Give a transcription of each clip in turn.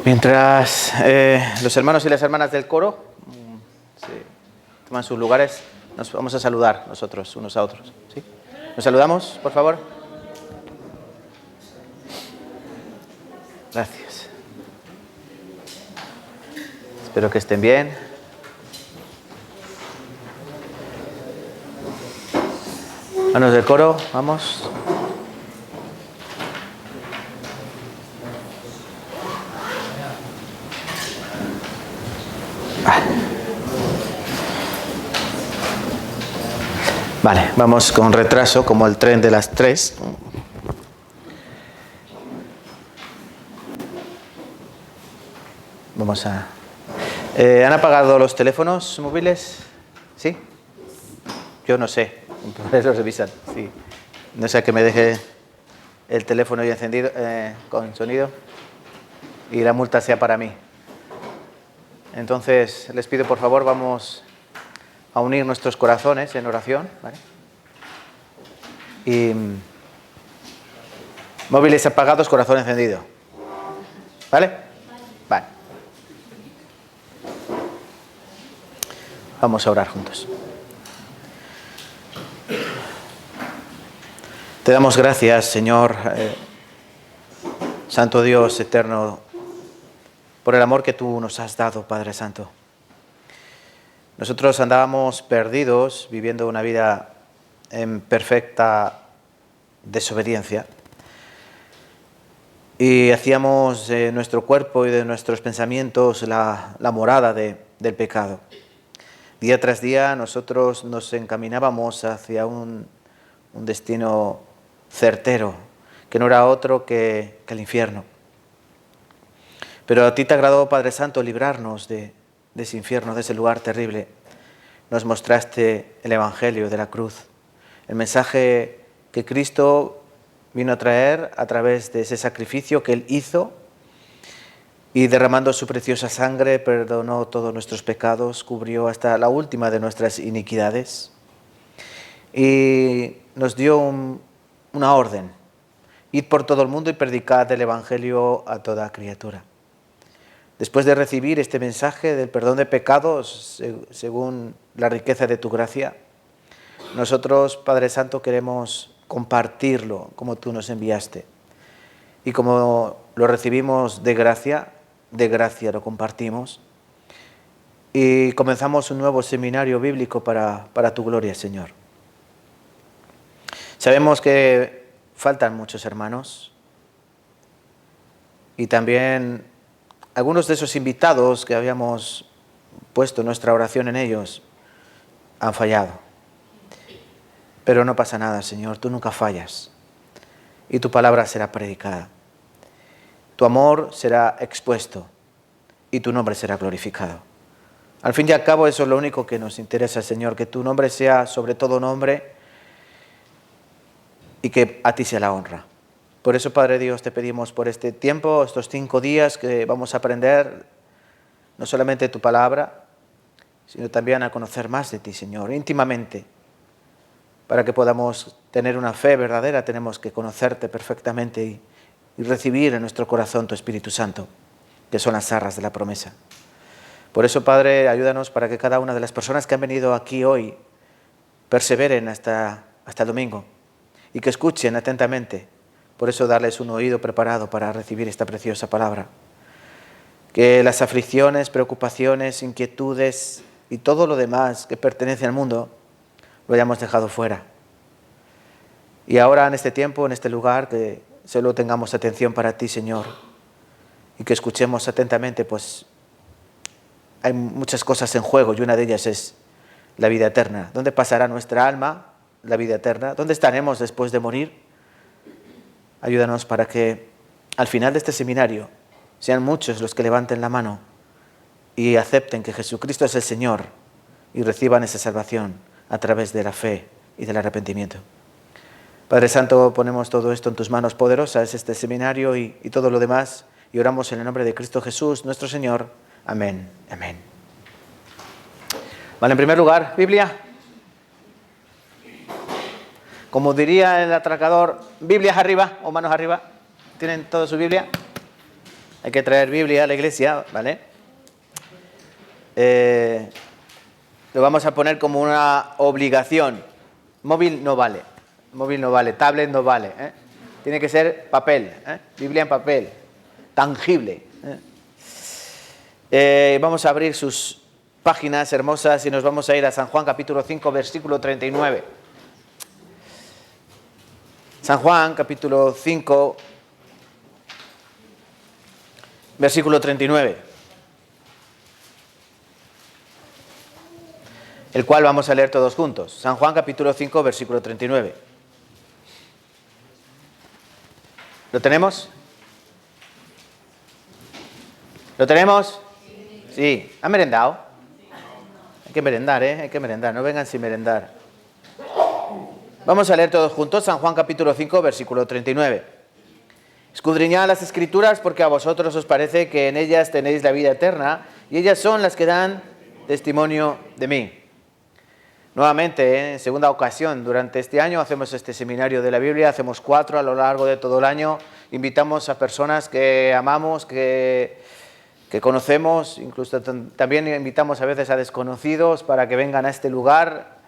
Mientras los hermanos y las hermanas del coro toman sus lugares, nos vamos a saludar nosotros unos a otros. ¿Sí? ¿Nos saludamos, por favor? Gracias. Espero que estén bien. Manos del coro, vamos. Vale, vamos con retraso, como el tren de las 3. Vamos a... ¿Han apagado los teléfonos móviles? ¿Sí? Yo no sé, los revisan. Sí. No sé, que me deje el teléfono ya encendido, con sonido, y la multa sea para mí. Entonces, les pido, por favor, vamos a unir nuestros corazones en oración, ¿vale? Y móviles apagados, corazón encendido. ¿Vale? Vale. Vamos a orar juntos. Te damos gracias, Señor, Santo Dios eterno, por el amor que tú nos has dado, Padre Santo. Nosotros andábamos perdidos, viviendo una vida en perfecta desobediencia, y hacíamos de nuestro cuerpo y de nuestros pensamientos la morada del pecado. Día tras día nosotros nos encaminábamos hacia un destino certero, que no era otro que el infierno. Pero a ti te agradó, Padre Santo, librarnos de ese infierno, de ese lugar terrible. Nos mostraste el Evangelio de la cruz, el mensaje que Cristo vino a traer a través de ese sacrificio que Él hizo, y derramando su preciosa sangre perdonó todos nuestros pecados, cubrió hasta la última de nuestras iniquidades y nos dio una orden: id por todo el mundo y predicad el Evangelio a toda criatura. Después de recibir este mensaje del perdón de pecados, según la riqueza de tu gracia, nosotros, Padre Santo, queremos compartirlo como tú nos enviaste. Y como lo recibimos de gracia lo compartimos. Y comenzamos un nuevo seminario bíblico para tu gloria, Señor. Sabemos que faltan muchos hermanos y también algunos de esos invitados que habíamos puesto nuestra oración en ellos han fallado. Pero no pasa nada, Señor, tú nunca fallas y tu palabra será predicada. Tu amor será expuesto y tu nombre será glorificado. Al fin y al cabo, eso es lo único que nos interesa, Señor, que tu nombre sea sobre todo nombre y que a ti sea la honra. Por eso, Padre Dios, te pedimos por este tiempo, estos 5 días que vamos a aprender no solamente tu palabra, sino también a conocer más de ti, Señor, íntimamente. Para que podamos tener una fe verdadera, tenemos que conocerte perfectamente y recibir en nuestro corazón tu Espíritu Santo, que son las arras de la promesa. Por eso, Padre, ayúdanos para que cada una de las personas que han venido aquí hoy perseveren hasta el domingo y que escuchen atentamente. Por eso, darles un oído preparado para recibir esta preciosa palabra. Que las aflicciones, preocupaciones, inquietudes y todo lo demás que pertenece al mundo lo hayamos dejado fuera. Y ahora, en este tiempo, en este lugar, que solo tengamos atención para ti, Señor, y que escuchemos atentamente, pues hay muchas cosas en juego y una de ellas es la vida eterna. ¿Dónde pasará nuestra alma, la vida eterna? ¿Dónde estaremos después de morir? Ayúdanos para que al final de este seminario sean muchos los que levanten la mano y acepten que Jesucristo es el Señor y reciban esa salvación a través de la fe y del arrepentimiento. Padre Santo, ponemos todo esto en tus manos poderosas, este seminario y todo lo demás, y oramos en el nombre de Cristo Jesús, nuestro Señor. Amén. Amén. Vale, en primer lugar, Biblia. Como diría el atracador, Biblias arriba o manos arriba. ¿Tienen toda su Biblia? Hay que traer Biblia a la iglesia, ¿vale? Lo vamos a poner como una obligación. Móvil no vale, tablet no vale, ¿eh? Tiene que ser papel, Biblia en papel, tangible. Vamos a abrir sus páginas hermosas y nos vamos a ir a San Juan capítulo 5, versículo 39. San Juan capítulo 5, versículo 39. El cual vamos a leer todos juntos. San Juan capítulo 5, versículo 39. ¿Lo tenemos? ¿Lo tenemos? Sí. ¿Han merendado? Hay que merendar, Hay que merendar. No vengan sin merendar. Vamos a leer todos juntos San Juan capítulo 5, versículo 39. Escudriñad las Escrituras porque a vosotros os parece que en ellas tenéis la vida eterna y ellas son las que dan testimonio de mí. Nuevamente, en segunda ocasión durante este año hacemos este seminario de la Biblia, hacemos 4 a lo largo de todo el año. Invitamos a personas que amamos, que conocemos, incluso también invitamos a veces a desconocidos para que vengan a este lugar.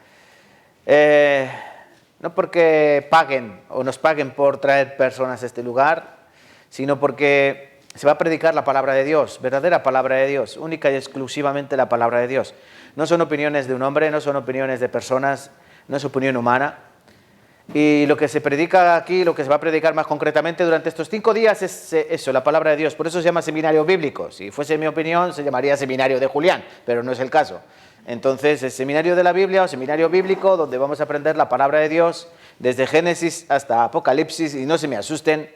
No porque paguen o nos paguen por traer personas a este lugar, sino porque se va a predicar la palabra de Dios, verdadera palabra de Dios, única y exclusivamente la palabra de Dios. No son opiniones de un hombre, no son opiniones de personas, no es opinión humana. Y lo que se predica aquí, lo que se va a predicar más concretamente durante estos 5 días es eso, la palabra de Dios. Por eso se llama seminario bíblico. Si fuese mi opinión, se llamaría seminario de Julián, pero no es el caso. Entonces, es seminario de la Biblia o seminario bíblico, donde vamos a aprender la palabra de Dios desde Génesis hasta Apocalipsis, y no se me asusten,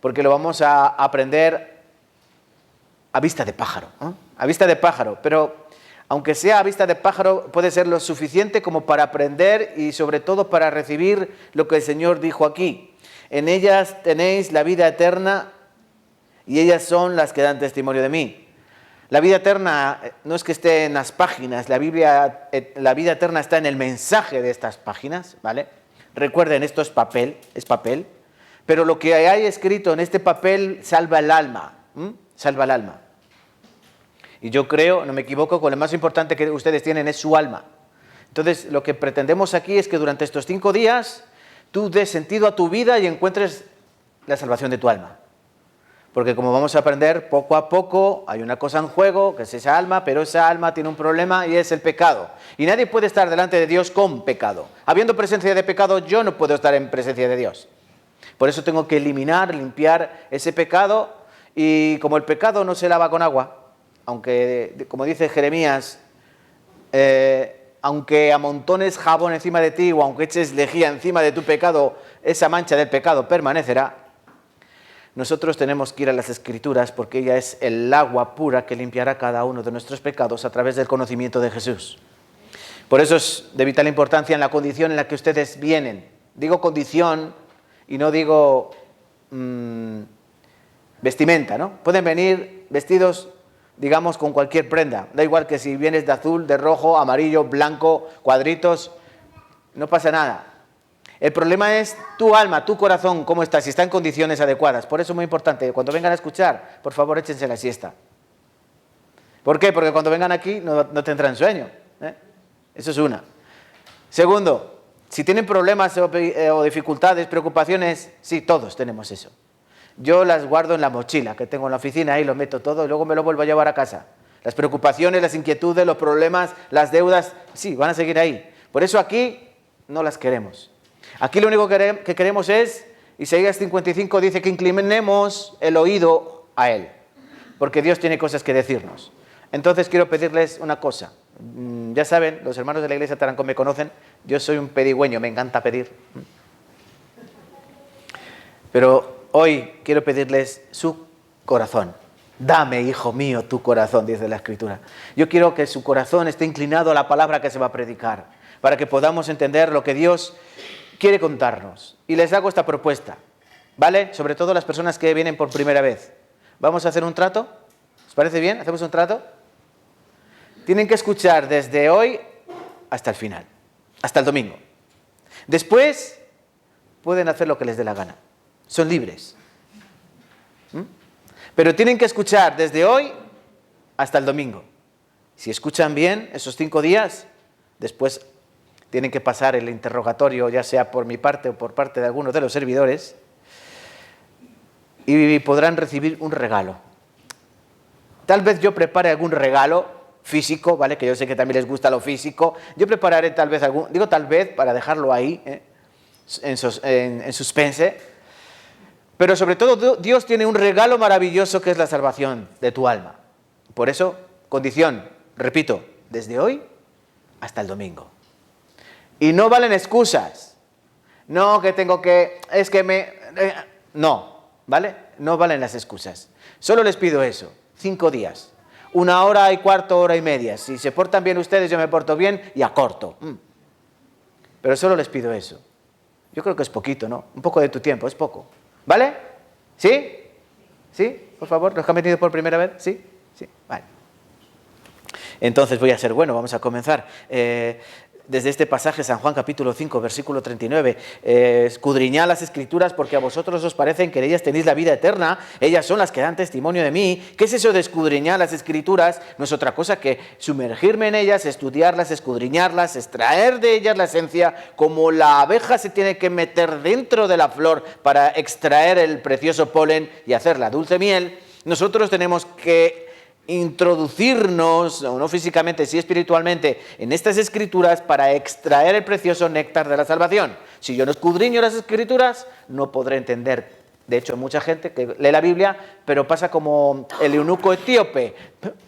porque lo vamos a aprender a vista de pájaro, ¿eh? A vista de pájaro, pero aunque sea a vista de pájaro, puede ser lo suficiente como para aprender y sobre todo para recibir lo que el Señor dijo aquí. En ellas tenéis la vida eterna y ellas son las que dan testimonio de mí. La vida eterna no es que esté en las páginas, la vida eterna está en el mensaje de estas páginas, ¿vale? Recuerden, esto es papel, pero lo que hay escrito en este papel salva el alma, salva el alma. Y yo creo, no me equivoco, con lo más importante que ustedes tienen es su alma. Entonces, lo que pretendemos aquí es que durante estos 5 días tú des sentido a tu vida y encuentres la salvación de tu alma. Porque como vamos a aprender, poco a poco hay una cosa en juego, que es esa alma, pero esa alma tiene un problema y es el pecado. Y nadie puede estar delante de Dios con pecado. Habiendo presencia de pecado, yo no puedo estar en presencia de Dios. Por eso tengo que eliminar, limpiar ese pecado, y como el pecado no se lava con agua, aunque, como dice Jeremías, aunque amontones jabón encima de ti o aunque eches lejía encima de tu pecado, esa mancha del pecado permanecerá. Nosotros tenemos que ir a las Escrituras porque ella es el agua pura que limpiará cada uno de nuestros pecados a través del conocimiento de Jesús. Por eso es de vital importancia en la condición en la que ustedes vienen. Digo condición y no digo vestimenta, ¿no? Pueden venir vestidos, digamos, con cualquier prenda. Da igual que si vienes de azul, de rojo, amarillo, blanco, cuadritos, no pasa nada. El problema es tu alma, tu corazón, cómo está, si está en condiciones adecuadas. Por eso es muy importante, cuando vengan a escuchar, por favor, échense la siesta. ¿Por qué? Porque cuando vengan aquí no tendrán sueño, ¿eh? Eso es una. Segundo, si tienen problemas o dificultades, preocupaciones, sí, todos tenemos eso. Yo las guardo en la mochila que tengo en la oficina, ahí lo meto todo y luego me lo vuelvo a llevar a casa. Las preocupaciones, las inquietudes, los problemas, las deudas, sí, van a seguir ahí. Por eso aquí no las queremos. Aquí lo único que queremos es, Isaías 55 dice que inclinemos el oído a Él, porque Dios tiene cosas que decirnos. Entonces quiero pedirles una cosa. Ya saben, los hermanos de la iglesia Tarancón me conocen, yo soy un pedigüeño, me encanta pedir. Pero hoy quiero pedirles su corazón. Dame, hijo mío, tu corazón, dice la Escritura. Yo quiero que su corazón esté inclinado a la palabra que se va a predicar, para que podamos entender lo que Dios quiere contarnos. Y les hago esta propuesta, ¿vale? Sobre todo las personas que vienen por primera vez. ¿Vamos a hacer un trato? ¿Os parece bien? ¿Hacemos un trato? Tienen que escuchar desde hoy hasta el final, hasta el domingo. Después pueden hacer lo que les dé la gana. Son libres. Pero tienen que escuchar desde hoy hasta el domingo. Si escuchan bien esos 5 días, después tienen que pasar el interrogatorio, ya sea por mi parte o por parte de algunos de los servidores, y podrán recibir un regalo. Tal vez yo prepare algún regalo físico, ¿vale? Que yo sé que también les gusta lo físico. Yo prepararé tal vez algún, digo tal vez para dejarlo ahí, en suspense. Pero sobre todo Dios tiene un regalo maravilloso que es la salvación de tu alma. Por eso, condición, repito, desde hoy hasta el domingo. Y no valen excusas. No, que tengo que, es que me... no, ¿vale? No valen las excusas. Solo les pido eso, 5 días. 1 hora y cuarto, hora y media. Si se portan bien ustedes, yo me porto bien y acorto. Pero solo les pido eso. Yo creo que es poquito, ¿no? Un poco de tu tiempo, es poco. ¿Vale? ¿Sí? ¿Sí? Por favor, ¿los que han venido por primera vez? ¿Sí? Sí, vale. Entonces voy a ser bueno, vamos a comenzar. Desde este pasaje, San Juan capítulo 5, versículo 39, escudriñad las Escrituras porque a vosotros os parecen que en ellas tenéis la vida eterna, ellas son las que dan testimonio de mí. ¿Qué es eso de escudriñar las Escrituras? No es otra cosa que sumergirme en ellas, estudiarlas, escudriñarlas, extraer de ellas la esencia, como la abeja se tiene que meter dentro de la flor para extraer el precioso polen y hacer la dulce miel. Nosotros tenemos que introducirnos, no físicamente, sí espiritualmente, en estas Escrituras para extraer el precioso néctar de la salvación. Si yo no escudriño las Escrituras, no podré entender. De hecho, hay mucha gente que lee la Biblia, pero pasa como el eunuco etíope.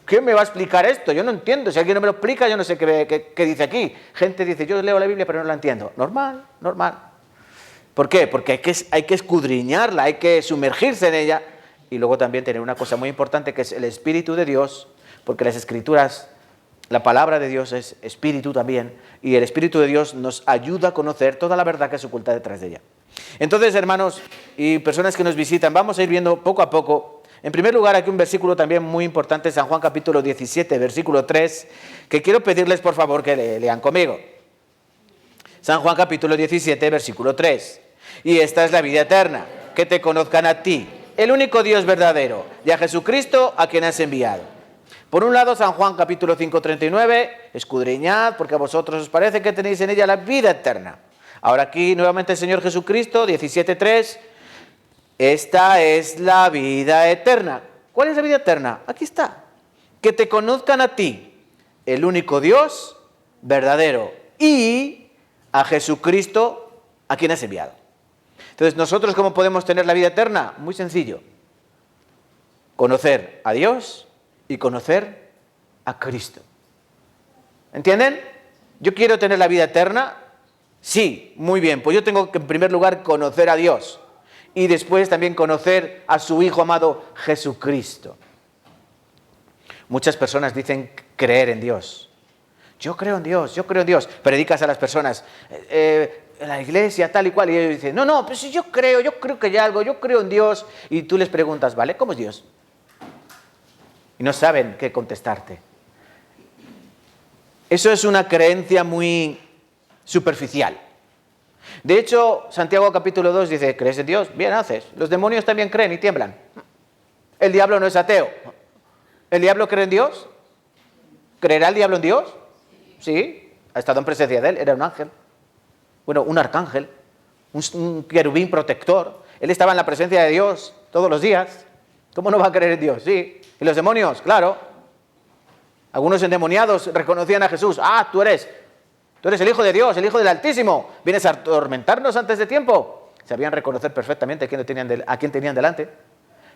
¿Quién me va a explicar esto? Yo no entiendo. Si alguien no me lo explica, yo no sé qué dice aquí. Gente dice, yo leo la Biblia, pero no la entiendo. Normal, normal. ¿Por qué? Porque hay que escudriñarla, hay que sumergirse en ella. Y luego también tener una cosa muy importante que es el Espíritu de Dios, porque las Escrituras, la palabra de Dios es Espíritu también, y el Espíritu de Dios nos ayuda a conocer toda la verdad que se oculta detrás de ella. Entonces, hermanos y personas que nos visitan, vamos a ir viendo poco a poco. En primer lugar, aquí un versículo también muy importante, San Juan capítulo 17, versículo 3, que quiero pedirles por favor que lean conmigo. San Juan capítulo 17, versículo 3. Y esta es la vida eterna, que te conozcan a ti, el único Dios verdadero, y a Jesucristo a quien has enviado. Por un lado, San Juan capítulo 5, 39, escudriñad, porque a vosotros os parece que tenéis en ella la vida eterna. Ahora aquí nuevamente el Señor Jesucristo, 17, 3, esta es la vida eterna. ¿Cuál es la vida eterna? Aquí está. Que te conozcan a ti, el único Dios verdadero, y a Jesucristo a quien has enviado. Entonces, ¿nosotros cómo podemos tener la vida eterna? Muy sencillo. Conocer a Dios y conocer a Cristo. ¿Entienden? ¿Yo quiero tener la vida eterna? Sí, muy bien. Pues yo tengo que, en primer lugar, conocer a Dios. Y después también conocer a su Hijo amado Jesucristo. Muchas personas dicen creer en Dios. Yo creo en Dios, yo creo en Dios. Predicas a las personas, en la iglesia, tal y cual, y ellos dicen, no, pues si yo creo que hay algo, yo creo en Dios. Y tú les preguntas, ¿vale? ¿Cómo es Dios? Y no saben qué contestarte. Eso es una creencia muy superficial. De hecho, Santiago capítulo 2 dice, ¿crees en Dios? Bien haces. Los demonios también creen y tiemblan. El diablo no es ateo. ¿El diablo cree en Dios? ¿Creerá el diablo en Dios? Sí, ha estado en presencia de él, era un ángel. Bueno, un arcángel, un querubín protector. Él estaba en la presencia de Dios todos los días. ¿Cómo no va a creer en Dios? Sí. ¿Y los demonios? Claro. Algunos endemoniados reconocían a Jesús. Ah, tú eres el Hijo de Dios, el Hijo del Altísimo. ¿Vienes a atormentarnos antes de tiempo? Sabían reconocer perfectamente a quién tenían delante.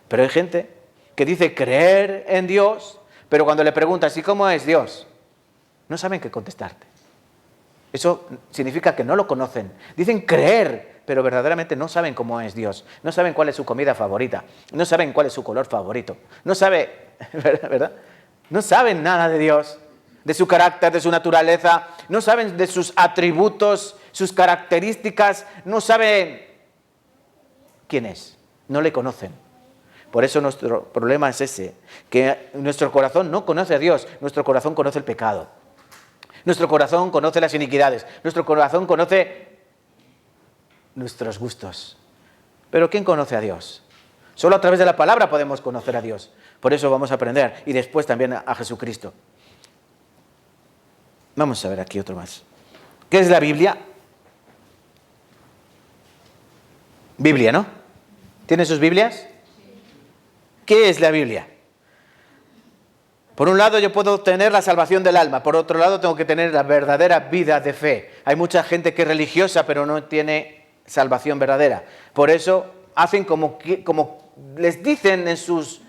Pero hay gente que dice creer en Dios, pero cuando le preguntas, ¿y cómo es Dios? No saben qué contestarte. Eso significa que no lo conocen. Dicen creer, pero verdaderamente no saben cómo es Dios. No saben cuál es su comida favorita. No saben cuál es su color favorito. No saben, ¿verdad? No saben nada de Dios, de su carácter, de su naturaleza. No saben de sus atributos, sus características. No saben quién es. No le conocen. Por eso nuestro problema es ese, que nuestro corazón no conoce a Dios. Nuestro corazón conoce el pecado. Nuestro corazón conoce las iniquidades. Nuestro corazón conoce nuestros gustos. Pero ¿quién conoce a Dios? Solo a través de la palabra podemos conocer a Dios. Por eso vamos a aprender. Y después también a Jesucristo. Vamos a ver aquí otro más. ¿Qué es la Biblia? Biblia, ¿no? ¿Tienen sus Biblias? ¿Qué es la Biblia? Por un lado yo puedo obtener la salvación del alma, por otro lado tengo que tener la verdadera vida de fe. Hay mucha gente que es religiosa pero no tiene salvación verdadera. Por eso hacen como les dicen en sus,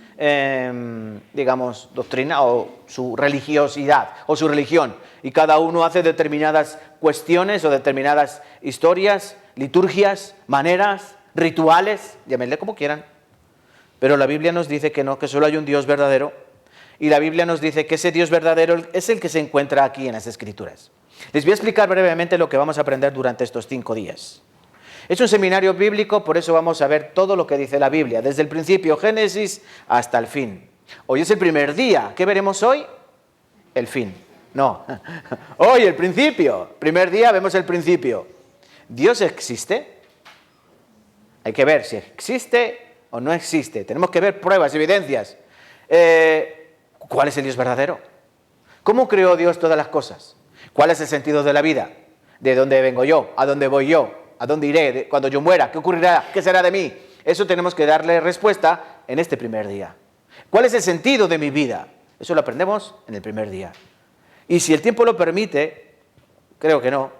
digamos, doctrina o su religiosidad o su religión. Y cada uno hace determinadas cuestiones o determinadas historias, liturgias, maneras, rituales, llámenle como quieran. Pero la Biblia nos dice que no, que solo hay un Dios verdadero. Y la Biblia nos dice que ese Dios verdadero es el que se encuentra aquí en las Escrituras. Les voy a explicar brevemente lo que vamos a aprender durante estos 5 días. Es un seminario bíblico, por eso vamos a ver todo lo que dice la Biblia, desde el principio, Génesis, hasta el fin. Hoy es el primer día. ¿Qué veremos hoy? El fin. No. Hoy el principio. Primer día vemos el principio. ¿Dios existe? Hay que ver si existe o no existe. Tenemos que ver pruebas, evidencias. ¿Cuál es el Dios verdadero? ¿Cómo creó Dios todas las cosas? ¿Cuál es el sentido de la vida? ¿De dónde vengo yo? ¿A dónde voy yo? ¿A dónde iré? Cuando yo muera, ¿qué ocurrirá? ¿Qué será de mí? Eso tenemos que darle respuesta en este primer día. ¿Cuál es el sentido de mi vida? Eso lo aprendemos en el primer día. Y si el tiempo lo permite, creo que no,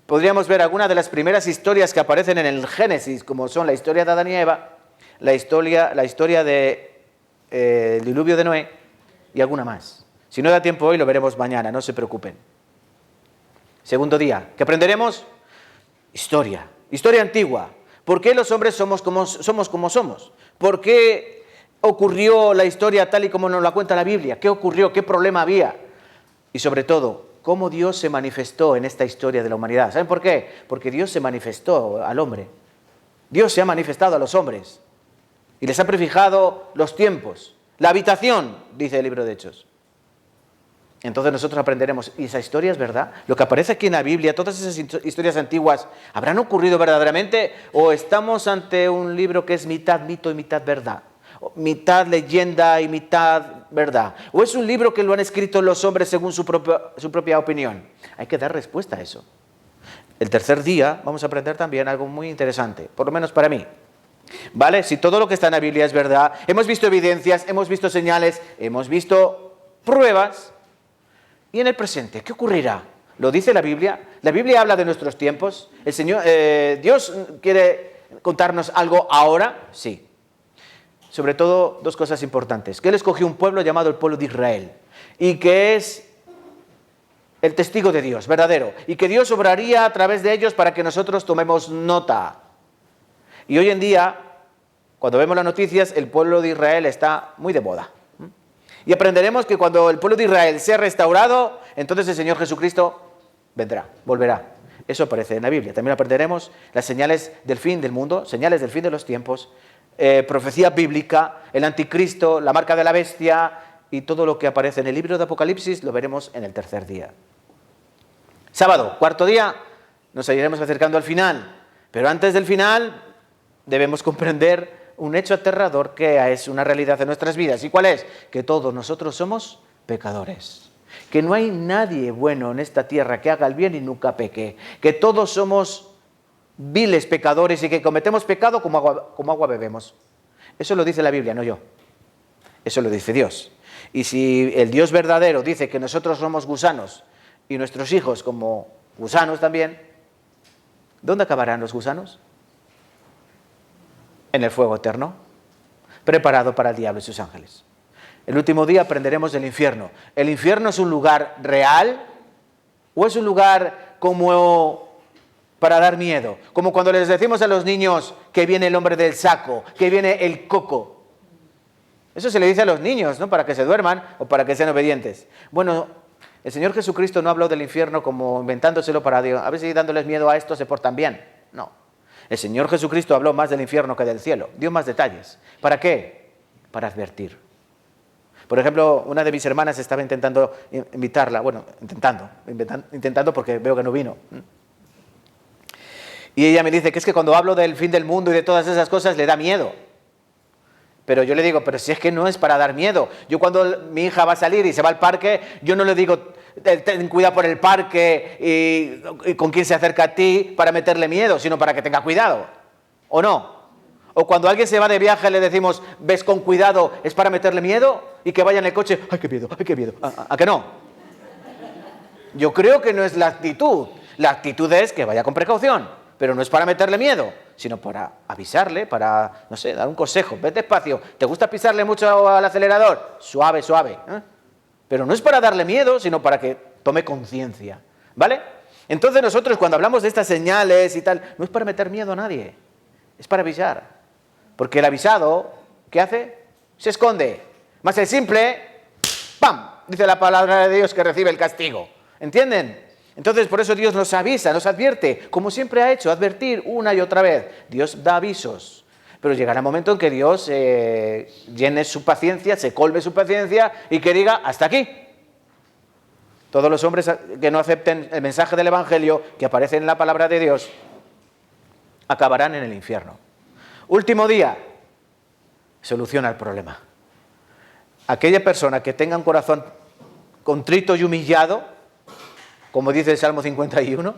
podríamos ver algunas de las primeras historias que aparecen en el Génesis, como son la historia de Adán y Eva, la historia del diluvio de Noé y alguna más. Si no da tiempo hoy, lo veremos mañana, no se preocupen. Segundo día, ¿qué aprenderemos? Historia antigua. ¿Por qué los hombres somos como somos? ¿Por qué ocurrió la historia tal y como nos la cuenta la Biblia? ¿Qué ocurrió? ¿Qué problema había? Y sobre todo, ¿cómo Dios se manifestó en esta historia de la humanidad? ¿Saben por qué? Porque Dios se manifestó al hombre. Dios se ha manifestado a los hombres. Y les ha prefijado los tiempos. La habitación, dice el libro de Hechos. Entonces nosotros aprenderemos, ¿y esa historia es verdad? Lo que aparece aquí en la Biblia, todas esas historias antiguas, ¿habrán ocurrido verdaderamente? ¿O estamos ante un libro que es mitad mito y mitad verdad? Mitad leyenda y mitad verdad. ¿O es un libro que lo han escrito los hombres según su propia opinión? Hay que dar respuesta a eso. El tercer día vamos a aprender también algo muy interesante, por lo menos para mí. ¿Vale? Si todo lo que está en la Biblia es verdad, hemos visto evidencias, hemos visto señales, hemos visto pruebas. ¿Y en el presente qué ocurrirá? ¿Lo dice la Biblia? ¿La Biblia habla de nuestros tiempos? ¿Dios quiere contarnos algo ahora? Sí. Sobre todo, 2 cosas importantes. Que Él escogió un pueblo llamado el pueblo de Israel. Y que es el testigo de Dios, verdadero. Y que Dios obraría a través de ellos para que nosotros tomemos nota. Y hoy en día, cuando vemos las noticias, el pueblo de Israel está muy de moda. Y aprenderemos que cuando el pueblo de Israel sea restaurado, entonces el Señor Jesucristo vendrá, volverá. Eso aparece en la Biblia. También aprenderemos las señales del fin del mundo, señales del fin de los tiempos, profecía bíblica, el anticristo, la marca de la bestia y todo lo que aparece en el libro de Apocalipsis lo veremos en el tercer día. Sábado, cuarto día, nos iremos acercando al final. Pero antes del final debemos comprender un hecho aterrador que es una realidad de nuestras vidas. ¿Y cuál es? Que todos nosotros somos pecadores. Que no hay nadie bueno en esta tierra que haga el bien y nunca peque. Que todos somos viles pecadores y que cometemos pecado como agua bebemos. Eso lo dice la Biblia, no yo. Eso lo dice Dios. Y si el Dios verdadero dice que nosotros somos gusanos y nuestros hijos como gusanos también, ¿dónde acabarán los gusanos? En el fuego eterno, preparado para el diablo y sus ángeles. El último día aprenderemos del infierno. ¿El infierno es un lugar real o es un lugar como para dar miedo? Como cuando les decimos a los niños que viene el hombre del saco, que viene el coco. Eso se le dice a los niños, ¿no? Para que se duerman o para que sean obedientes. Bueno, el Señor Jesucristo no habló del infierno como inventándoselo para Dios. A ver si dándoles miedo a esto se portan bien. No. El Señor Jesucristo habló más del infierno que del cielo. Dio más detalles. ¿Para qué? Para advertir. Por ejemplo, una de mis hermanas estaba intentando invitarla. Bueno, intentando porque veo que no vino. Y ella me dice que es que cuando hablo del fin del mundo y de todas esas cosas le da miedo. Pero yo le digo, pero si es que no es para dar miedo. Yo cuando mi hija va a salir y se va al parque, yo no le digo, ten cuidado por el parque y con quién se acerca a ti para meterle miedo, sino para que tenga cuidado. ¿O no? O cuando alguien se va de viaje le decimos, ves con cuidado, ¿es para meterle miedo? Y que vaya en el coche, ¡ay, qué miedo! ¡Ay, qué miedo! ¿A que no? Yo creo que no es la actitud. La actitud es que vaya con precaución, pero no es para meterle miedo, sino para avisarle, para, no sé, dar un consejo. Vete despacio. ¿Te gusta pisarle mucho al acelerador? Suave, suave. Pero no es para darle miedo, sino para que tome conciencia. ¿Vale? Entonces nosotros cuando hablamos de estas señales y tal, no es para meter miedo a nadie, es para avisar. Porque el avisado, ¿qué hace? Se esconde. Más el simple, ¡pam!, dice la palabra de Dios que recibe el castigo. ¿Entienden? Entonces, por eso Dios nos avisa, nos advierte, como siempre ha hecho, advertir una y otra vez. Dios da avisos, pero llegará el momento en que Dios llene su paciencia, se colme su paciencia y que diga, hasta aquí. Todos los hombres que no acepten el mensaje del Evangelio que aparece en la palabra de Dios, acabarán en el infierno. Último día, soluciona el problema. Aquella persona que tenga un corazón contrito y humillado, como dice el Salmo 51,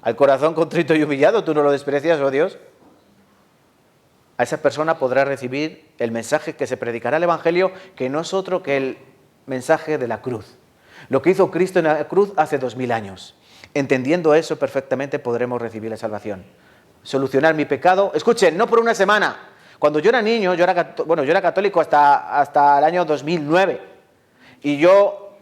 al corazón contrito y humillado, tú no lo desprecias, oh Dios. A esa persona podrá recibir el mensaje que se predicará el Evangelio, que no es otro que el mensaje de la cruz. Lo que hizo Cristo en la cruz hace 2000 años. Entendiendo eso perfectamente podremos recibir la salvación. Solucionar mi pecado. Escuchen, no por una semana. Cuando yo era niño, yo era católico hasta el año 2009. Y yo,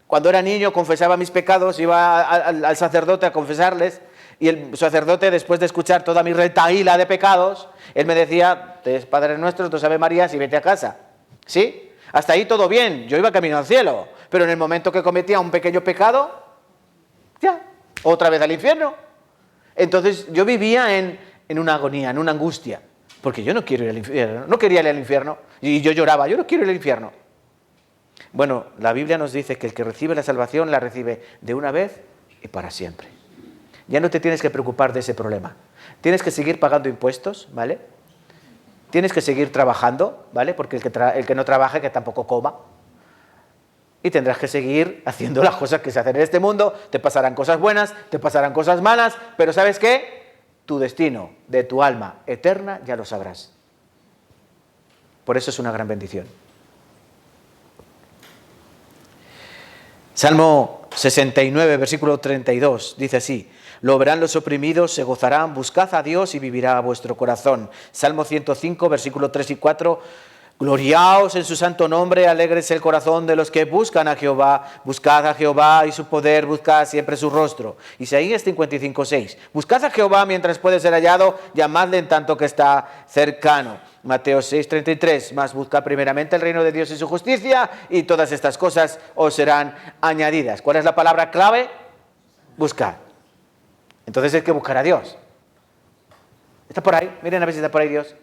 cuando era niño, confesaba mis pecados, iba al sacerdote a confesarles, y el sacerdote, después de escuchar toda mi retahíla de pecados, él me decía, te es Padre Nuestro, tú sabes María, y vete a casa. ¿Sí? Hasta ahí todo bien, yo iba camino al cielo, pero en el momento que cometía un pequeño pecado, ya, otra vez al infierno. Entonces yo vivía en una agonía, en una angustia, porque yo no quiero ir al infierno, no quería ir al infierno, y yo lloraba, yo no quiero ir al infierno. Bueno, la Biblia nos dice que el que recibe la salvación la recibe de una vez y para siempre. Ya no te tienes que preocupar de ese problema. Tienes que seguir pagando impuestos, ¿vale? Tienes que seguir trabajando, ¿vale? Porque el que no trabaje, que tampoco coma. Y tendrás que seguir haciendo las cosas que se hacen en este mundo. Te pasarán cosas buenas, te pasarán cosas malas, pero ¿sabes qué? Tu destino de tu alma eterna ya lo sabrás. Por eso es una gran bendición. Salmo 69, versículo 32, dice así: lo verán los oprimidos, se gozarán, buscad a Dios y vivirá vuestro corazón. Salmo 105, versículo 3 y 4, gloriaos en su santo nombre, alégrese el corazón de los que buscan a Jehová. Buscad a Jehová y su poder, buscad siempre su rostro. Isaías 55, 6, buscad a Jehová mientras puede ser hallado, llamadle en tanto que está cercano. Mateo 6, 33, mas buscad primeramente el reino de Dios y su justicia, y todas estas cosas os serán añadidas. ¿Cuál es la palabra clave? Buscad. Entonces hay que buscar a Dios. ¿Está por ahí? Miren a ver si está por ahí Dios.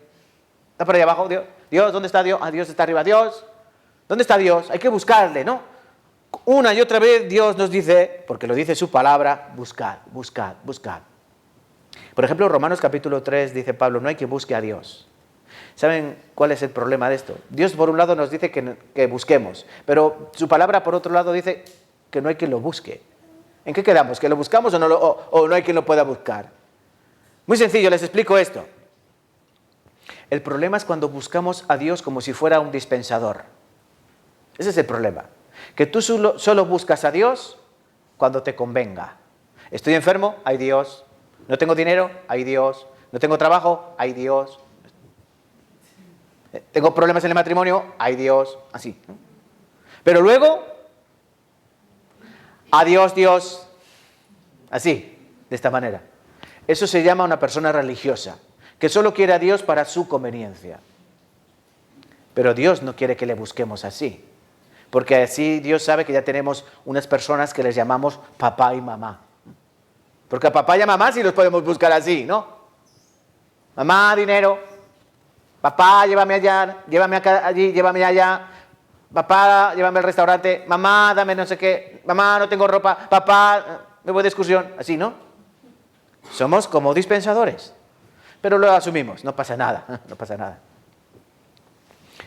¿Está por ahí abajo Dios? Dios, ¿dónde está Dios? Ah, Dios está arriba. Dios, ¿dónde está Dios? Hay que buscarle, ¿no? Una y otra vez Dios nos dice, porque lo dice su palabra, buscad, buscad, buscad. Por ejemplo, Romanos capítulo 3 dice Pablo, no hay que busque a Dios. ¿Saben cuál es el problema de esto? Dios por un lado nos dice que busquemos, pero su palabra por otro lado dice que no hay quien lo busque. ¿En qué quedamos? ¿Que lo buscamos o no hay quien lo pueda buscar? Muy sencillo, les explico esto. El problema es cuando buscamos a Dios como si fuera un dispensador. Ese es el problema. Que tú solo buscas a Dios cuando te convenga. Estoy enfermo, hay Dios. No tengo dinero, hay Dios. No tengo trabajo, hay Dios. Tengo problemas en el matrimonio, hay Dios. Así. Pero luego, adiós Dios. Así, de esta manera. Eso se llama una persona religiosa, que solo quiere a Dios para su conveniencia. Pero Dios no quiere que le busquemos así, porque así Dios sabe que ya tenemos unas personas que les llamamos papá y mamá. Porque a papá y a mamá sí los podemos buscar así, ¿no? Mamá, dinero. Papá, llévame allá, llévame allí, llévame allá. Papá, llévame al restaurante. Mamá, dame no sé qué. Mamá, no tengo ropa. Papá, me voy de excursión. Así, ¿no? Somos como dispensadores. Pero lo asumimos, no pasa nada, no pasa nada.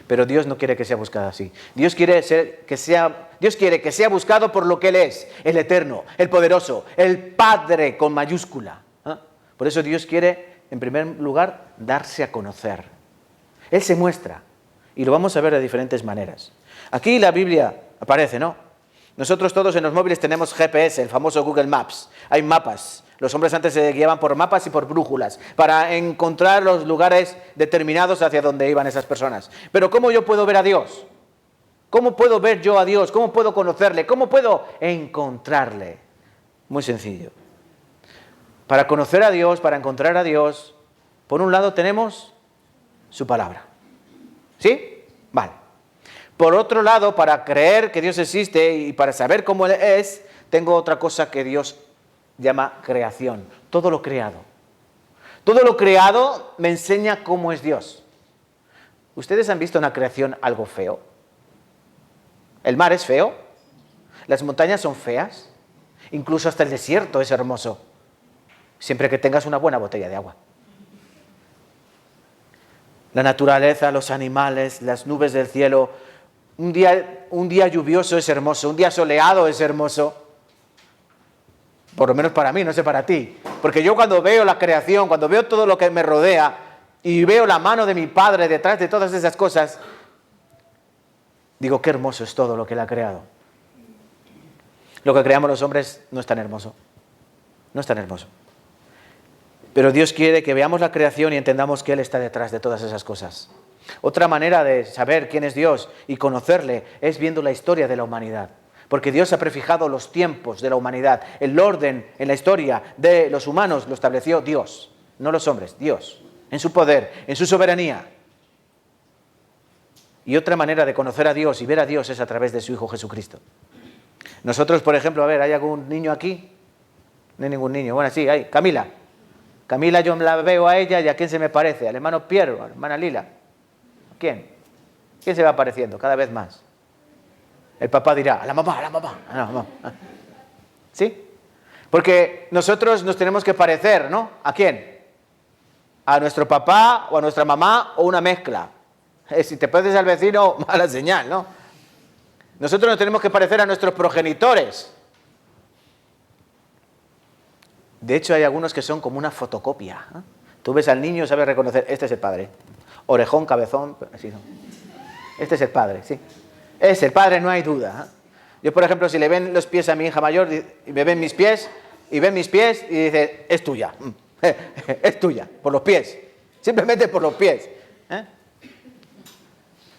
Pero Dios no quiere que sea buscado así. Dios quiere que sea buscado por lo que Él es, el eterno, el poderoso, el Padre con mayúscula. Por eso Dios quiere, en primer lugar, darse a conocer. Él se muestra y lo vamos a ver de diferentes maneras. Aquí la Biblia aparece, ¿no? Nosotros todos en los móviles tenemos GPS, el famoso Google Maps. Hay mapas. Los hombres antes se guiaban por mapas y por brújulas para encontrar los lugares determinados hacia donde iban esas personas. Pero ¿cómo yo puedo ver a Dios? ¿Cómo puedo ver yo a Dios? ¿Cómo puedo conocerle? ¿Cómo puedo encontrarle? Muy sencillo. Para conocer a Dios, para encontrar a Dios, por un lado tenemos su palabra. ¿Sí? Vale. Por otro lado, para creer que Dios existe y para saber cómo Él es, tengo otra cosa que Dios llama creación. Todo lo creado. Todo lo creado me enseña cómo es Dios. ¿Ustedes han visto en la creación algo feo? ¿El mar es feo? ¿Las montañas son feas? Incluso hasta el desierto es hermoso. Siempre que tengas una buena botella de agua. La naturaleza, los animales, las nubes del cielo. Un día lluvioso es hermoso, un día soleado es hermoso. Por lo menos para mí, no sé para ti. Porque yo cuando veo la creación, cuando veo todo lo que me rodea y veo la mano de mi Padre detrás de todas esas cosas, digo, qué hermoso es todo lo que Él ha creado. Lo que creamos los hombres no es tan hermoso. No es tan hermoso. Pero Dios quiere que veamos la creación y entendamos que Él está detrás de todas esas cosas. Otra manera de saber quién es Dios y conocerle es viendo la historia de la humanidad. Porque Dios ha prefijado los tiempos de la humanidad. El orden en la historia de los humanos lo estableció Dios, no los hombres, Dios. En su poder, en su soberanía. Y otra manera de conocer a Dios y ver a Dios es a través de su Hijo Jesucristo. Nosotros, por ejemplo, a ver, ¿hay algún niño aquí? No hay ningún niño. Bueno, sí, hay. Camila. Camila yo la veo a ella y ¿a quién se me parece? ¿Al hermano Piero? ¿A la hermana Lila? ¿A quién? ¿Quién se va apareciendo cada vez más? El papá dirá, a la mamá, a la mamá, a la mamá. ¿Sí? Porque nosotros nos tenemos que parecer, ¿no? ¿A quién? A nuestro papá o a nuestra mamá o una mezcla. Si te pareces al vecino, mala señal, ¿no? Nosotros nos tenemos que parecer a nuestros progenitores. De hecho, hay algunos que son como una fotocopia. Tú ves al niño y sabes reconocer, este es el padre. Orejón, cabezón, así son. Este es el padre, sí. Es el padre, no hay duda. Yo, por ejemplo, si le ven los pies a mi hija mayor y me ven mis pies, y dice, es tuya. Es tuya, por los pies. Simplemente por los pies.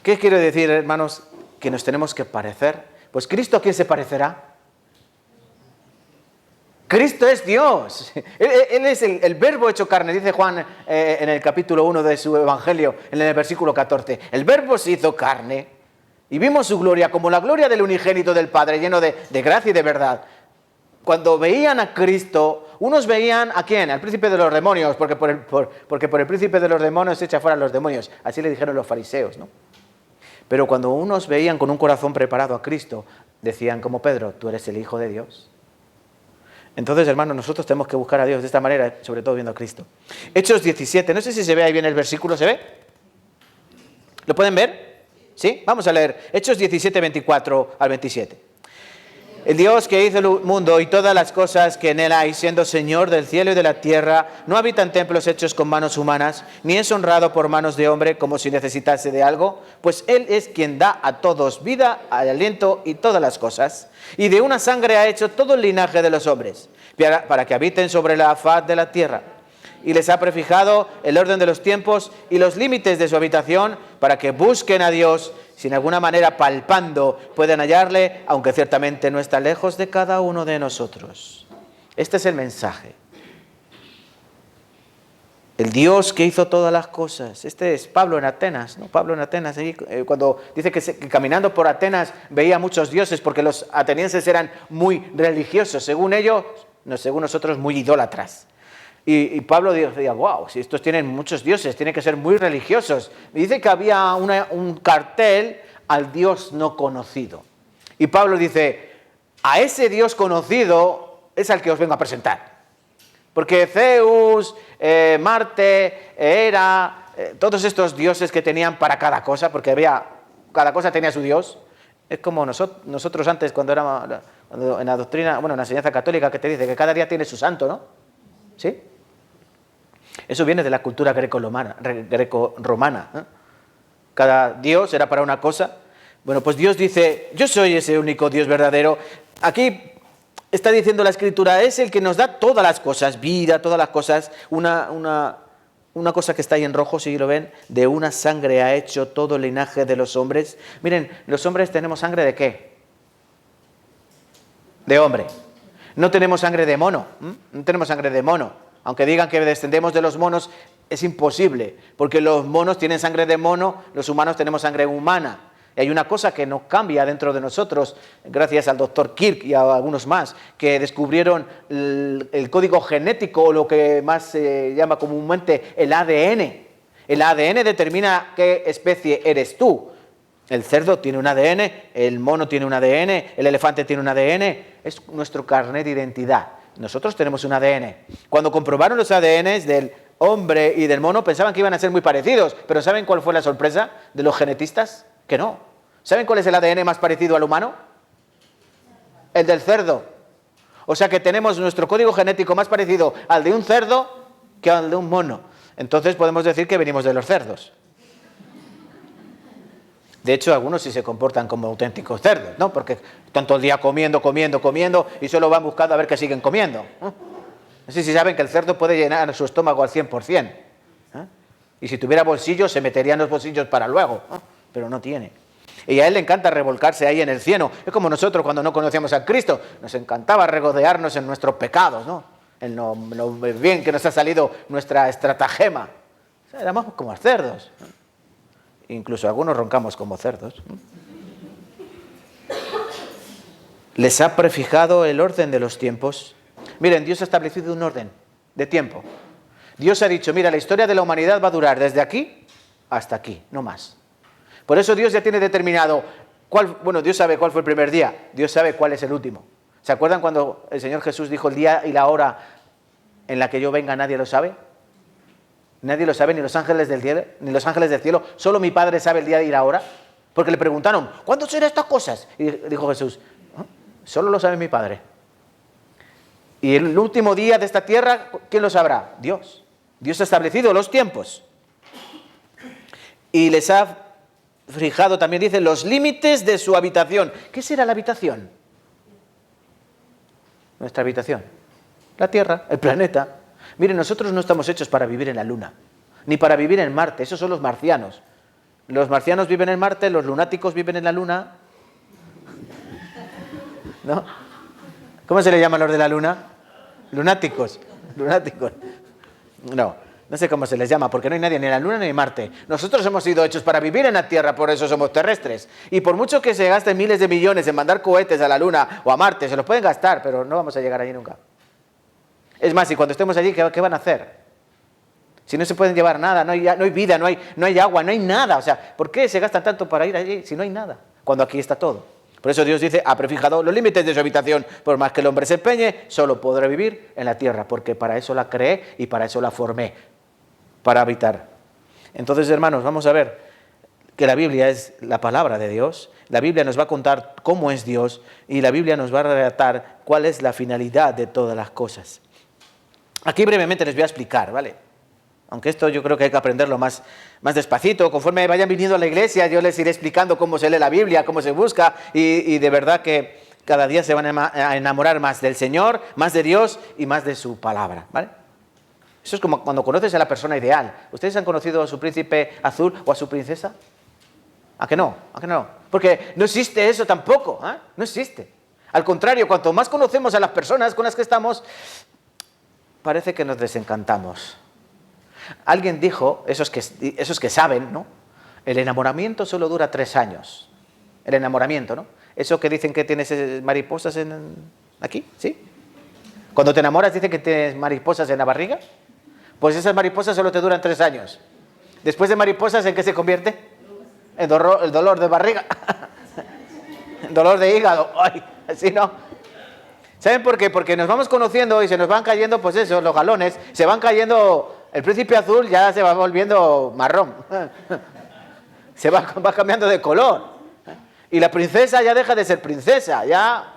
¿Qué quiero decir, hermanos? Que nos tenemos que parecer. Pues Cristo, ¿a quién se parecerá? Cristo es Dios. Él es el verbo hecho carne, dice Juan en el capítulo 1 de su Evangelio, en el versículo 14. El verbo se hizo carne y vimos su gloria como la gloria del unigénito del Padre, lleno de gracia y de verdad. Cuando veían a Cristo, unos veían ¿a quién? Al príncipe de los demonios, porque por el príncipe de los demonios se echa fuera a los demonios. Así le dijeron los fariseos, ¿no? Pero cuando unos veían con un corazón preparado a Cristo, decían como Pedro, tú eres el Hijo de Dios. Entonces, hermanos, nosotros tenemos que buscar a Dios de esta manera, sobre todo viendo a Cristo. Hechos 17, no sé si se ve ahí bien el versículo, ¿se ve? ¿Lo pueden ver? ¿Sí? Vamos a leer Hechos 17, 24 al 27. El Dios que hizo el mundo y todas las cosas que en él hay, siendo Señor del cielo y de la tierra, no habita en templos hechos con manos humanas, ni es honrado por manos de hombre como si necesitase de algo, pues Él es quien da a todos vida, aliento y todas las cosas. Y de una sangre ha hecho todo el linaje de los hombres, para que habiten sobre la faz de la tierra. Y les ha prefijado el orden de los tiempos y los límites de su habitación, para que busquen a Dios, si en alguna manera palpando pueden hallarle, aunque ciertamente no está lejos de cada uno de nosotros. Este es el mensaje. El Dios que hizo todas las cosas. Este es Pablo en Atenas, ¿no? Pablo en Atenas, cuando dice que caminando por Atenas veía muchos dioses, porque los atenienses eran muy religiosos, según ellos, según nosotros, muy idólatras. Y Pablo decía, wow, si estos tienen muchos dioses, tienen que ser muy religiosos. Y dice que había un cartel al Dios no conocido. Y Pablo dice, a ese Dios conocido es al que os vengo a presentar. Porque Zeus, Marte, Hera, todos estos dioses que tenían para cada cosa, porque cada cosa tenía su dios. Es como nosotros antes, cuando en la doctrina, bueno, en la enseñanza católica, que te dice que cada día tiene su santo, ¿no? ¿Sí? Eso viene de la cultura greco-romana. Cada dios era para una cosa. Bueno, pues Dios dice, yo soy ese único Dios verdadero. Aquí está diciendo la Escritura, es el que nos da todas las cosas, vida, todas las cosas. Una cosa que está ahí en rojo, si lo ven, de una sangre ha hecho todo el linaje de los hombres. Miren, los hombres tenemos sangre ¿de qué? De hombre. No tenemos sangre de mono. No tenemos sangre de mono. Aunque digan que descendemos de los monos, es imposible, porque los monos tienen sangre de mono, los humanos tenemos sangre humana. Y hay una cosa que no cambia dentro de nosotros, gracias al doctor Kirk y a algunos más, que descubrieron el código genético, o lo que más se llama comúnmente el ADN. El ADN determina qué especie eres tú. El cerdo tiene un ADN, el mono tiene un ADN, el elefante tiene un ADN, es nuestro carnet de identidad. Nosotros tenemos un ADN. Cuando comprobaron los ADNs del hombre y del mono, pensaban que iban a ser muy parecidos, pero ¿saben cuál fue la sorpresa de los genetistas? Que no. ¿Saben cuál es el ADN más parecido al humano? El del cerdo. O sea que tenemos nuestro código genético más parecido al de un cerdo que al de un mono. Entonces podemos decir que venimos de los cerdos. De hecho, algunos sí se comportan como auténticos cerdos, ¿no? Porque están todo el día comiendo y solo van buscando a ver qué siguen comiendo. No sé si saben que el cerdo puede llenar su estómago al 100%. Y si tuviera bolsillos, se metería en los bolsillos para luego. Pero no tiene. Y a él le encanta revolcarse ahí en el cieno. Es como nosotros cuando no conocíamos a Cristo. Nos encantaba regodearnos en nuestros pecados, ¿no? En lo bien que nos ha salido nuestra estratagema. O sea, éramos como cerdos. Incluso algunos roncamos como cerdos. Les ha prefijado el orden de los tiempos. Miren, Dios ha establecido un orden de tiempo. Dios ha dicho, mira, la historia de la humanidad va a durar desde aquí hasta aquí, no más. Por eso Dios ya tiene determinado Dios sabe cuál fue el primer día, Dios sabe cuál es el último. ¿Se acuerdan cuando el Señor Jesús dijo el día y la hora en la que yo venga nadie lo sabe? Nadie lo sabe, ni los ángeles del cielo, solo mi Padre sabe el día y la hora. Porque le preguntaron, ¿cuándo serán estas cosas? Y dijo Jesús, solo lo sabe mi Padre. Y el último día de esta tierra, ¿quién lo sabrá? Dios. Dios ha establecido los tiempos. Y les ha fijado, también dice, los límites de su habitación. ¿Qué será la habitación? Nuestra habitación. La Tierra, el planeta. Miren, nosotros no estamos hechos para vivir en la Luna, ni para vivir en Marte, esos son los marcianos. Los marcianos viven en Marte, los lunáticos viven en la Luna. ¿No? ¿Cómo se le llaman los de la Luna? Lunáticos. No sé cómo se les llama, porque no hay nadie ni en la Luna ni en Marte. Nosotros hemos sido hechos para vivir en la Tierra, por eso somos terrestres. Y por mucho que se gasten miles de millones en mandar cohetes a la Luna o a Marte, se los pueden gastar, pero no vamos a llegar allí nunca. Es más, y cuando estemos allí, ¿qué van a hacer? Si no se pueden llevar nada, no hay vida, no hay agua, no hay nada. O sea, ¿por qué se gastan tanto para ir allí si no hay nada? Cuando aquí está todo. Por eso Dios dice, ha prefijado los límites de su habitación. Por más que el hombre se empeñe, solo podrá vivir en la tierra, porque para eso la creé y para eso la formé, para habitar. Entonces, hermanos, vamos a ver que la Biblia es la palabra de Dios. La Biblia nos va a contar cómo es Dios y la Biblia nos va a relatar cuál es la finalidad de todas las cosas. Aquí brevemente les voy a explicar, ¿vale? Aunque esto yo creo que hay que aprenderlo más despacito. Conforme vayan viniendo a la iglesia, yo les iré explicando cómo se lee la Biblia, cómo se busca, y de verdad que cada día se van a enamorar más del Señor, más de Dios y más de su palabra, ¿vale? Eso es como cuando conoces a la persona ideal. ¿Ustedes han conocido a su príncipe azul o a su princesa? ¿A que no? ¿A que no? Porque no existe eso tampoco, ¿eh? No existe. Al contrario, cuanto más conocemos a las personas con las que estamos, parece que nos desencantamos. Alguien dijo, esos que saben, ¿no? El enamoramiento solo dura 3 años. El enamoramiento, ¿no? Eso que dicen que tienes mariposas aquí, ¿sí? Cuando te enamoras dicen que tienes mariposas en la barriga. Pues esas mariposas solo te duran 3 años. Después de mariposas, ¿en qué se convierte? El dolor de barriga. El dolor de hígado. Ay, así no. ¿Saben por qué? Porque nos vamos conociendo y se nos van cayendo, pues eso, los galones, se van cayendo El príncipe azul ya se va volviendo marrón. Va cambiando de color. Y la princesa ya deja de ser princesa. Ya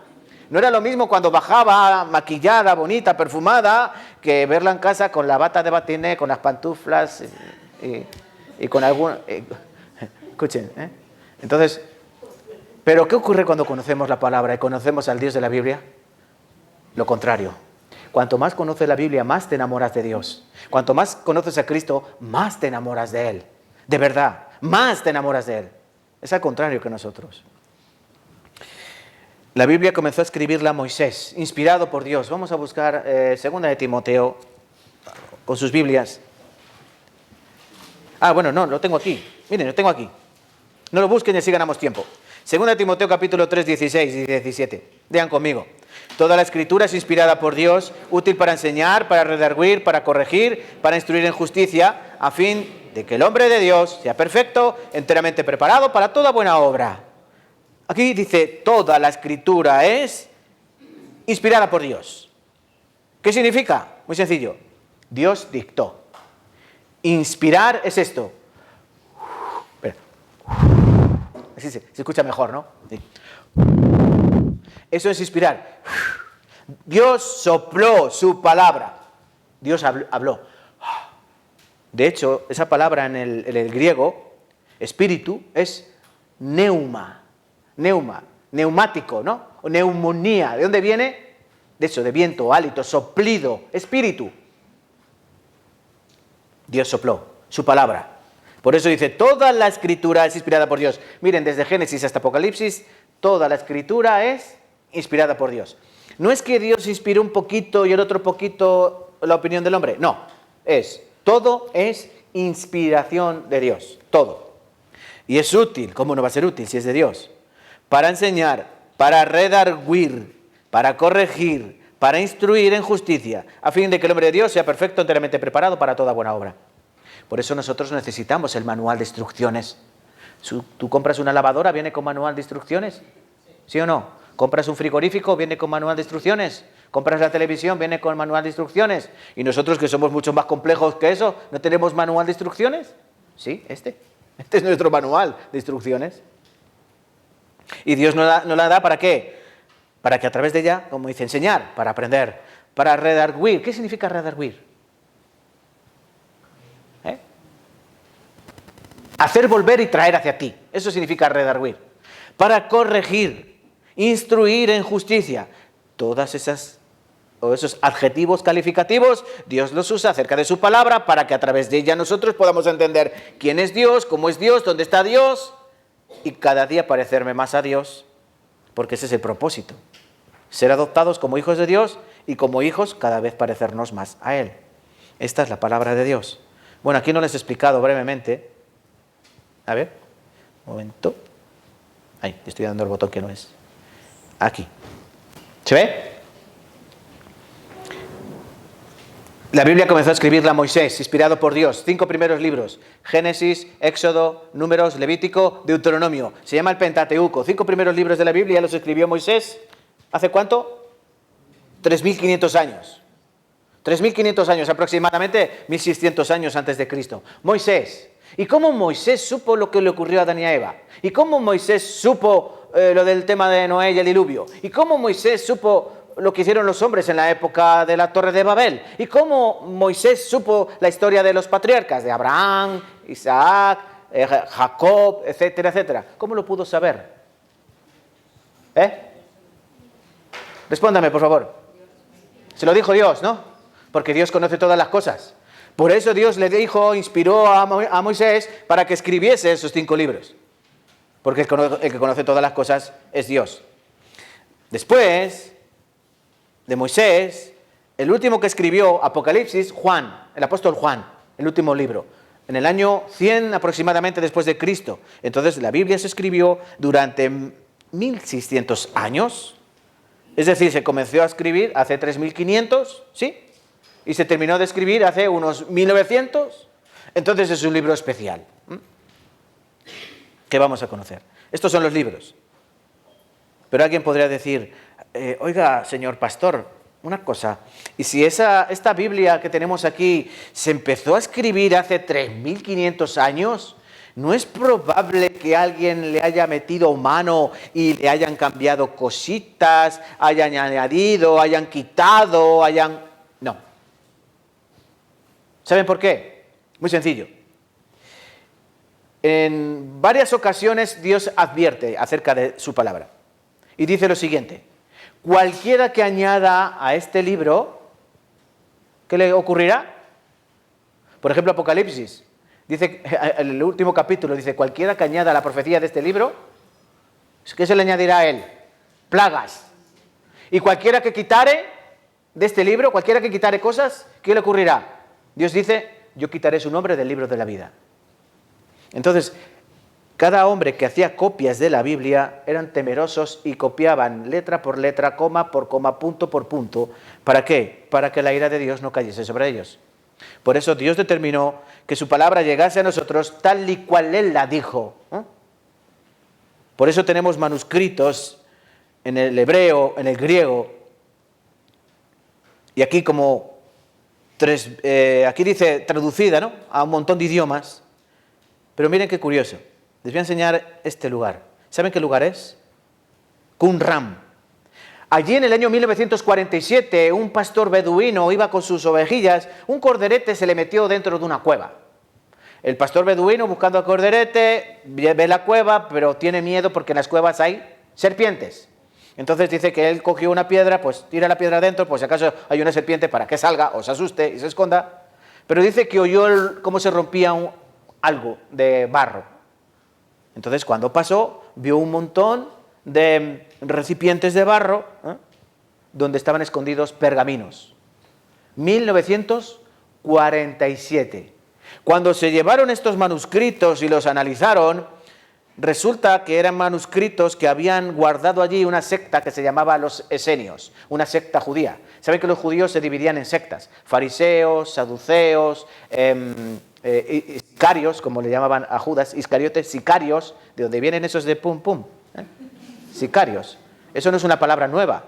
no era lo mismo cuando bajaba maquillada, bonita, perfumada, que verla en casa con la bata de batiné, con las pantuflas y con algún... escuchen, ¿eh? Entonces, ¿pero qué ocurre cuando conocemos la palabra y conocemos al Dios de la Biblia? Lo contrario. Cuanto más conoces la Biblia, más te enamoras de Dios. Cuanto más conoces a Cristo, más te enamoras de Él. De verdad, más te enamoras de Él. Es al contrario que nosotros. La Biblia comenzó a escribirla Moisés, inspirado por Dios. Vamos a buscar 2 de Timoteo con sus Biblias. Bueno, no, lo tengo aquí. Miren, lo tengo aquí. No lo busquen y así ganamos tiempo. 2 de Timoteo capítulo 3, 16 y 17. Lean conmigo. Toda la Escritura es inspirada por Dios, útil para enseñar, para redarguir, para corregir, para instruir en justicia, a fin de que el hombre de Dios sea perfecto, enteramente preparado para toda buena obra. Aquí dice, toda la Escritura es inspirada por Dios. ¿Qué significa? Muy sencillo. Dios dictó. Inspirar es esto. Espera. Así se escucha mejor, ¿no? Sí. Eso es inspirar. Dios sopló su palabra. Dios habló. De hecho, esa palabra en el griego, espíritu, es neuma. Neumático, ¿no? O neumonía. ¿De dónde viene? De eso, de viento, hálito, soplido, espíritu. Dios sopló su palabra. Por eso dice, toda la Escritura es inspirada por Dios. Miren, desde Génesis hasta Apocalipsis, toda la Escritura es inspirada por Dios. No es que Dios inspiró un poquito y el otro poquito la opinión del hombre. No, todo es inspiración de Dios, todo. Y es útil, ¿cómo no va a ser útil si es de Dios? Para enseñar, para redarguir, para corregir, para instruir en justicia, a fin de que el hombre de Dios sea perfecto, enteramente preparado para toda buena obra. Por eso nosotros necesitamos el manual de instrucciones. ¿Tú compras una lavadora, viene con manual de instrucciones? ¿Sí o no? ¿Compras un frigorífico, viene con manual de instrucciones? ¿Compras la televisión, viene con manual de instrucciones? ¿Y nosotros, que somos mucho más complejos que eso, no tenemos manual de instrucciones? Sí, este es nuestro manual de instrucciones. ¿Y Dios nos la da para qué? Para que a través de ella, como dice, enseñar, para aprender, para redarguir. ¿Qué significa redarguir? Hacer volver y traer hacia ti. Eso significa redarguir. Para corregir, instruir en justicia. Todas esas o esos adjetivos calificativos, Dios los usa acerca de su palabra para que a través de ella nosotros podamos entender quién es Dios, cómo es Dios, dónde está Dios y cada día parecerme más a Dios, porque ese es el propósito. Ser adoptados como hijos de Dios y como hijos cada vez parecernos más a Él. Esta es la palabra de Dios. Bueno, aquí no les he explicado brevemente. A ver, un momento. Ahí, estoy dando el botón que no es. Aquí. ¿Se ve? La Biblia comenzó a escribirla Moisés, inspirado por Dios. 5 primeros libros. Génesis, Éxodo, Números, Levítico, Deuteronomio. Se llama el Pentateuco. 5 primeros libros de la Biblia los escribió Moisés. ¿Hace cuánto? 3.500 años. 3.500 años, aproximadamente 1.600 años antes de Cristo. Moisés. ¿Y cómo Moisés supo lo que le ocurrió a Adán y a Eva? ¿Y cómo Moisés supo lo del tema de Noé y el diluvio? ¿Y cómo Moisés supo lo que hicieron los hombres en la época de la Torre de Babel? ¿Y cómo Moisés supo la historia de los patriarcas, de Abraham, Isaac, Jacob, etcétera, etcétera? ¿Cómo lo pudo saber? Respóndame, por favor. Se lo dijo Dios, ¿no? Porque Dios conoce todas las cosas. Por eso Dios le dijo, inspiró a Moisés para que escribiese esos 5 libros. Porque el que conoce todas las cosas es Dios. Después de Moisés, el último que escribió Apocalipsis, Juan, el apóstol Juan, el último libro, en el año 100 aproximadamente después de Cristo. Entonces la Biblia se escribió durante 1.600 años. Es decir, se comenzó a escribir hace 3.500, ¿sí? Y se terminó de escribir hace unos 1900. Entonces es un libro especial que vamos a conocer. Estos son los libros. Pero alguien podría decir, oiga, señor pastor, una cosa. Y si esta Biblia que tenemos aquí se empezó a escribir hace 3.500 años, ¿no es probable que alguien le haya metido mano y le hayan cambiado cositas, hayan añadido, hayan quitado, No. ¿Saben por qué? Muy sencillo. En varias ocasiones Dios advierte acerca de su palabra. Y dice lo siguiente: cualquiera que añada a este libro, ¿qué le ocurrirá? Por ejemplo, Apocalipsis. Dice, en el último capítulo, dice, cualquiera que añada a la profecía de este libro, ¿qué se le añadirá a él? Plagas. Y cualquiera que quitare de este libro, cualquiera que quitare cosas, ¿qué le ocurrirá? Dios dice, yo quitaré su nombre del libro de la vida. Entonces, cada hombre que hacía copias de la Biblia eran temerosos y copiaban letra por letra, coma por coma, punto por punto. ¿Para qué? Para que la ira de Dios no cayese sobre ellos. Por eso Dios determinó que su palabra llegase a nosotros tal y cual Él la dijo. Por eso tenemos manuscritos en el hebreo, en el griego, y aquí como aquí dice traducida, ¿no?, a un montón de idiomas. Pero miren qué curioso. Les voy a enseñar este lugar. ¿Saben qué lugar es? Qumran. Allí en el año 1947, un pastor beduino iba con sus ovejillas, un corderete se le metió dentro de una cueva. El pastor beduino, buscando al corderete, ve la cueva, pero tiene miedo porque en las cuevas hay serpientes. Entonces dice que él cogió una piedra, pues tira la piedra adentro, pues si acaso hay una serpiente para que salga o se asuste y se esconda. Pero dice que oyó cómo se rompía algo de barro. Entonces cuando pasó, vio un montón de recipientes de barro, donde estaban escondidos pergaminos. 1947. Cuando se llevaron estos manuscritos y los analizaron, resulta que eran manuscritos que habían guardado allí una secta que se llamaba los esenios, una secta judía. Saben que los judíos se dividían en sectas: fariseos, saduceos, sicarios, como le llamaban a Judas, Iscariotes, sicarios, de donde vienen esos de pum pum. Sicarios. Eso no es una palabra nueva.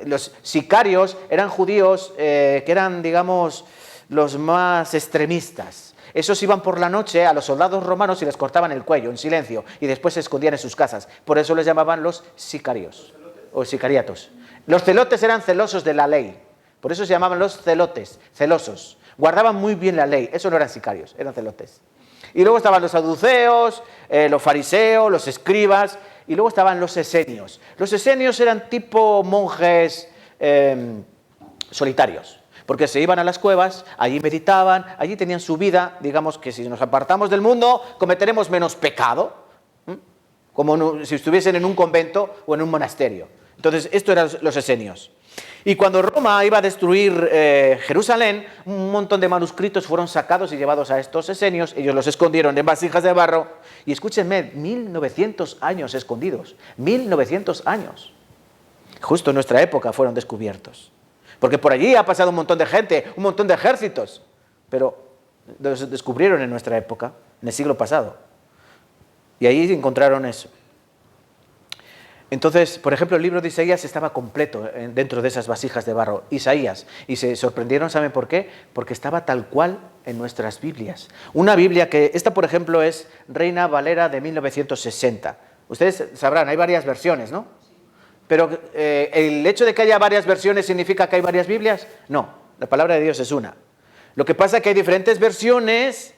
Los sicarios eran judíos que eran, digamos, los más extremistas. Esos iban por la noche a los soldados romanos y les cortaban el cuello en silencio y después se escondían en sus casas. Por eso les llamaban los sicarios o sicariatos. Los celotes eran celosos de la ley. Por eso se llamaban los celotes, celosos. Guardaban muy bien la ley. Eso no eran sicarios, eran celotes. Y luego estaban los saduceos, los fariseos, los escribas, y luego estaban los esenios. Los esenios eran tipo monjes solitarios, porque se iban a las cuevas, allí meditaban, allí tenían su vida. Digamos que si nos apartamos del mundo, cometeremos menos pecado, como si estuviesen en un convento o en un monasterio. Entonces, estos eran los esenios. Y cuando Roma iba a destruir Jerusalén, un montón de manuscritos fueron sacados y llevados a estos esenios. Ellos los escondieron en vasijas de barro. Y escúchenme, 1900 años escondidos. 1900 años. Justo en nuestra época fueron descubiertos. Porque por allí ha pasado un montón de gente, un montón de ejércitos. Pero los descubrieron en nuestra época, en el siglo pasado. Y ahí encontraron eso. Entonces, por ejemplo, el libro de Isaías estaba completo dentro de esas vasijas de barro. Isaías. Y se sorprendieron, ¿saben por qué? Porque estaba tal cual en nuestras Biblias. Una Biblia que, esta por ejemplo, es Reina Valera de 1960. Ustedes sabrán, hay varias versiones, ¿no? Pero ¿el hecho de que haya varias versiones significa que hay varias Biblias? No, la palabra de Dios es una. Lo que pasa es que hay diferentes versiones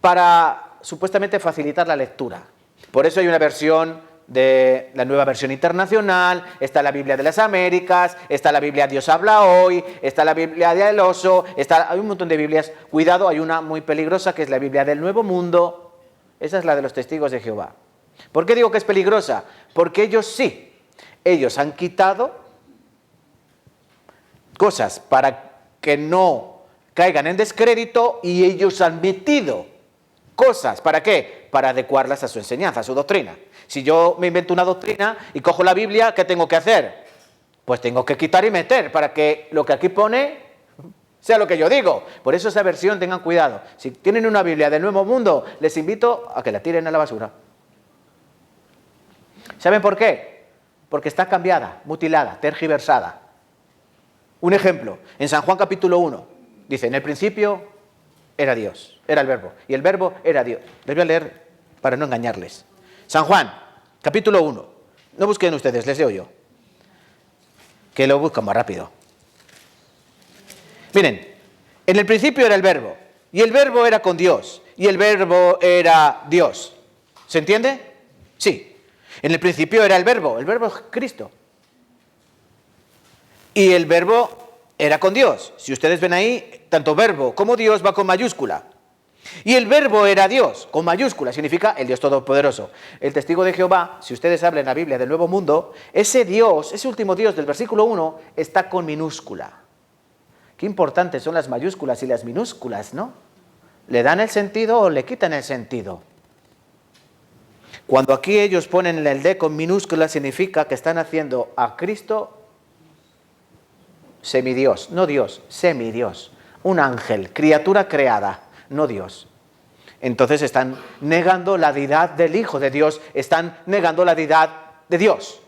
para supuestamente facilitar la lectura. Por eso hay una versión de la Nueva Versión Internacional, está la Biblia de las Américas, está la Biblia Dios habla hoy, está la Biblia del oso, hay un montón de Biblias. Cuidado, hay una muy peligrosa que es la Biblia del Nuevo Mundo. Esa es la de los testigos de Jehová. ¿Por qué digo que es peligrosa? Porque ellos han quitado cosas para que no caigan en descrédito y ellos han metido cosas. ¿Para qué? Para adecuarlas a su enseñanza, a su doctrina. Si yo me invento una doctrina y cojo la Biblia, ¿qué tengo que hacer? Pues tengo que quitar y meter para que lo que aquí pone sea lo que yo digo. Por eso esa versión, tengan cuidado. Si tienen una Biblia del Nuevo Mundo, les invito a que la tiren a la basura. ¿Saben por qué? Porque está cambiada, mutilada, tergiversada. Un ejemplo, en San Juan capítulo 1, dice, en el principio era Dios, era el verbo, y el verbo era Dios. Les voy a leer para no engañarles. San Juan, capítulo 1. No busquen ustedes, les leo yo. Que lo buscan más rápido. Miren, en el principio era el verbo, y el verbo era con Dios, y el verbo era Dios. ¿Se entiende? Sí. En el principio era el verbo es Cristo. Y el verbo era con Dios. Si ustedes ven ahí, tanto verbo como Dios va con mayúscula. Y el verbo era Dios, con mayúscula, significa el Dios Todopoderoso. El testigo de Jehová, si ustedes hablan la Biblia del Nuevo Mundo, ese Dios, ese último Dios del versículo 1, está con minúscula. Qué importantes son las mayúsculas y las minúsculas, ¿no? ¿Le dan el sentido o le quitan el sentido? Cuando aquí ellos ponen el D con minúscula, significa que están haciendo a Cristo semidios, no Dios, semidios, un ángel, criatura creada, no Dios. Entonces están negando la deidad del Hijo de Dios, están negando la deidad de Dios.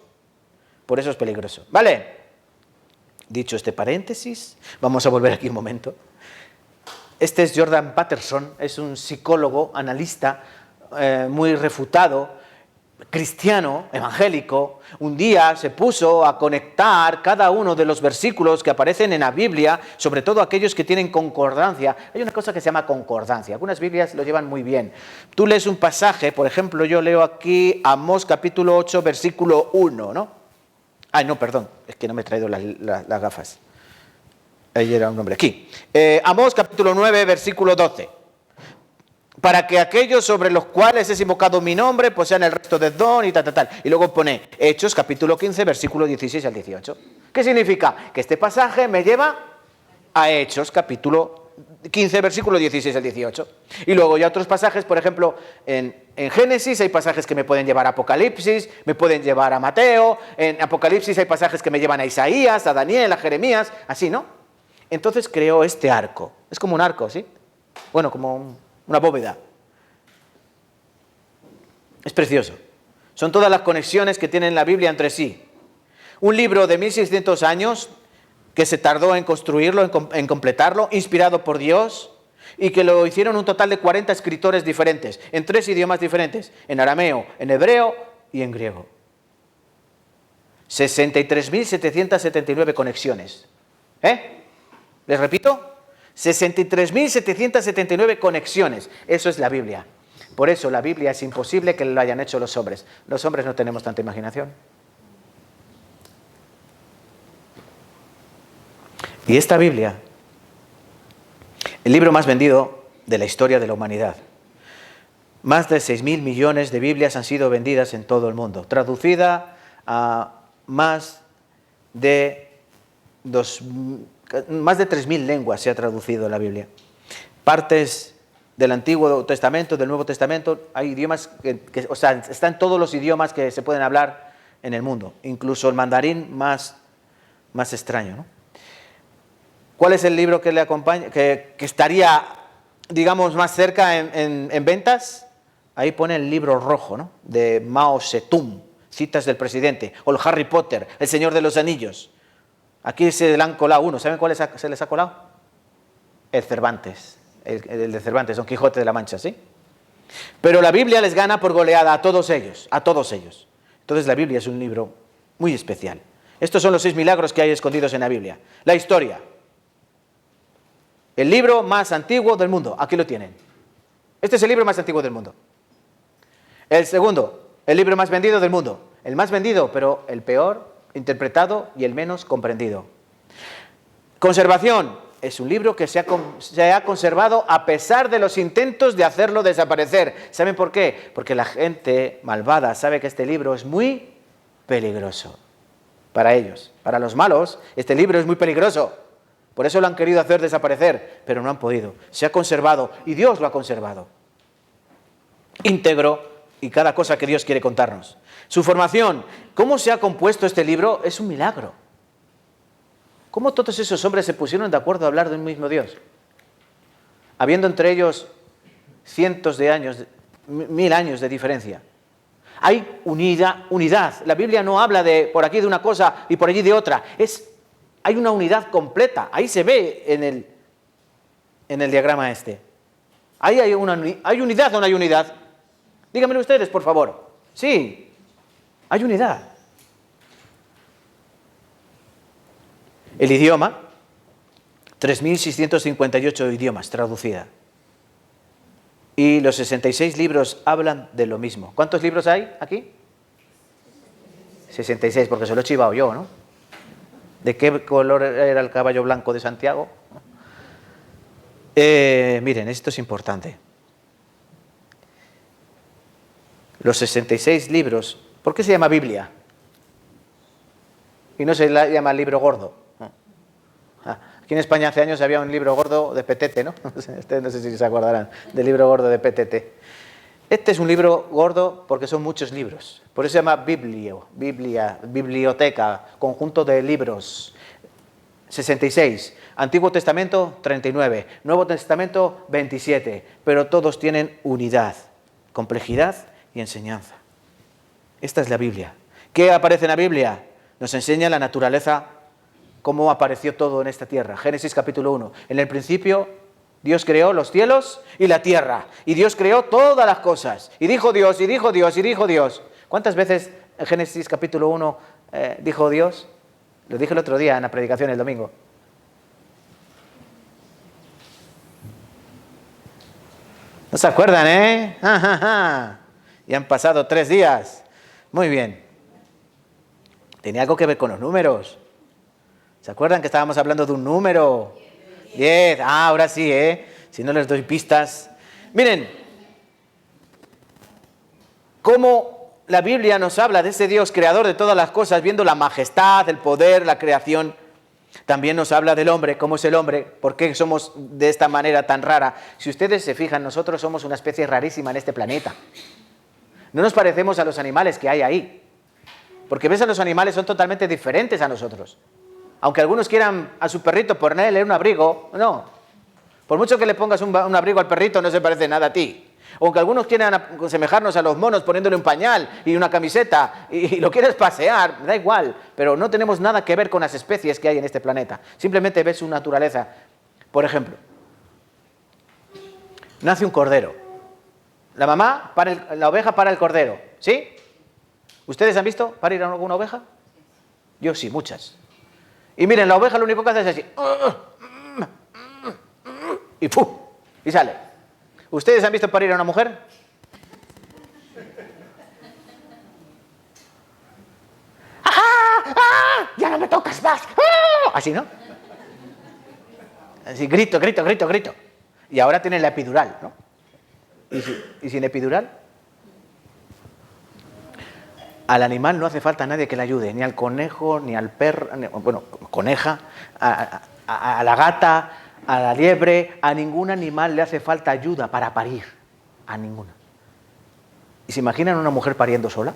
Por eso es peligroso. ¿Vale? Dicho este paréntesis, vamos a volver aquí un momento. Este es Jordan Peterson, es un psicólogo, analista, muy refutado, cristiano, evangélico. Un día se puso a conectar cada uno de los versículos que aparecen en la Biblia, sobre todo aquellos que tienen concordancia. Hay una cosa que se llama concordancia. Algunas Biblias lo llevan muy bien. Tú lees un pasaje, por ejemplo, yo leo aquí Amós capítulo 8, versículo 1, ¿no? Ay, no, perdón, es que no me he traído las gafas. Ahí era un nombre, aquí. Amós capítulo 9, versículo 12. Para que aquellos sobre los cuales es invocado mi nombre, pues sean el resto de Edom y tal. Y luego pone Hechos, capítulo 15, versículo 16 al 18. ¿Qué significa? Que este pasaje me lleva a Hechos, capítulo 15, versículo 16 al 18. Y luego ya otros pasajes, por ejemplo, en Génesis hay pasajes que me pueden llevar a Apocalipsis, me pueden llevar a Mateo. En Apocalipsis hay pasajes que me llevan a Isaías, a Daniel, a Jeremías, así, ¿no? Entonces creó este arco. Es como un arco, ¿sí? Bueno, como una bóveda. Es precioso. Son todas las conexiones que tiene la Biblia entre sí. Un libro de 1600 años que se tardó en construirlo, en completarlo, inspirado por Dios, y que lo hicieron un total de 40 escritores diferentes, en 3 idiomas diferentes, en arameo, en hebreo y en griego. 63.779 conexiones. Les repito, 63.779 conexiones. Eso es la Biblia. Por eso la Biblia es imposible que lo hayan hecho los hombres. Los hombres no tenemos tanta imaginación. Y esta Biblia, el libro más vendido de la historia de la humanidad. Más de 6.000 millones de Biblias han sido vendidas en todo el mundo. Traducida a más de 3.000 lenguas se ha traducido la Biblia. Partes del Antiguo Testamento, del Nuevo Testamento, hay idiomas o sea, están todos los idiomas que se pueden hablar en el mundo, incluso el mandarín más extraño, ¿no? ¿Cuál es el libro que le acompaña, que estaría, digamos, más cerca en ventas? Ahí pone el libro rojo, ¿no? De Mao Zedong, citas del presidente, o el Harry Potter, el Señor de los Anillos. Aquí se le han colado uno. ¿Saben cuál se les ha colado? El Cervantes. El de Cervantes, Don Quijote de la Mancha, ¿sí? Pero la Biblia les gana por goleada a todos ellos, a todos ellos. Entonces la Biblia es un libro muy especial. Estos son los 6 milagros que hay escondidos en la Biblia. La historia. El libro más antiguo del mundo. Aquí lo tienen. Este es el libro más antiguo del mundo. El segundo, el libro más vendido del mundo. El más vendido, pero el peor interpretado y el menos comprendido. Conservación. Es un libro que se ha conservado a pesar de los intentos de hacerlo desaparecer. ¿Saben por qué? Porque la gente malvada sabe que este libro es muy peligroso para ellos. Para los malos, este libro es muy peligroso. Por eso lo han querido hacer desaparecer, pero no han podido. Se ha conservado y Dios lo ha conservado. Íntegro y cada cosa que Dios quiere contarnos. Su formación, ¿cómo se ha compuesto este libro? Es un milagro. ¿Cómo todos esos hombres se pusieron de acuerdo a hablar de un mismo Dios? Habiendo entre ellos cientos de años, 1000 años de diferencia. Hay unidad. La Biblia no habla de por aquí de una cosa y por allí de otra. Es Hay una unidad completa. Ahí se ve en el diagrama este. Ahí ¿hay unidad o no hay unidad? Díganmelo ustedes, por favor. Sí, hay unidad. El idioma, 3.658 idiomas traducida. Y los 66 libros hablan de lo mismo. ¿Cuántos libros hay aquí? 66, porque se lo he chivado yo, ¿no? ¿De qué color era el caballo blanco de Santiago? Miren, esto es importante. Los 66 libros, ¿por qué se llama Biblia? Y no se llama libro gordo. Aquí en España hace años había un libro gordo de Petete, ¿no? Ustedes no sé si se acordarán del libro gordo de Petete. Este es un libro gordo porque son muchos libros. Por eso se llama biblioteca, conjunto de libros. 66. Antiguo Testamento, 39. Nuevo Testamento, 27. Pero todos tienen unidad, complejidad y enseñanza. Esta es la Biblia. ¿Qué aparece en la Biblia? Nos enseña la naturaleza, cómo apareció todo en esta tierra. Génesis capítulo 1. En el principio, Dios creó los cielos y la tierra. Y Dios creó todas las cosas. Y dijo Dios, y dijo Dios, y dijo Dios. ¿Cuántas veces en Génesis capítulo 1 dijo Dios? Lo dije el otro día en la predicación el domingo. ¿No se acuerdan, eh? Ya han pasado 3 días. Muy bien. Tenía algo que ver con los números. ¿Se acuerdan que estábamos hablando de un número? 10. Ah, ahora sí, ¿eh? Si no les doy pistas. Miren, cómo la Biblia nos habla de ese Dios creador de todas las cosas, viendo la majestad, el poder, la creación. También nos habla del hombre, cómo es el hombre, por qué somos de esta manera tan rara. Si ustedes se fijan, nosotros somos una especie rarísima en este planeta. No nos parecemos a los animales que hay ahí. Porque ves, a los animales son totalmente diferentes a nosotros. Aunque algunos quieran a su perrito ponerle un abrigo, no. Por mucho que le pongas un abrigo al perrito, no se parece nada a ti. O aunque algunos quieran asemejarnos a los monos poniéndole un pañal y una camiseta y lo quieres pasear, da igual. Pero no tenemos nada que ver con las especies que hay en este planeta. Simplemente ves su naturaleza. Por ejemplo, nace un cordero. La mamá la oveja para el cordero, ¿sí? ¿Ustedes han visto parir a alguna oveja? Yo sí, muchas. Y miren, la oveja lo único que hace es así. Y ¡pum! Y sale. ¿Ustedes han visto parir a una mujer? ¡Ajá! ¡Ah! ¡Ya no me tocas más! ¡Ah! Así, ¿no? Así, grito, grito, grito, grito. Y ahora tienen la epidural, ¿no? ¿Y sin epidural? Al animal no hace falta nadie que le ayude, ni al conejo, ni al perro, bueno, coneja, a la gata, a la liebre, a ningún animal le hace falta ayuda para parir, a ninguna. ¿Y se imaginan una mujer pariendo sola?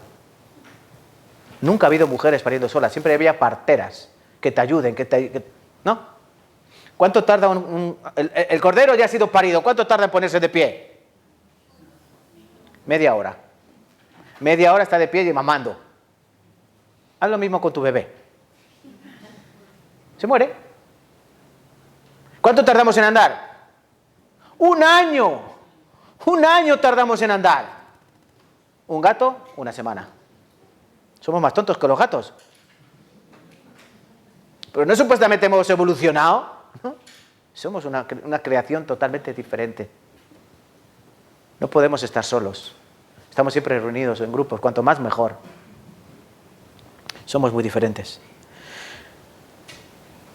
Nunca ha habido mujeres pariendo solas, siempre había parteras que te ayuden, ¿no? ¿Cuánto tarda el cordero ya ha sido parido? ¿Cuánto tarda en ponerse de pie? Media hora. Media hora está de pie y mamando. Haz lo mismo con tu bebé. Se muere. ¿Cuánto tardamos en andar? 1 año. 1 año tardamos en andar. Un gato, 1 semana. Somos más tontos que los gatos. Pero no supuestamente hemos evolucionado, ¿no? Somos una creación totalmente diferente. No podemos estar solos. Estamos siempre reunidos en grupos, cuanto más mejor. Somos muy diferentes.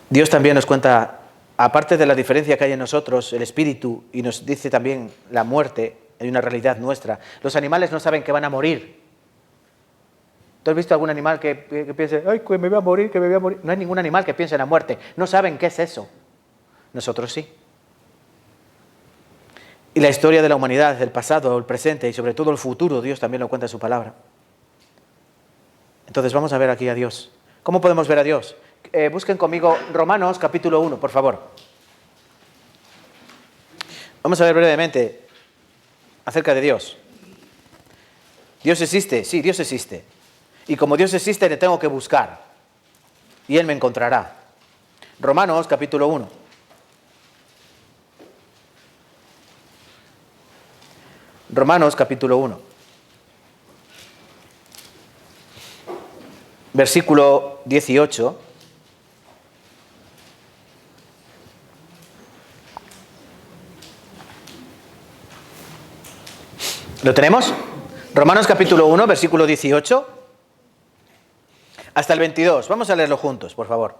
Dios también nos cuenta, aparte de la diferencia que hay en nosotros, el espíritu, y nos dice también la muerte, hay una realidad nuestra. Los animales no saben que van a morir. ¿Tú has visto algún animal que piense, ay, que me voy a morir, que me voy a morir? No hay ningún animal que piense en la muerte. No saben qué es eso. Nosotros sí. Y la historia de la humanidad, el pasado, el presente y sobre todo el futuro, Dios también lo cuenta en su palabra. Entonces vamos a ver aquí a Dios. ¿Cómo podemos ver a Dios? Busquen conmigo Romanos capítulo 1, por favor. Vamos a ver brevemente acerca de Dios. ¿Dios existe? Sí, Dios existe. Y como Dios existe, le tengo que buscar. Y Él me encontrará. Romanos capítulo 1. Romanos capítulo 1. Versículo 18. ¿Lo tenemos? Romanos capítulo 1, versículo 18. Hasta el 22. Vamos a leerlo juntos, por favor.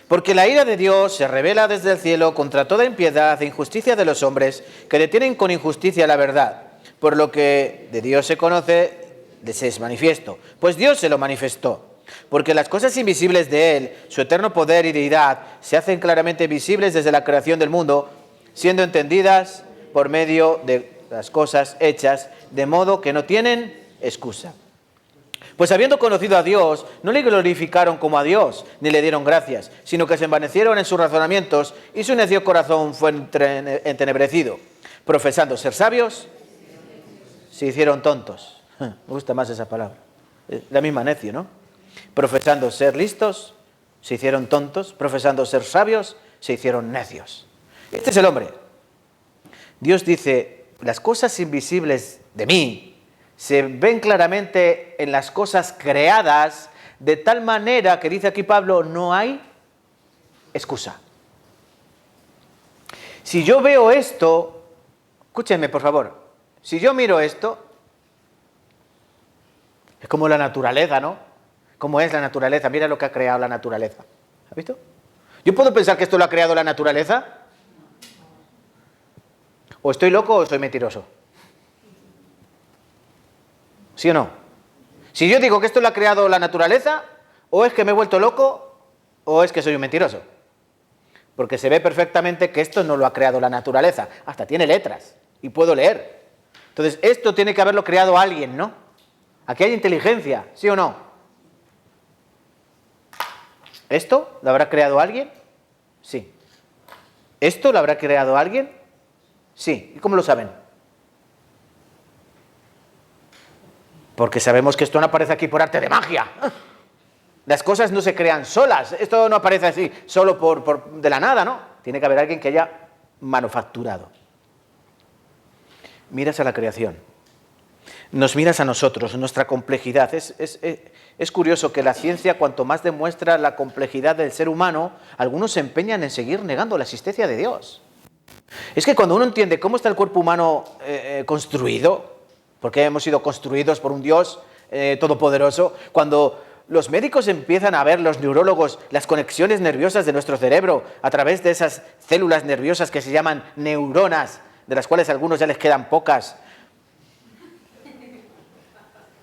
Porque la ira de Dios se revela desde el cielo contra toda impiedad e injusticia de los hombres que detienen con injusticia la verdad. Por lo que de Dios se conoce, les es manifiesto. Pues Dios se lo manifestó. Porque las cosas invisibles de Él, su eterno poder y deidad, se hacen claramente visibles desde la creación del mundo, siendo entendidas por medio de las cosas hechas, de modo que no tienen excusa. Pues habiendo conocido a Dios, no le glorificaron como a Dios, ni le dieron gracias, sino que se envanecieron en sus razonamientos y su necio corazón fue entenebrecido. Profesando ser sabios, se hicieron tontos. Me gusta más esa palabra. La misma necio, ¿no? Profesando ser listos, se hicieron tontos. Profesando ser sabios, se hicieron necios. Este es el hombre. Dios dice, las cosas invisibles de mí se ven claramente en las cosas creadas, de tal manera que dice aquí Pablo, no hay excusa. Si yo veo esto, escúchenme por favor, si yo miro esto, es como la naturaleza, ¿no? ¿Cómo es la naturaleza? Mira lo que ha creado la naturaleza. ¿Has visto? ¿Yo puedo pensar que esto lo ha creado la naturaleza? ¿O estoy loco o soy mentiroso? ¿Sí o no? Si yo digo que esto lo ha creado la naturaleza, o es que me he vuelto loco, o es que soy un mentiroso. Porque se ve perfectamente que esto no lo ha creado la naturaleza. Hasta tiene letras y puedo leer. Entonces, esto tiene que haberlo creado alguien, ¿no? Aquí hay inteligencia, ¿sí o no? ¿Esto lo habrá creado alguien? Sí. ¿Esto lo habrá creado alguien? Sí. ¿Y cómo lo saben? Porque sabemos que esto no aparece aquí por arte de magia. Las cosas no se crean solas. Esto no aparece así, solo de la nada, ¿no? Tiene que haber alguien que haya manufacturado. Miras a la creación. Nos miras a nosotros, nuestra complejidad. Es curioso que la ciencia, cuanto más demuestra la complejidad del ser humano, algunos se empeñan en seguir negando la existencia de Dios. Es que cuando uno entiende cómo está el cuerpo humano construido, porque hemos sido construidos por un Dios todopoderoso, cuando los médicos empiezan a ver, los neurólogos, las conexiones nerviosas de nuestro cerebro a través de esas células nerviosas que se llaman neuronas, de las cuales a algunos ya les quedan pocas,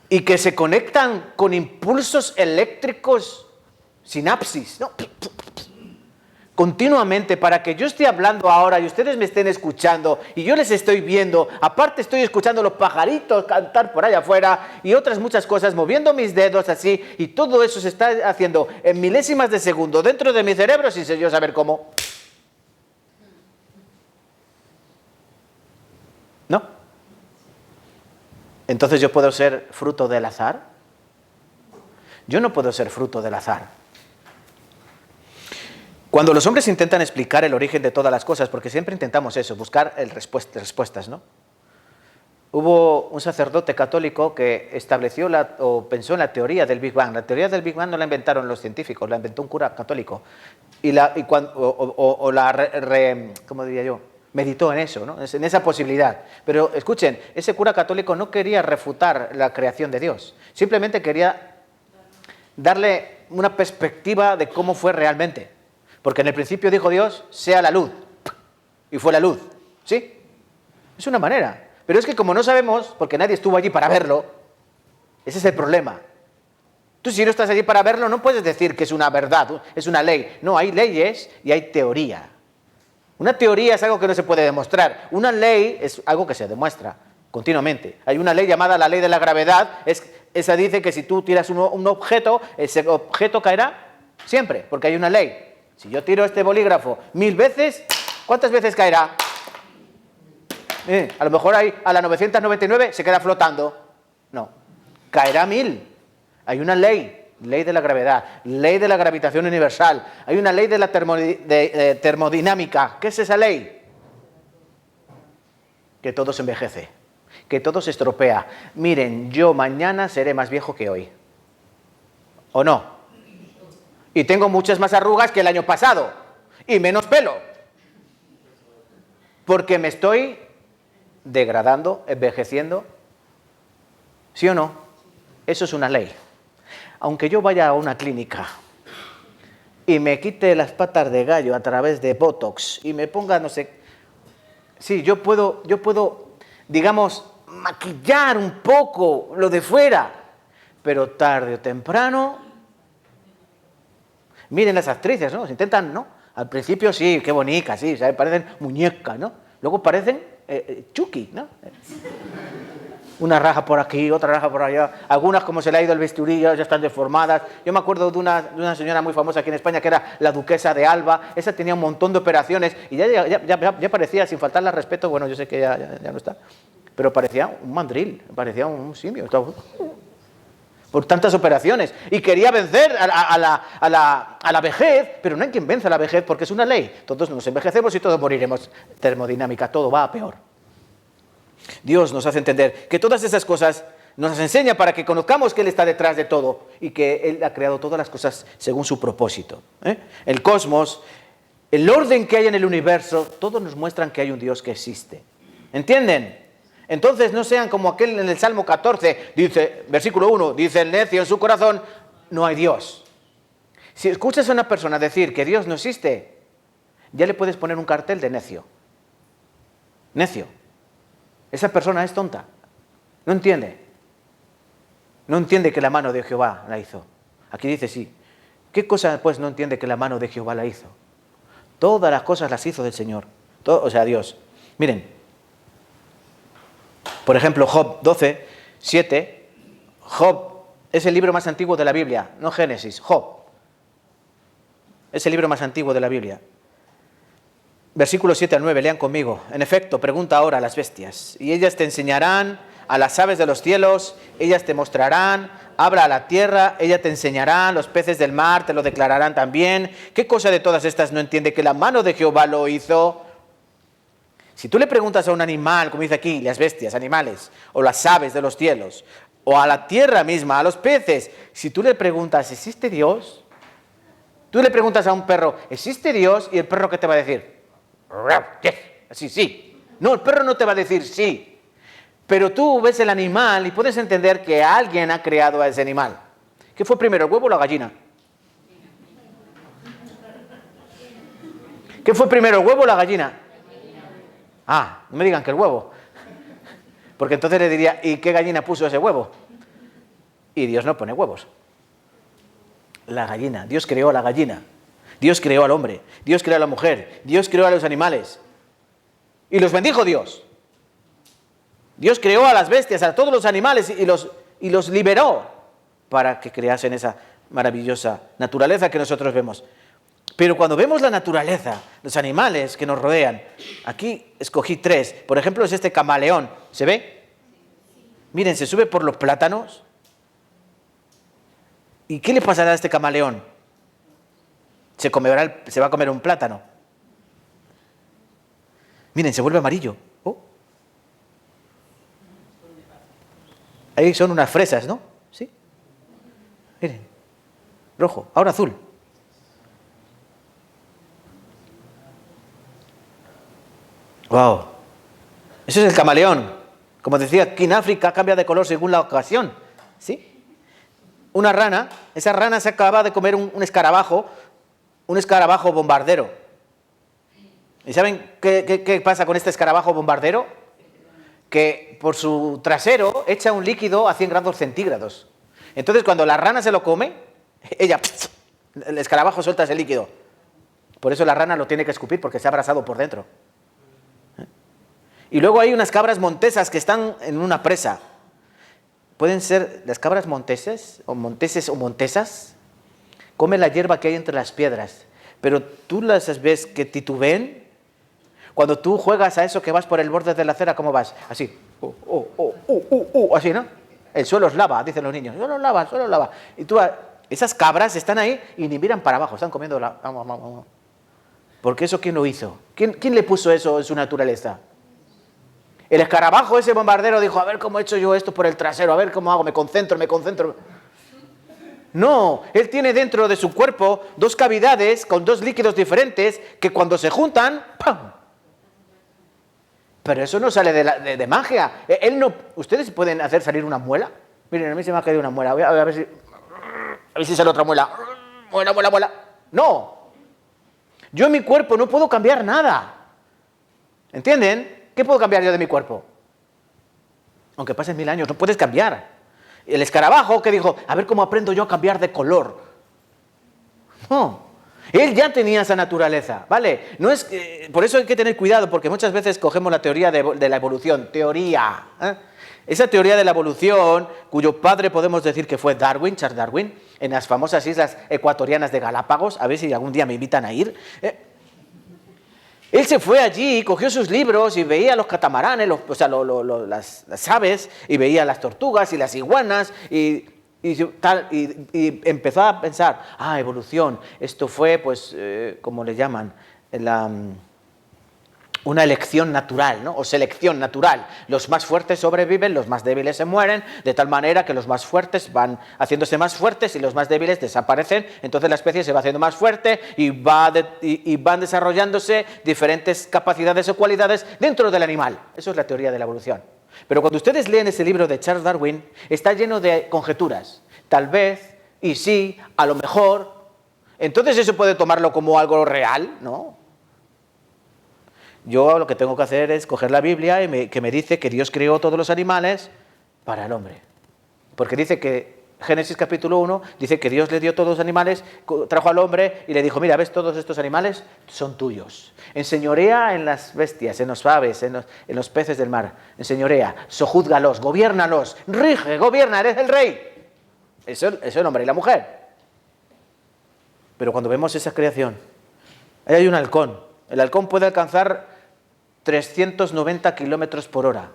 y que se conectan con impulsos eléctricos, sinapsis, ¿no? Continuamente, para que yo esté hablando ahora y ustedes me estén escuchando y yo les estoy viendo, aparte estoy escuchando los pajaritos cantar por allá afuera y otras muchas cosas, moviendo mis dedos así, y todo eso se está haciendo en milésimas de segundo dentro de mi cerebro sin yo saber cómo. ¿No? Entonces yo puedo ser fruto del azar. Yo no puedo ser fruto del azar. Cuando los hombres intentan explicar el origen de todas las cosas, porque siempre intentamos eso, buscar respuestas, ¿no? Hubo un sacerdote católico que estableció o pensó en la teoría del Big Bang. La teoría del Big Bang no la inventaron los científicos, la inventó un cura católico. ¿Cómo diría yo? Meditó en eso, ¿no? En esa posibilidad. Pero escuchen, ese cura católico no quería refutar la creación de Dios. Simplemente quería darle una perspectiva de cómo fue realmente. Porque en el principio dijo Dios, sea la luz. Y fue la luz. ¿Sí? Es una manera. Pero es que como no sabemos, porque nadie estuvo allí para verlo, ese es el problema. Tú si no estás allí para verlo, no puedes decir que es una verdad, es una ley. No, hay leyes y hay teoría. Una teoría es algo que no se puede demostrar. Una ley es algo que se demuestra continuamente. Hay una ley llamada la ley de la gravedad. Esa dice que si tú tiras un objeto, ese objeto caerá siempre, porque hay una ley. Si yo tiro este bolígrafo 1000 veces, ¿cuántas veces caerá? A lo mejor a la 999 se queda flotando. No, caerá 1000. Hay una ley. ley de la gravedad, ley de la gravitación universal. Hay una ley de la termodinámica. ¿Qué es esa ley? Que todo se envejece, que todo se estropea. Miren, yo mañana seré más viejo que hoy. ¿O no? Y tengo muchas más arrugas que el año pasado. Y menos pelo. Porque me estoy degradando, envejeciendo. ¿Sí o no? Eso es una ley. Aunque yo vaya a una clínica y me quite las patas de gallo a través de Botox y me ponga, no sé... Sí, yo puedo, digamos, maquillar un poco lo de fuera, pero tarde o temprano... Miren las actrices, ¿no? Se intentan, ¿no? Al principio sí, qué bonitas, sí, ¿sabes? Parecen muñecas, ¿no? Luego parecen Chucky, ¿no? Una raja por aquí, otra raja por allá. Algunas, como se le ha ido el bisturí, ya están deformadas. Yo me acuerdo de una señora muy famosa aquí en España, que era la duquesa de Alba. Esa tenía un montón de operaciones y ya parecía, sin faltarle al respeto, bueno, yo sé que ya no está, pero parecía un mandril, parecía un simio. Por tantas operaciones. Y quería vencer a la vejez, pero no hay quien vence a la vejez porque es una ley. Todos nos envejecemos y todos moriremos. Termodinámica, todo va a peor. Dios nos hace entender que todas esas cosas nos enseña para que conozcamos que Él está detrás de todo y que Él ha creado todas las cosas según su propósito. El cosmos, el orden que hay en el universo, todos nos muestran que hay un Dios que existe. ¿Entienden? Entonces no sean como aquel en el Salmo 14, dice, versículo 1, dice el necio en su corazón, no hay Dios. Si escuchas a una persona decir que Dios no existe, ya le puedes poner un cartel de necio. Necio. Esa persona es tonta. No entiende. No entiende que la mano de Jehová la hizo. Aquí dice sí. ¿Qué cosa pues no entiende que la mano de Jehová la hizo? Todas las cosas las hizo del Señor. O sea, Dios. Miren. Por ejemplo, Job 12, 7. Job es el libro más antiguo de la Biblia. No Génesis, Job. Es el libro más antiguo de la Biblia. Versículos 7 al 9, lean conmigo. En efecto, pregunta ahora a las bestias, y ellas te enseñarán, a las aves de los cielos, ellas te mostrarán, habla a la tierra, ellas te enseñarán, los peces del mar te lo declararán también. ¿Qué cosa de todas estas no entiende que la mano de Jehová lo hizo? Si tú le preguntas a un animal, como dice aquí, las bestias, animales, o las aves de los cielos, o a la tierra misma, a los peces, si tú le preguntas, ¿existe Dios? Tú le preguntas a un perro, ¿existe Dios? Y el perro, ¿qué te va a decir? Así, sí. No, el perro no te va a decir sí. Pero tú ves el animal y puedes entender que alguien ha creado a ese animal. ¿Qué fue primero, el huevo o la gallina? ¿Qué fue primero, el huevo o la gallina? Ah, no me digan que el huevo. Porque entonces le diría, ¿y qué gallina puso ese huevo? Y Dios no pone huevos. La gallina, Dios creó a la gallina. Dios creó al hombre, Dios creó a la mujer, Dios creó a los animales. Y los bendijo Dios. Dios creó a las bestias, a todos los animales y los liberó para que creasen esa maravillosa naturaleza que nosotros vemos. Pero cuando vemos la naturaleza, los animales que nos rodean, aquí escogí 3. Por ejemplo, es este camaleón. ¿Se ve? Miren, se sube por los plátanos. ¿Y qué le pasará a este camaleón? Se va a comer un plátano. Miren, se vuelve amarillo. Oh. Ahí son unas fresas, ¿no? Sí. Miren. Rojo, ahora azul. Wow. Eso es el camaleón. Como decía, aquí en África cambia de color según la ocasión. ¿Sí? Una rana, esa rana se acaba de comer un escarabajo bombardero. ¿Y saben qué pasa con este escarabajo bombardero? Que por su trasero echa un líquido a 100 grados centígrados. Entonces, cuando la rana se lo come, el escarabajo suelta ese líquido. Por eso la rana lo tiene que escupir, porque se ha abrasado por dentro. Y luego hay unas cabras montesas que están en una presa. Pueden ser las cabras monteses o montesas. Comen la hierba que hay entre las piedras. Pero tú las ves que titubean. Cuando tú juegas a eso que vas por el borde de la acera, ¿cómo vas? Así. Así, ¿no? El suelo es lava, dicen los niños. Suelo es lava. Y tú Esas cabras están ahí y ni miran para abajo, están comiendo la... Porque eso, ¿quién lo hizo? ¿Quién le puso eso en su naturaleza? El escarabajo, ese bombardero, dijo, a ver cómo he hecho yo esto por el trasero, a ver cómo hago, me concentro. No, él tiene dentro de su cuerpo 2 cavidades con 2 líquidos diferentes que cuando se juntan, ¡pam! Pero eso no sale de magia. ¿Ustedes pueden hacer salir una muela? Miren, a mí se me ha caído una muela. A ver si sale otra muela. Muela. No. Yo en mi cuerpo no puedo cambiar nada. ¿Entienden? ¿Qué puedo cambiar yo de mi cuerpo? Aunque pasen 1000 años, no puedes cambiar. El escarabajo que dijo, a ver cómo aprendo yo a cambiar de color. No. Él ya tenía esa naturaleza, ¿vale? Por eso hay que tener cuidado, porque muchas veces cogemos la teoría de la evolución. Teoría. Esa teoría de la evolución, cuyo padre podemos decir que fue Darwin, Charles Darwin, en las famosas islas ecuatorianas de Galápagos, a ver si algún día me invitan a ir. Él se fue allí, cogió sus libros y veía los catamaranes, las aves, y veía las tortugas y las iguanas, y empezó a pensar, evolución, esto fue, pues, como le llaman, una elección natural, ¿no? O selección natural. Los más fuertes sobreviven, los más débiles se mueren, de tal manera que los más fuertes van haciéndose más fuertes y los más débiles desaparecen. Entonces la especie se va haciendo más fuerte y van desarrollándose diferentes capacidades o cualidades dentro del animal. Eso es la teoría de la evolución. Pero cuando ustedes leen ese libro de Charles Darwin, está lleno de conjeturas. Tal vez, y sí, a lo mejor. Entonces eso puede tomarlo como algo real, ¿no? Yo lo que tengo que hacer es coger la Biblia que me dice que Dios creó todos los animales para el hombre. Porque dice que, Génesis capítulo 1, dice que Dios le dio todos los animales, trajo al hombre y le dijo, mira, ¿ves todos estos animales? Son tuyos. Enseñorea en las bestias, en los aves, en los peces del mar. Enseñorea, sojúzgalos, gobiérnalos, rige, gobierna, eres el rey. Eso es el hombre y la mujer. Pero cuando vemos esa creación, ahí hay un halcón. El halcón puede alcanzar 390 kilómetros por hora.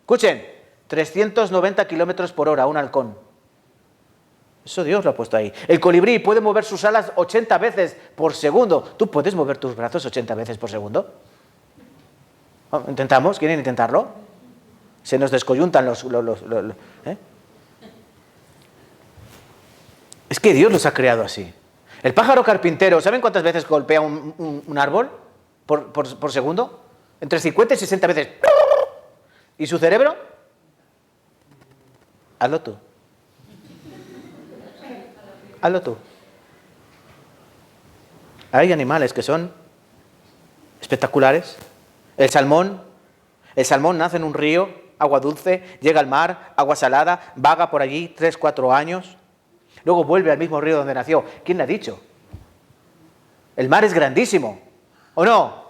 Escuchen, 390 kilómetros por hora, un halcón. Eso Dios lo ha puesto ahí. El colibrí puede mover sus alas 80 veces por segundo. ¿Tú puedes mover tus brazos 80 veces por segundo? ¿Intentamos? ¿Quieren intentarlo? Se nos descoyuntan los Es que Dios los ha creado así. El pájaro carpintero, ¿saben cuántas veces golpea un árbol por segundo? Entre 50 y 60 veces. ¿Y su cerebro? Hazlo tú. Hazlo tú. Hay animales que son espectaculares. El salmón nace en un río, agua dulce, llega al mar, agua salada, vaga por allí 3-4 años, luego vuelve al mismo río donde nació. ¿Quién le ha dicho? El mar es grandísimo, ¿o no?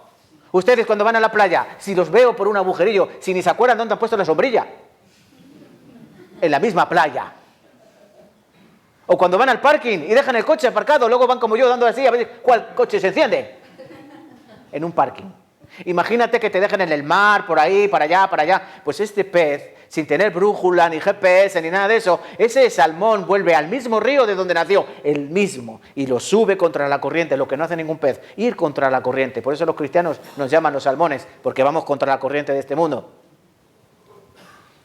Ustedes cuando van a la playa, si los veo por un agujerillo, si ni se acuerdan dónde han puesto la sombrilla, en la misma playa. O cuando van al parking y dejan el coche aparcado, luego van como yo dando así a ver cuál coche se enciende. En un parking. Imagínate que te dejen en el mar, por ahí, para allá. Pues este pez, sin tener brújula, ni GPS, ni nada de eso, ese salmón vuelve al mismo río de donde nació, el mismo, y lo sube contra la corriente, lo que no hace ningún pez, ir contra la corriente. Por eso los cristianos nos llaman los salmones, porque vamos contra la corriente de este mundo.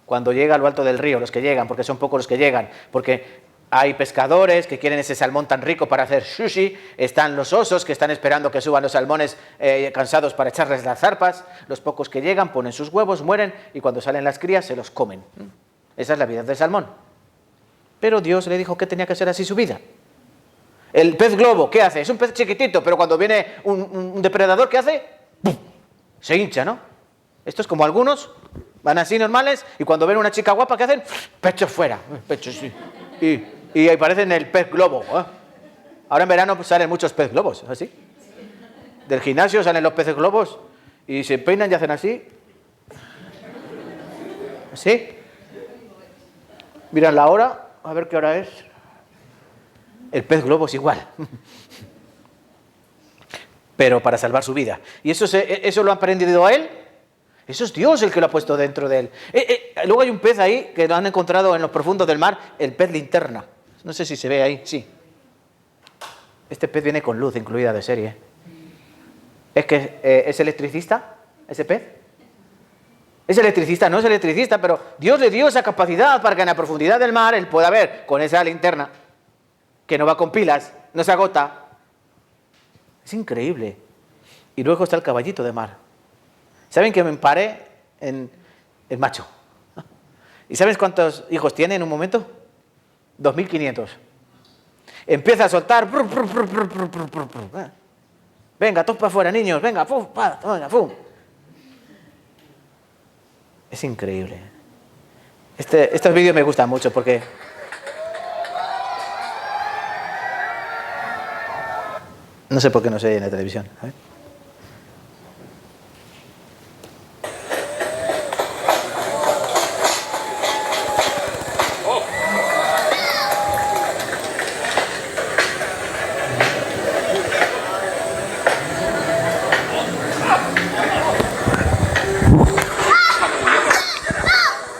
Cuando llega a lo alto del río, los que llegan, porque son pocos los que llegan, porque hay pescadores que quieren ese salmón tan rico para hacer sushi, están los osos que están esperando que suban los salmones cansados para echarles las zarpas, los pocos que llegan ponen sus huevos, mueren y cuando salen las crías se los comen. Esa es la vida del salmón. Pero Dios le dijo que tenía que ser así su vida. El pez globo, ¿qué hace? Es un pez chiquitito, pero cuando viene un depredador, ¿qué hace? ¡Bum! Se hincha, ¿no? Esto es como algunos, van así normales y cuando ven una chica guapa, ¿qué hacen? Pecho fuera, pecho sí. Y ahí parecen el pez globo. Ahora en verano pues, salen muchos pez globos, así. Del gimnasio salen los peces globos y se peinan y hacen así. ¿Sí? Miran la hora, a ver qué hora es. El pez globo es igual. Pero para salvar su vida. ¿Y eso lo ha aprendido a él? Eso es Dios el que lo ha puesto dentro de él. Luego hay un pez ahí que lo han encontrado en los profundos del mar, el pez linterna. No sé si se ve ahí, sí. Este pez viene con luz incluida de serie. ¿Es que es electricista ese pez? Es electricista, no es electricista, pero Dios le dio esa capacidad para que en la profundidad del mar él pueda ver con esa linterna, que no va con pilas, no se agota. Es increíble. Y luego está el caballito de mar. ¿Saben que me paré en el macho? ¿Y sabes cuántos hijos tiene en un momento? 2.500. Empieza a soltar. Venga, todos para afuera, niños. Venga, pum, venga, pum. Es increíble. Estos vídeos me gustan mucho porque no sé por qué no se oye en la televisión. A ver.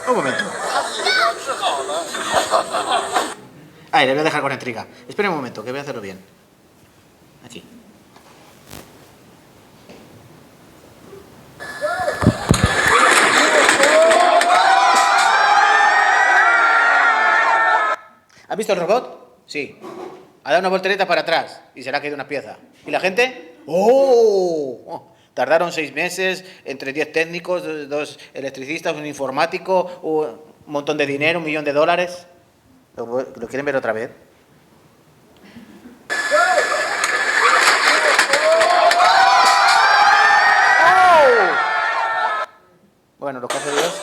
Un momento. Ay, le voy a dejar con intriga. Espera un momento, que voy a hacerlo bien. Aquí. ¿Has visto el robot? Sí. Ha dado una voltereta para atrás y se le ha caído una pieza. ¿Y la gente? ¡Oh! Tardaron 6 meses, entre 10 técnicos, 2 electricistas, un informático, un montón de dinero, $1 millón. ¿Lo quieren ver otra vez? ¡Oh! Bueno, lo que hace Dios.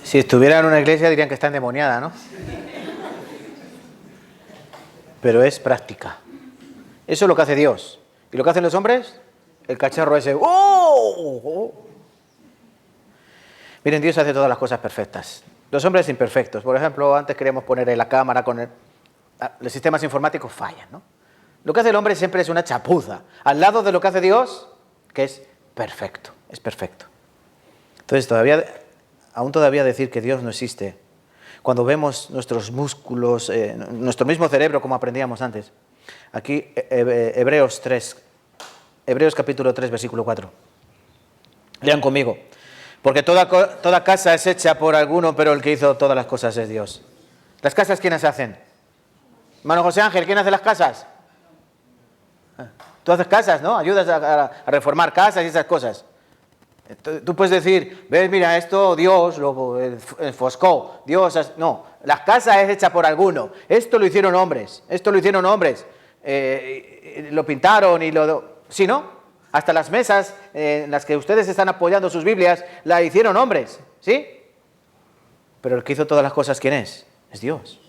Si estuviera en una iglesia dirían que está endemoniada, ¿no? Pero es práctica. Eso es lo que hace Dios. ¿Y lo que hacen los hombres? El cacharro ese. ¡Oh! Miren, Dios hace todas las cosas perfectas. Los hombres imperfectos. Por ejemplo, antes queríamos poner la cámara con los sistemas informáticos fallan, ¿no? Lo que hace el hombre siempre es una chapuza. Al lado de lo que hace Dios, que es perfecto. Es perfecto. Entonces, aún todavía decir que Dios no existe, cuando vemos nuestros músculos, nuestro mismo cerebro, como aprendíamos antes. Aquí, Hebreos capítulo 3, versículo 4. Lean conmigo. Porque toda casa es hecha por alguno, pero el que hizo todas las cosas es Dios. ¿Las casas quiénes hacen? Hermano José Ángel, ¿quién hace las casas? Tú haces casas, ¿no? Ayudas a reformar casas y esas cosas. Tú puedes decir, ves, mira, esto Dios lo enfoscó, Dios... No, la casa es hecha por alguno. Esto lo hicieron hombres, lo pintaron y ¿sí, no? Hasta las mesas en las que ustedes están apoyando sus Biblias, la hicieron hombres, ¿sí? Pero el que hizo todas las cosas, ¿quién es? Es Dios.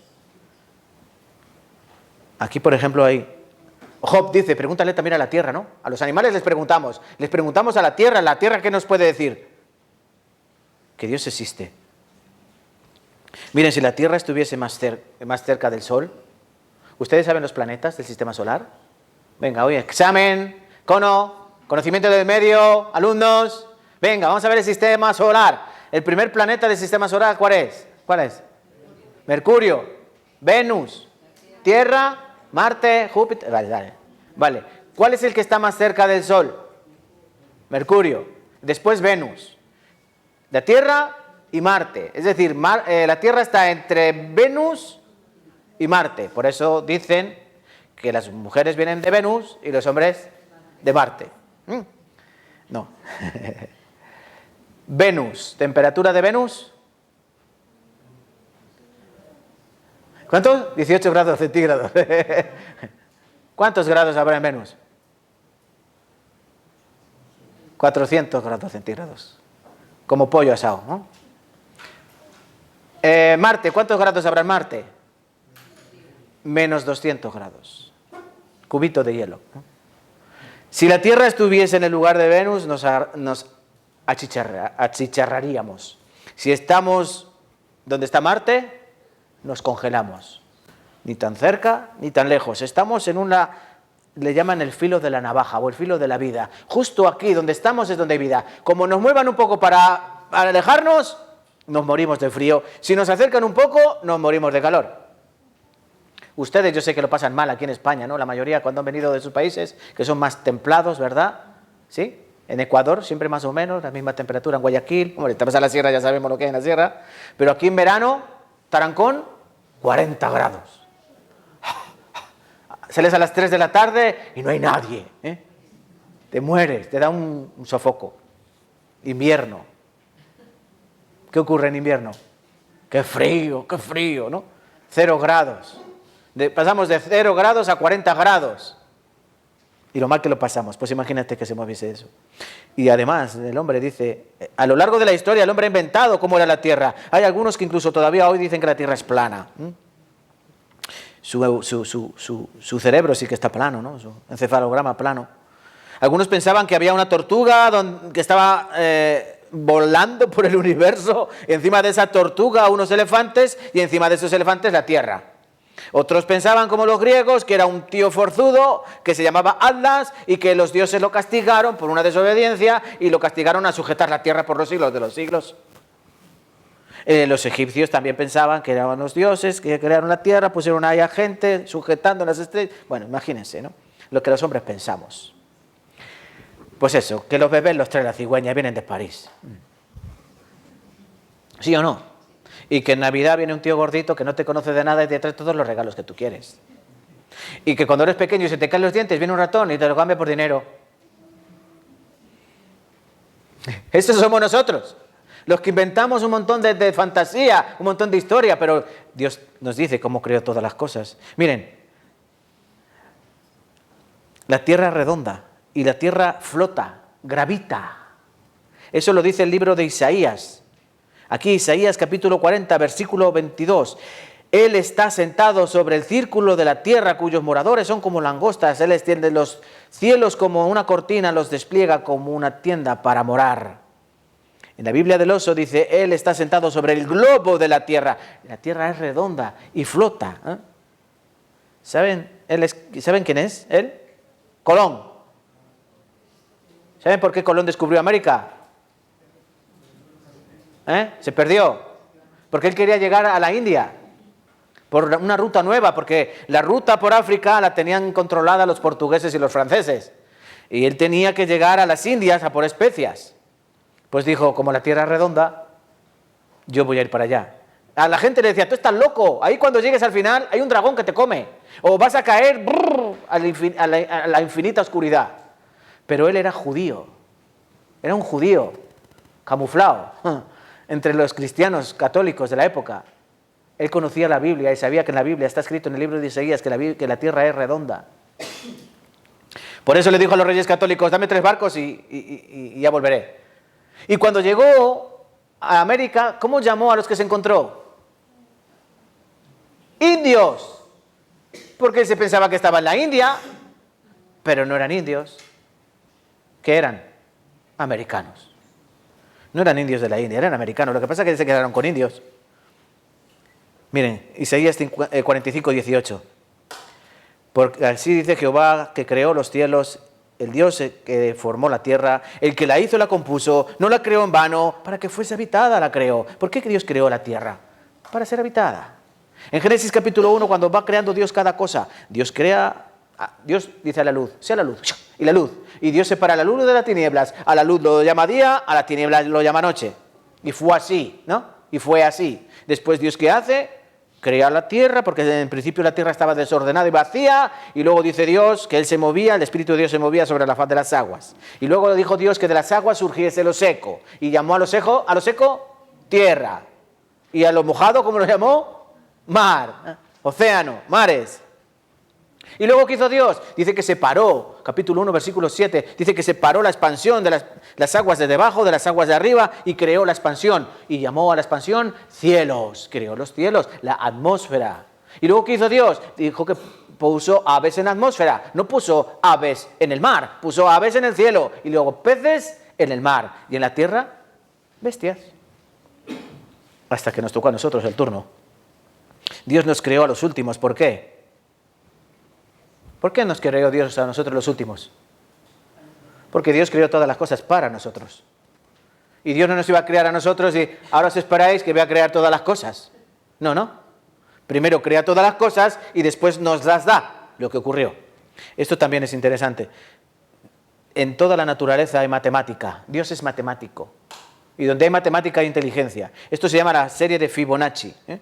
Aquí, por ejemplo, Job dice, pregúntale también a la tierra, ¿no? A los animales les preguntamos a la tierra ¿qué nos puede decir? Que Dios existe. Miren, si la Tierra estuviese más cerca del Sol, ¿ustedes saben los planetas del sistema solar? Venga, hoy examen, conocimiento del medio, alumnos. Venga, vamos a ver el sistema solar. El primer planeta del sistema solar, ¿cuál es? Mercurio, Venus, Tierra, Marte, Júpiter. Vale. ¿Cuál es el que está más cerca del Sol? Mercurio. Después Venus. La Tierra y Marte. Es decir, la Tierra está entre Venus y Marte. Por eso dicen que las mujeres vienen de Venus y los hombres de Marte. No. Venus, temperatura de Venus. ¿Cuántos? 18 grados centígrados. ¿Cuántos grados habrá en Venus? 400 grados centígrados. Como pollo asado, ¿no? Marte, ¿cuántos grados habrá en Marte? Menos 200 grados. Cubito de hielo, ¿no? Si la Tierra estuviese en el lugar de Venus, nos achicharraríamos. Si estamos donde está Marte, nos congelamos. Ni tan cerca, ni tan lejos. Estamos en le llaman el filo de la navaja o el filo de la vida. Justo aquí, donde estamos, es donde hay vida. Como nos muevan un poco para alejarnos, nos morimos de frío. Si nos acercan un poco, nos morimos de calor. Ustedes yo sé que lo pasan mal aquí en España, ¿no? La mayoría cuando han venido de sus países, que son más templados, ¿verdad? ¿Sí? En Ecuador siempre más o menos, la misma temperatura. En Guayaquil, hombre, estamos a la sierra, ya sabemos lo que hay en la sierra. Pero aquí en verano, Tarancón, 40 grados. Sales a las 3 de la tarde y no hay nadie, ¿eh? Te mueres, te da un sofoco. Invierno. ¿Qué ocurre en invierno? Qué frío, ¿no? 0 grados. Pasamos de 0 grados a 40 grados. Y lo mal que lo pasamos, pues imagínate que se moviese eso. Y además, el hombre dice, a lo largo de la historia el hombre ha inventado cómo era la Tierra. Hay algunos que incluso todavía hoy dicen que la Tierra es plana. Su cerebro sí que está plano, ¿no? Su encefalograma plano. Algunos pensaban que había una tortuga que estaba volando por el universo, y encima de esa tortuga unos elefantes, y encima de esos elefantes la Tierra. Otros pensaban, como los griegos, que era un tío forzudo que se llamaba Atlas y que los dioses lo castigaron por una desobediencia y lo castigaron a sujetar la tierra por los siglos de los siglos. Los egipcios también pensaban que eran los dioses que crearon la tierra, pusieron ahí a gente sujetando las estrellas. Bueno, imagínense, ¿no? Lo que los hombres pensamos. Pues eso, que los bebés los trae la cigüeña, vienen de París. ¿Sí o no? Y que en Navidad viene un tío gordito que no te conoce de nada y te trae todos los regalos que tú quieres. Y que cuando eres pequeño y se te caen los dientes, viene un ratón y te lo cambia por dinero. Esos somos nosotros, los que inventamos un montón de fantasía, un montón de historia, pero Dios nos dice cómo creó todas las cosas. Miren, la tierra es redonda y la tierra flota, gravita. Eso lo dice el libro de Isaías. Aquí Isaías capítulo 40, versículo 22. Él está sentado sobre el círculo de la tierra, cuyos moradores son como langostas. Él extiende los cielos como una cortina, los despliega como una tienda para morar. En la Biblia del Oso dice, Él está sentado sobre el globo de la tierra. La tierra es redonda y flota. ¿Saben quién es él? Colón. ¿Saben por qué Colón descubrió América? Se perdió, porque él quería llegar a la India, por una ruta nueva, porque la ruta por África la tenían controlada los portugueses y los franceses, y él tenía que llegar a las Indias a por especias. Pues dijo, como la tierra es redonda, yo voy a ir para allá. A la gente le decía, tú estás loco, ahí cuando llegues al final hay un dragón que te come, o vas a caer a la infinita oscuridad. Pero él era judío, era un judío camuflado entre los cristianos católicos de la época. Él conocía la Biblia y sabía que en la Biblia está escrito en el libro de Isaías que la tierra es redonda. Por eso le dijo a los reyes católicos, dame 3 barcos y ya volveré. Y cuando llegó a América, ¿cómo llamó a los que se encontró? Indios. Porque él se pensaba que estaba en la India, pero no eran indios. ¿Qué eran? Americanos. No eran indios de la India, eran americanos. Lo que pasa es que se quedaron con indios. Miren, Isaías 45, 18. Porque así dice Jehová, que creó los cielos, el Dios que formó la tierra, el que la hizo la compuso, no la creó en vano, para que fuese habitada la creó. ¿Por qué Dios creó la tierra? Para ser habitada. En Génesis capítulo 1, cuando va creando Dios cada cosa, Dios dice a la luz, sea la luz, y Dios separa la luz de las tinieblas. A la luz lo llama día, a la tiniebla lo llama noche. Y fue así, ¿no? Y fue así. Después Dios, ¿qué hace? Crea la tierra, porque en principio la tierra estaba desordenada y vacía, y luego dice Dios que Él se movía, el Espíritu de Dios se movía sobre la faz de las aguas. Y luego dijo Dios que de las aguas surgiese lo seco, y llamó a lo seco, tierra. Y a lo mojado, ¿cómo lo llamó? Mar, océano, mares. Y luego, ¿qué hizo Dios? Dice que separó, capítulo 1, versículo 7, dice que separó la expansión de las aguas de debajo, de las aguas de arriba, y creó la expansión. Y llamó a la expansión cielos, creó los cielos, la atmósfera. Y luego, ¿qué hizo Dios? Dijo que puso aves en la atmósfera, no puso aves en el mar, puso aves en el cielo, y luego peces en el mar, y en la tierra, bestias. Hasta que nos tocó a nosotros el turno. Dios nos creó a los últimos, ¿por qué? ¿Por qué nos creó Dios a nosotros los últimos? Porque Dios creó todas las cosas para nosotros. Y Dios no nos iba a crear a nosotros y ahora os esperáis que voy a crear todas las cosas. No, no. Primero crea todas las cosas y después nos las da, lo que ocurrió. Esto también es interesante. En toda la naturaleza hay matemática. Dios es matemático. Y donde hay matemática hay inteligencia. Esto se llama la serie de Fibonacci, ¿eh?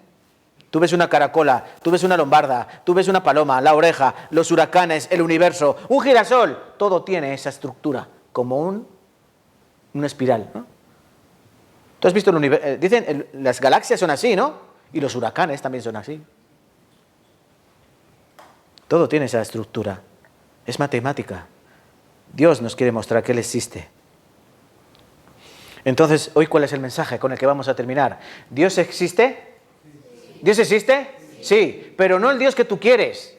Tú ves una caracola, tú ves una lombarda, tú ves una paloma, la oreja, los huracanes, el universo, un girasol. Todo tiene esa estructura, como una espiral, ¿no? Tú has visto el universo. Dicen, las galaxias son así, ¿no? Y los huracanes también son así. Todo tiene esa estructura. Es matemática. Dios nos quiere mostrar que Él existe. Entonces, hoy, ¿cuál es el mensaje con el que vamos a terminar? ¿Dios existe? ¿Dios existe? Sí, pero no el Dios que tú quieres.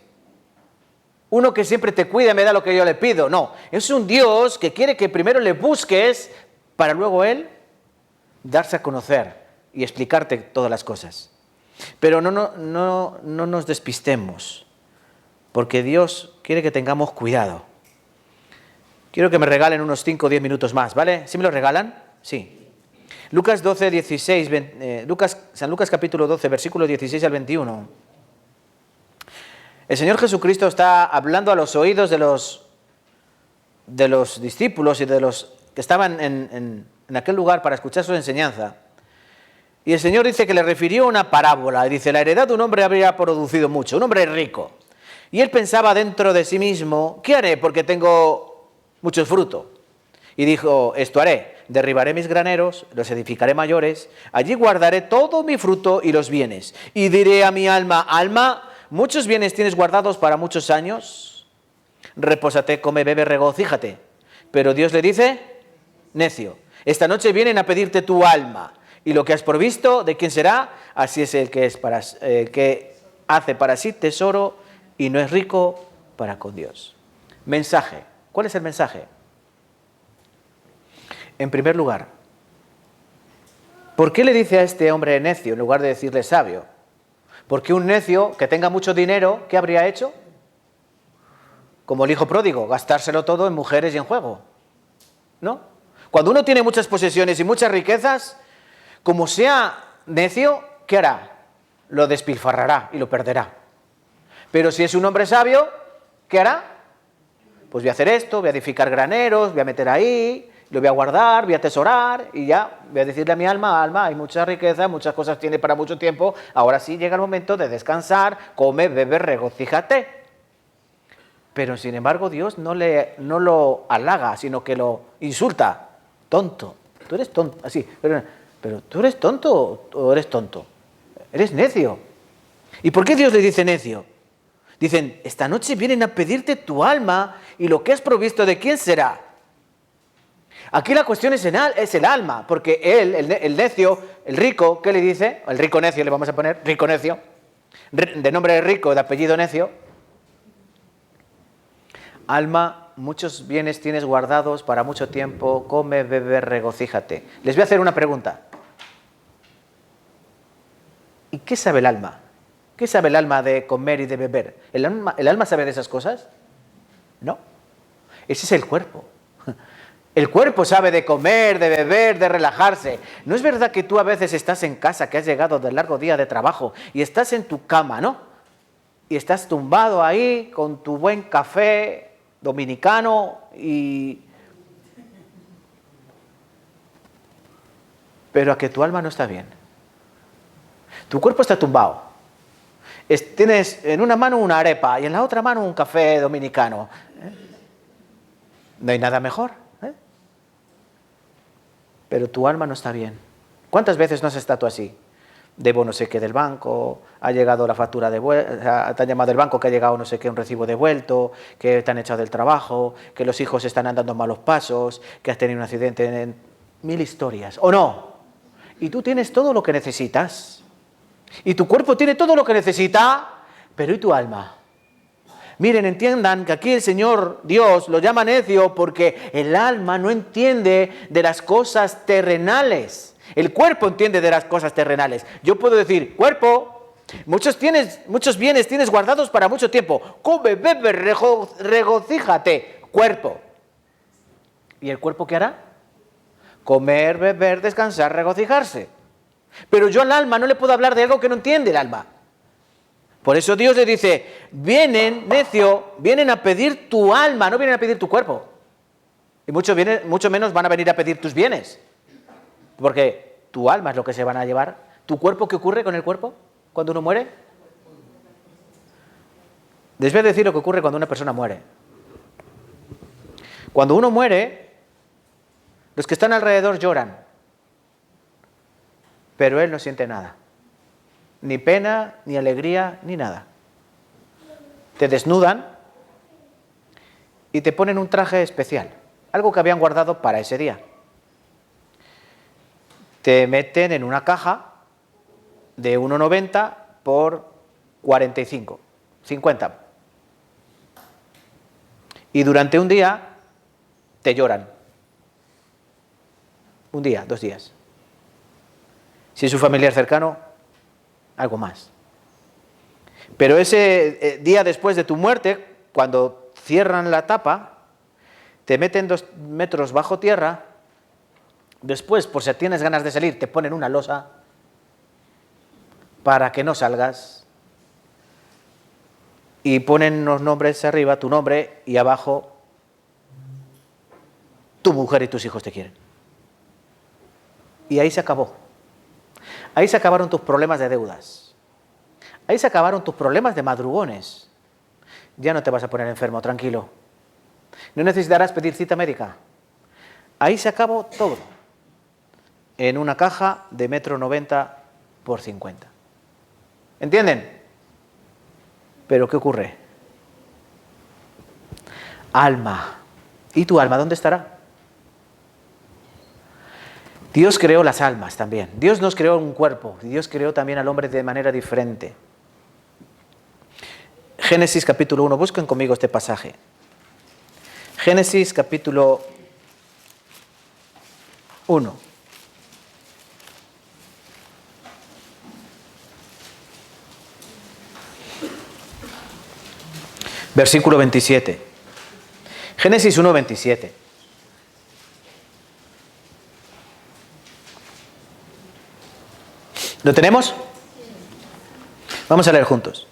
Uno que siempre te cuida y me da lo que yo le pido. No, es un Dios que quiere que primero le busques para luego Él darse a conocer y explicarte todas las cosas. Pero no nos despistemos, porque Dios quiere que tengamos cuidado. Quiero que me regalen unos 5 o 10 minutos más, ¿vale? ¿Sí me lo regalan? Sí. Lucas 12, 16, San Lucas capítulo 12, versículos 16 al 21. El Señor Jesucristo está hablando a los oídos de los discípulos y de los que estaban en aquel lugar para escuchar su enseñanza. Y el Señor dice que le refirió una parábola. Y dice, la heredad de un hombre habría producido mucho, un hombre rico. Y él pensaba dentro de sí mismo, ¿qué haré porque tengo mucho fruto? Y dijo, esto haré. Derribaré mis graneros, los edificaré mayores, allí guardaré todo mi fruto y los bienes. Y diré a mi alma, alma, muchos bienes tienes guardados para muchos años. Repósate, come, bebe, regocíjate. Pero Dios le dice, necio, esta noche vienen a pedirte tu alma. Y lo que has provisto, ¿de quién será? Así es el que hace para sí tesoro y no es rico para con Dios. Mensaje. ¿Cuál es el mensaje? En primer lugar, ¿por qué le dice a este hombre necio en lugar de decirle sabio? Porque un necio que tenga mucho dinero, ¿qué habría hecho? Como el hijo pródigo, gastárselo todo en mujeres y en juego, ¿no? Cuando uno tiene muchas posesiones y muchas riquezas, como sea necio, ¿qué hará? Lo despilfarrará y lo perderá. Pero si es un hombre sabio, ¿qué hará? Pues voy a hacer esto, voy a edificar graneros, voy a meter ahí, lo voy a guardar, voy a atesorar y ya voy a decirle a mi alma, alma, hay mucha riqueza, muchas cosas tiene para mucho tiempo, ahora sí llega el momento de descansar, come, bebe, regocíjate. Pero sin embargo Dios no lo halaga, sino que lo insulta. Tonto, tú eres tonto, así, pero tú eres tonto o eres tonto, eres necio. ¿Y por qué Dios le dice necio? Dicen, esta noche vienen a pedirte tu alma y lo que has provisto, ¿de quién será? Aquí la cuestión es el alma, porque él, el necio, el rico, ¿qué le dice? El rico necio le vamos a poner, rico necio, de nombre rico, de apellido necio. Alma, muchos bienes tienes guardados para mucho tiempo, come, bebe, regocíjate. Les voy a hacer una pregunta. ¿Y qué sabe el alma? ¿Qué sabe el alma de comer y de beber? ¿El alma sabe de esas cosas? No. Ese es el cuerpo. El cuerpo sabe de comer, de beber, de relajarse. ¿No es verdad que tú a veces estás en casa, que has llegado del largo día de trabajo y estás en tu cama, ¿no? Y estás tumbado ahí con tu buen café dominicano y pero a que tu alma no está bien. Tu cuerpo está tumbado. Tienes en una mano una arepa y en la otra mano un café dominicano. No hay nada mejor. Pero tu alma no está bien. ¿Cuántas veces no has estado tú así? Debo no sé qué del banco, ha llegado la factura de vuelta, te han llamado del banco que ha llegado no sé qué, un recibo devuelto, que te han echado del trabajo, que los hijos están andando malos pasos, que has tenido un accidente, en mil historias. ¿O no? Y tú tienes todo lo que necesitas. Y tu cuerpo tiene todo lo que necesita, pero ¿y tu alma? Miren, entiendan que aquí el Señor Dios lo llama necio porque el alma no entiende de las cosas terrenales. El cuerpo entiende de las cosas terrenales. Yo puedo decir, cuerpo, muchos bienes tienes guardados para mucho tiempo. Come, bebe, regocíjate, cuerpo. ¿Y el cuerpo qué hará? Comer, beber, descansar, regocijarse. Pero yo al alma no le puedo hablar de algo que no entiende el alma. Por eso Dios le dice, vienen, necio, vienen a pedir tu alma, no vienen a pedir tu cuerpo. Y mucho menos van a venir a pedir tus bienes. Porque tu alma es lo que se van a llevar. ¿Tu cuerpo qué ocurre con el cuerpo cuando uno muere? Les voy a decir lo que ocurre cuando una persona muere. Cuando uno muere, los que están alrededor lloran. Pero él no siente nada. Ni pena, ni alegría, ni nada. Te desnudan y te ponen un traje especial. Algo que habían guardado para ese día. Te meten en una caja de 1,90 por 45, 50. Y durante un día te lloran. Un día, 2 días. Si es un familiar cercano, algo más. Pero ese día después de tu muerte, cuando cierran la tapa, te meten 2 metros bajo tierra. Después, por si tienes ganas de salir, te ponen una losa para que no salgas. Y ponen unos nombres arriba, tu nombre, y abajo, tu mujer y tus hijos te quieren. Y ahí se acabó. Ahí se acabaron tus problemas de deudas. Ahí se acabaron tus problemas de madrugones. Ya no te vas a poner enfermo, tranquilo. No necesitarás pedir cita médica. Ahí se acabó todo. En una caja de 1,90 m por 50. ¿Entienden? Pero ¿qué ocurre? Alma. ¿Y tu alma dónde estará? Dios creó las almas también. Dios nos creó un cuerpo. Dios creó también al hombre de manera diferente. Génesis capítulo 1. Busquen conmigo este pasaje. Génesis capítulo 1. Versículo 27. Génesis 1, 27. ¿Lo tenemos? Vamos a leer juntos.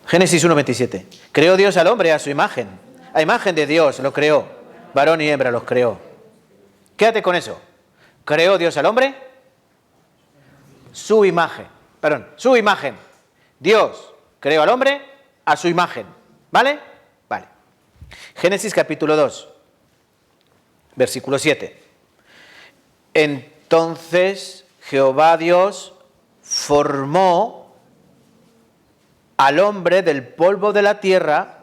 Génesis 1, 27. Creó Dios al hombre a su imagen. A imagen de Dios lo creó. Varón y hembra los creó. Quédate con eso. Creó Dios al hombre. Su imagen. Dios creó al hombre a su imagen. ¿Vale? Vale. Génesis capítulo 2, versículo 7. Entonces Jehová Dios formó al hombre del polvo de la tierra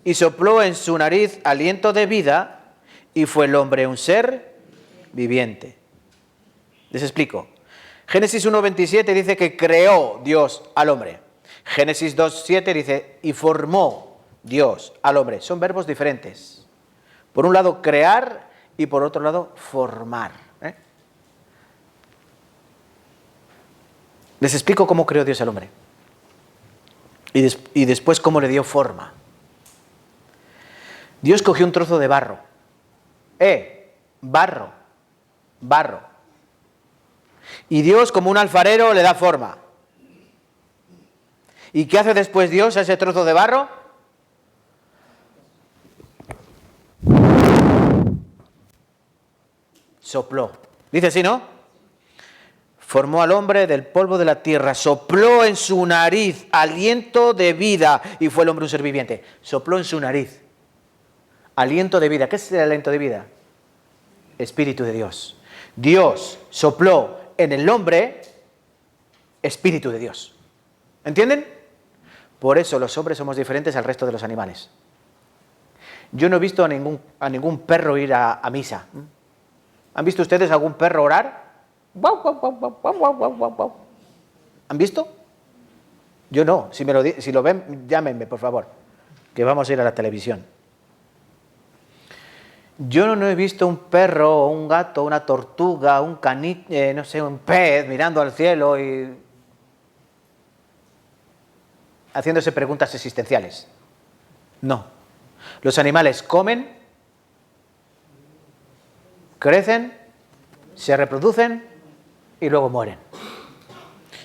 y sopló en su nariz aliento de vida y fue el hombre un ser viviente. Les explico. Génesis 1:27 dice que creó Dios al hombre. Génesis 2:7 dice y formó Dios al hombre. Son verbos diferentes. Por un lado crear y por otro lado formar. Les explico cómo creó Dios al hombre. Y después cómo le dio forma. Dios cogió un trozo de barro. Barro. Y Dios, como un alfarero, le da forma. ¿Y qué hace después Dios a ese trozo de barro? Sopló. Dice así, ¿no? Formó al hombre del polvo de la tierra, sopló en su nariz aliento de vida y fue el hombre un ser viviente. Sopló en su nariz aliento de vida. ¿Qué es el aliento de vida? Espíritu de Dios. Dios sopló en el hombre Espíritu de Dios. ¿Entienden? Por eso los hombres somos diferentes al resto de los animales. Yo no he visto a ningún perro ir a misa. ¿Han visto ustedes algún perro orar? ¿Han visto? Yo no. Si lo ven, llámenme, por favor, que vamos a ir a la televisión. Yo no he visto un perro, un gato, una tortuga, un caniche, no sé, un pez mirando al cielo y haciéndose preguntas existenciales. No. Los animales comen, crecen, se reproducen y luego mueren.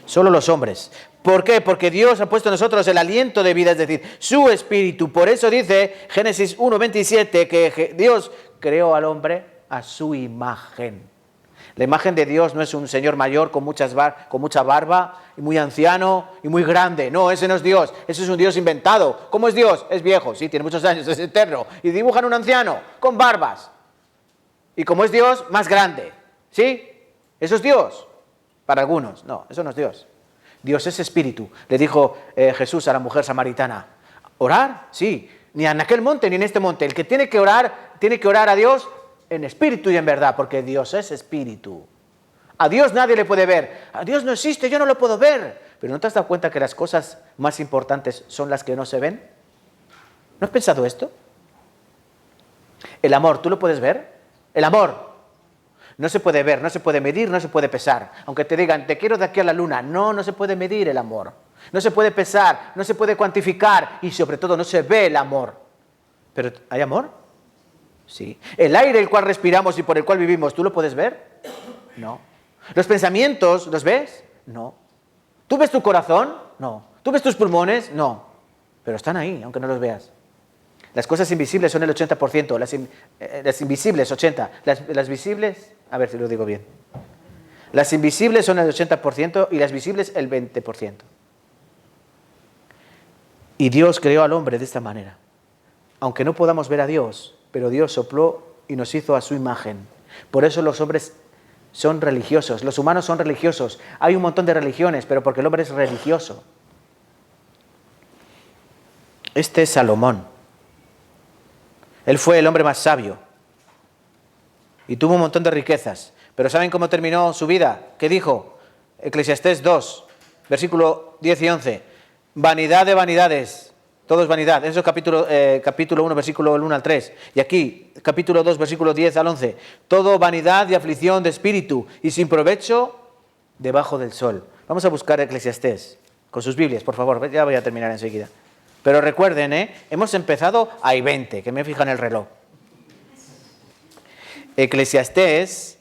Solo los hombres. ¿Por qué? Porque Dios ha puesto en nosotros el aliento de vida, es decir, su espíritu. Por eso dice Génesis 1:27 que Dios creó al hombre a su imagen. La imagen de Dios no es un señor mayor con mucha barba y muy anciano y muy grande. No, ese no es Dios. Ese es un Dios inventado. ¿Cómo es Dios? Es viejo, sí, tiene muchos años, es eterno. Y dibujan un anciano con barbas. Y como es Dios, más grande. ¿Sí? Eso es Dios. Para algunos. No, eso no es Dios. Dios es espíritu. Le dijo Jesús a la mujer samaritana. ¿Orar? Sí. Ni en aquel monte ni en este monte. El que tiene que orar a Dios en espíritu y en verdad, porque Dios es espíritu. A Dios nadie le puede ver. A Dios no existe, yo no lo puedo ver. Pero ¿no te has dado cuenta que las cosas más importantes son las que no se ven? ¿No has pensado esto? El amor, ¿tú lo puedes ver? El amor no se puede ver, no se puede medir, no se puede pesar. Aunque te digan, te quiero de aquí a la luna. No se puede medir el amor. No se puede pesar, no se puede cuantificar y sobre todo no se ve el amor. ¿Pero hay amor? Sí. ¿El aire el cual respiramos y por el cual vivimos, tú lo puedes ver? No. ¿Los pensamientos los ves? No. ¿Tú ves tu corazón? No. ¿Tú ves tus pulmones? No. Pero están ahí, aunque no los veas. Las cosas invisibles son el 80%, las invisibles 80%, las visibles, a ver si lo digo bien. Las invisibles son el 80% y las visibles el 20%. Y Dios creó al hombre de esta manera. Aunque no podamos ver a Dios, pero Dios sopló y nos hizo a su imagen. Por eso los hombres son religiosos, los humanos son religiosos. Hay un montón de religiones, pero porque el hombre es religioso. Este es Salomón. Él fue el hombre más sabio y tuvo un montón de riquezas. Pero ¿saben cómo terminó su vida? ¿Qué dijo? Eclesiastés 2, versículo 10 y 11. Vanidad de vanidades, todo es vanidad. Eso es capítulo 1, versículo 1 al 3. Y aquí, capítulo 2, versículo 10 al 11. Todo vanidad y aflicción de espíritu y sin provecho debajo del sol. Vamos a buscar Eclesiastés con sus Biblias, por favor. Ya voy a terminar enseguida. Pero recuerden, hemos empezado a 20, que me fijan el reloj. Eclesiastés,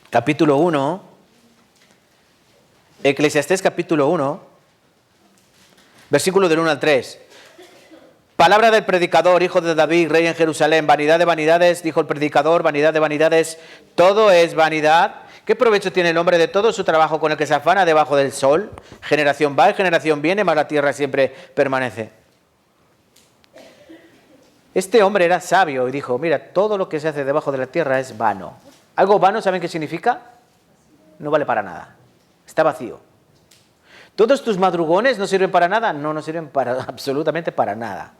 capítulo 1. Eclesiastés, capítulo 1, versículo del 1 al 3. Palabra del predicador, hijo de David, rey en Jerusalén. Vanidad de vanidades, dijo el predicador, vanidad de vanidades, todo es vanidad. ¿Qué provecho tiene el hombre de todo su trabajo con el que se afana debajo del sol? Generación va y generación viene, mas la tierra siempre permanece. Este hombre era sabio y dijo, mira, todo lo que se hace debajo de la tierra es vano. ¿Algo vano saben qué significa? No vale para nada. Está vacío. ¿Todos tus madrugones no sirven para nada? No sirven absolutamente para nada.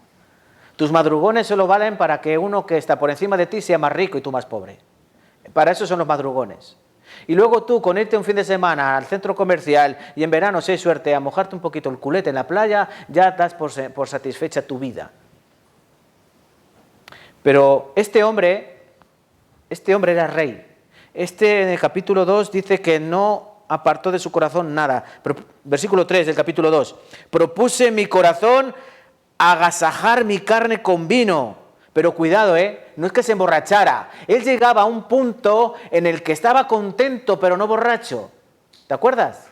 Tus madrugones solo valen para que uno que está por encima de ti sea más rico y tú más pobre. Para eso son los madrugones. Y luego tú, con irte un fin de semana al centro comercial y en verano, si hay suerte, a mojarte un poquito el culete en la playa, ya das por satisfecha tu vida. Pero este hombre era rey. En el capítulo 2 dice que no apartó de su corazón nada. Versículo 3 del capítulo 2. Propuse en mi corazón agasajar mi carne con vino. Pero cuidado, no es que se emborrachara. Él llegaba a un punto en el que estaba contento, pero no borracho. ¿Te acuerdas?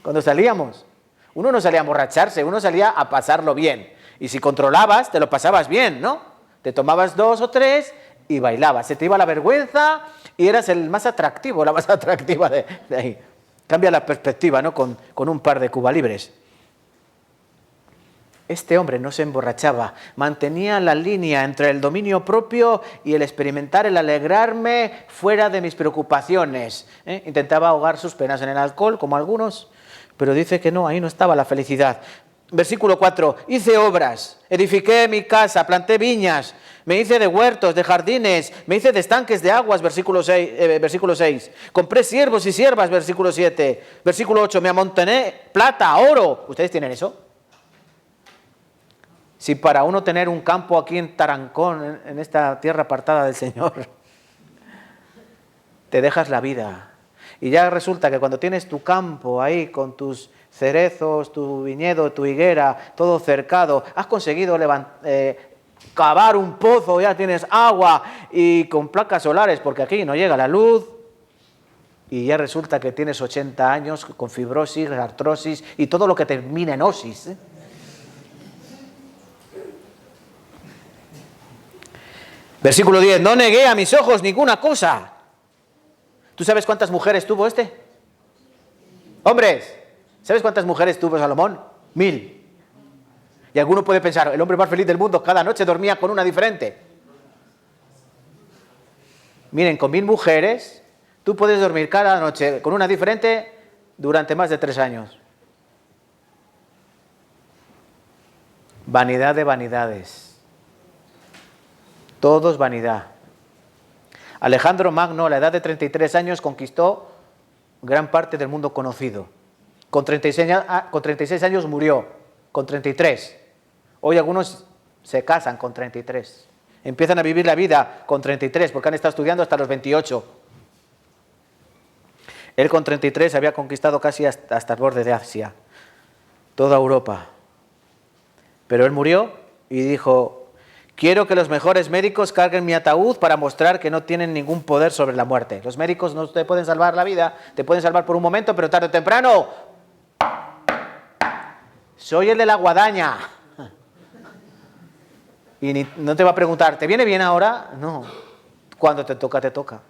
Cuando salíamos. Uno no salía a emborracharse, uno salía a pasarlo bien. Y si controlabas, te lo pasabas bien, ¿no? Te tomabas 2 o 3 y bailaba. Se te iba la vergüenza y eras el más atractivo, la más atractiva de ahí. Cambia la perspectiva, ¿no? Con un par de Cuba Libres. Este hombre no se emborrachaba, mantenía la línea entre el dominio propio y el experimentar, el alegrarme fuera de mis preocupaciones. Intentaba ahogar sus penas en el alcohol, como algunos, pero dice que no, ahí no estaba la felicidad. Versículo 4, hice obras, edifiqué mi casa, planté viñas, me hice de huertos, de jardines, me hice de estanques de aguas, versículo 6. Compré siervos y siervas, versículo 7. Versículo 8, me amontoné plata, oro. ¿Ustedes tienen eso? Si para uno tener un campo aquí en Tarancón, en esta tierra apartada del Señor, te dejas la vida. Y ya resulta que cuando tienes tu campo ahí con tus cerezos, tu viñedo, tu higuera, todo cercado, has conseguido cavar un pozo, ya tienes agua y con placas solares, porque aquí no llega la luz, y ya resulta que tienes 80 años con fibrosis, artrosis y todo lo que termina en osis. Versículo 10, no negué a mis ojos ninguna cosa. ¿Tú sabes cuántas mujeres tuvo este? Hombres, ¿sabes cuántas mujeres tuvo Salomón? 1000. Y alguno puede pensar, el hombre más feliz del mundo cada noche dormía con una diferente. Miren, con 1000 mujeres, tú puedes dormir cada noche con una diferente durante más de 3 años. Vanidad de vanidades. Todo es vanidad. Alejandro Magno, a la edad de 33 años, conquistó gran parte del mundo conocido. Con 36 años murió, con 33. Hoy algunos se casan con 33. Empiezan a vivir la vida con 33 porque han estado estudiando hasta los 28. Él con 33 había conquistado casi hasta el borde de Asia, toda Europa. Pero él murió y dijo, quiero que los mejores médicos carguen mi ataúd para mostrar que no tienen ningún poder sobre la muerte. Los médicos no te pueden salvar la vida, te pueden salvar por un momento, pero tarde o temprano. Soy el de la guadaña. Y no te va a preguntar, ¿te viene bien ahora? No. Cuando te toca, te toca.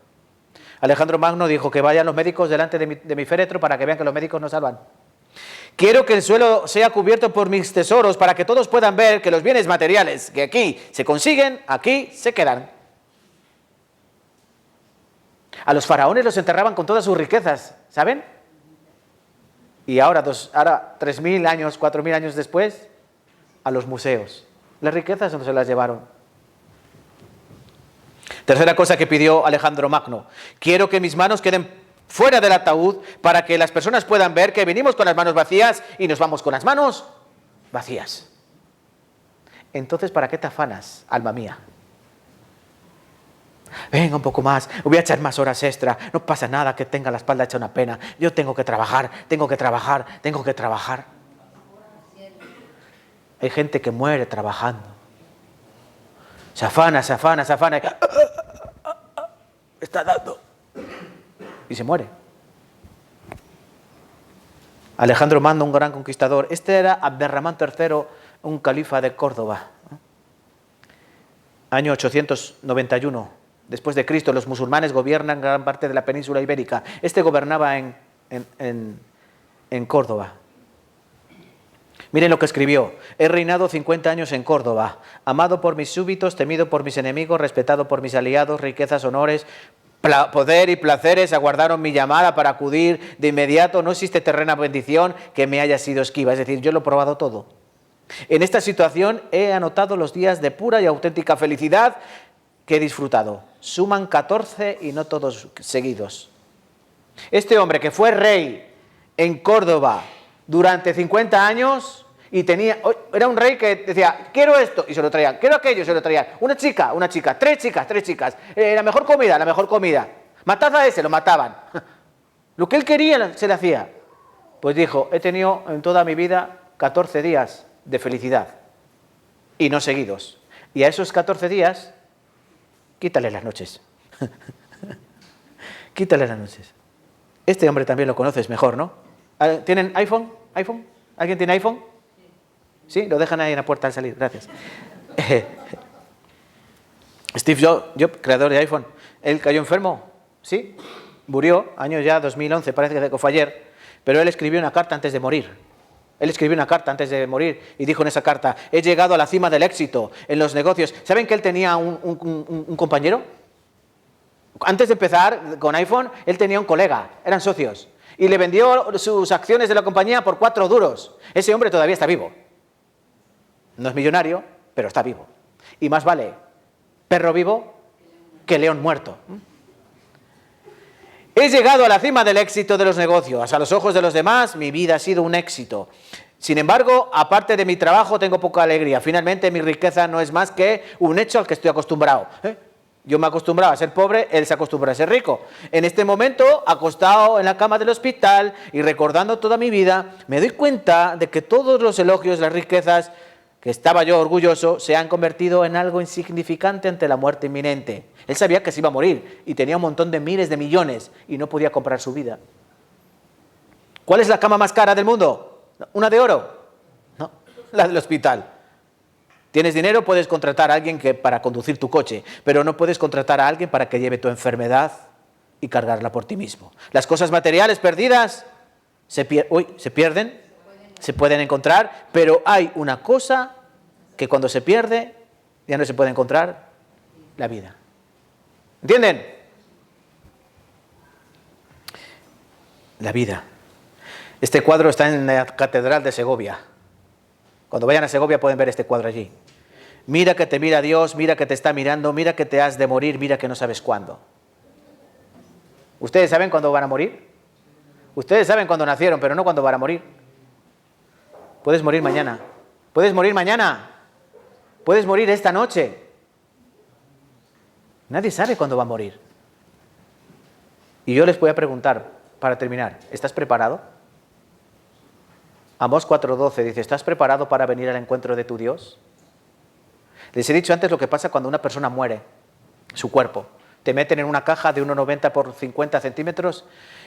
Alejandro Magno dijo que vayan los médicos delante de mi féretro para que vean que los médicos no salvan. Quiero que el suelo sea cubierto por mis tesoros para que todos puedan ver que los bienes materiales que aquí se consiguen, aquí se quedan. A los faraones los enterraban con todas sus riquezas, ¿saben? Y ahora 3.000 años, 4.000 años después, a los museos. Las riquezas no se las llevaron. Tercera cosa que pidió Alejandro Magno. Quiero que mis manos queden fuera del ataúd para que las personas puedan ver que venimos con las manos vacías y nos vamos con las manos vacías. Entonces, ¿para qué te afanas, alma mía? Venga, un poco más, voy a echar más horas extra, no pasa nada que tenga la espalda hecha una pena, yo tengo que trabajar. Hay gente que muere trabajando. Se afana. Está dando. Y se muere. Alejandro Magno, un gran conquistador. Este era Abderramán III, un califa de Córdoba. Año 891, después de Cristo, los musulmanes gobiernan gran parte de la península ibérica. Este gobernaba en Córdoba. Miren lo que escribió. He reinado 50 años en Córdoba, amado por mis súbditos, temido por mis enemigos, respetado por mis aliados, riquezas, honores, poder y placeres aguardaron mi llamada para acudir de inmediato. No existe terrena bendición que me haya sido esquiva. Es decir, yo lo he probado todo. En esta situación he anotado los días de pura y auténtica felicidad que he disfrutado. Suman 14 y no todos seguidos. Este hombre que fue rey en Córdoba durante 50 años y era un rey que decía, quiero esto, y se lo traían, quiero aquello, se lo traían. Una chica, tres chicas, la mejor comida. Matad a ese, lo mataban. Lo que él quería se le hacía. Pues dijo, he tenido en toda mi vida 14 días de felicidad y no seguidos. Y a esos 14 días, quítale las noches. Quítale las noches. Este hombre también lo conoces mejor, ¿no? ¿Tienen iPhone? ¿Alguien tiene iPhone? ¿Sí? Lo dejan ahí en la puerta al salir, gracias. Steve Jobs, creador de iPhone, él cayó enfermo, ¿sí? Murió, año ya 2011, parece que fue ayer, pero él escribió una carta antes de morir. Él escribió una carta antes de morir y dijo en esa carta: he llegado a la cima del éxito en los negocios. ¿Saben que él tenía un compañero? Antes de empezar con iPhone, él tenía un colega, eran socios, y le vendió sus acciones de la compañía por 4 duros. Ese hombre todavía está vivo. No es millonario, pero está vivo. Y más vale perro vivo que león muerto. He llegado a la cima del éxito de los negocios. A los ojos de los demás, mi vida ha sido un éxito. Sin embargo, aparte de mi trabajo, tengo poca alegría. Finalmente, mi riqueza no es más que un hecho al que estoy acostumbrado. Yo me he acostumbrado a ser pobre, él se acostumbra a ser rico. En este momento, acostado en la cama del hospital y recordando toda mi vida, me doy cuenta de que todos los elogios, las riquezas que estaba yo orgulloso, se han convertido en algo insignificante ante la muerte inminente. Él sabía que se iba a morir y tenía un montón de miles de millones y no podía comprar su vida. ¿Cuál es la cama más cara del mundo? ¿Una de oro? No, la del hospital. Tienes dinero, puedes contratar a alguien para conducir tu coche, pero no puedes contratar a alguien para que lleve tu enfermedad y cargarla por ti mismo. Las cosas materiales perdidas se pierden, se pueden encontrar, pero hay una cosa que cuando se pierde ya no se puede encontrar: la vida. ¿Entienden? La vida. Este cuadro está en la Catedral de Segovia. Cuando vayan a Segovia pueden ver este cuadro allí. Mira que te mira Dios, mira que te está mirando, mira que te has de morir, mira que no sabes cuándo. ¿Ustedes saben cuándo van a morir? Ustedes saben cuándo nacieron, pero no cuándo van a morir. Puedes morir mañana. Puedes morir mañana. Puedes morir esta noche. Nadie sabe cuándo va a morir. Y yo les voy a preguntar, para terminar, ¿estás preparado? Amós 4:12 dice: ¿estás preparado para venir al encuentro de tu Dios? Les he dicho antes lo que pasa cuando una persona muere, su cuerpo. Te meten en una caja de 1,90 por 50 centímetros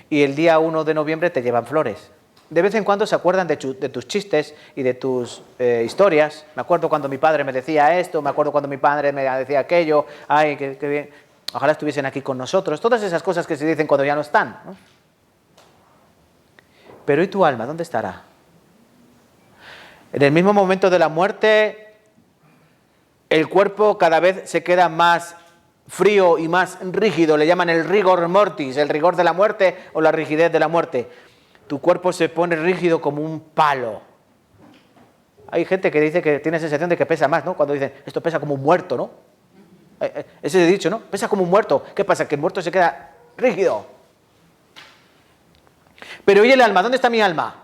y el día 1 de noviembre te llevan flores. De vez en cuando se acuerdan de tus chistes y de tus historias. Me acuerdo cuando mi padre me decía esto, me acuerdo cuando mi padre me decía aquello. Ay, qué bien. Ojalá estuviesen aquí con nosotros. Todas esas cosas que se dicen cuando ya no están, ¿no? Pero ¿y tu alma? ¿Dónde estará? En el mismo momento de la muerte, el cuerpo cada vez se queda más frío y más rígido. Le llaman el rigor mortis, el rigor de la muerte o la rigidez de la muerte. Tu cuerpo se pone rígido como un palo. Hay gente que dice que tiene sensación de que pesa más, ¿no? Cuando dicen, esto pesa como un muerto, ¿no? Ese dicho, ¿no? Pesa como un muerto. ¿Qué pasa? Que el muerto se queda rígido. Pero ¿y el alma? ¿Dónde está mi alma?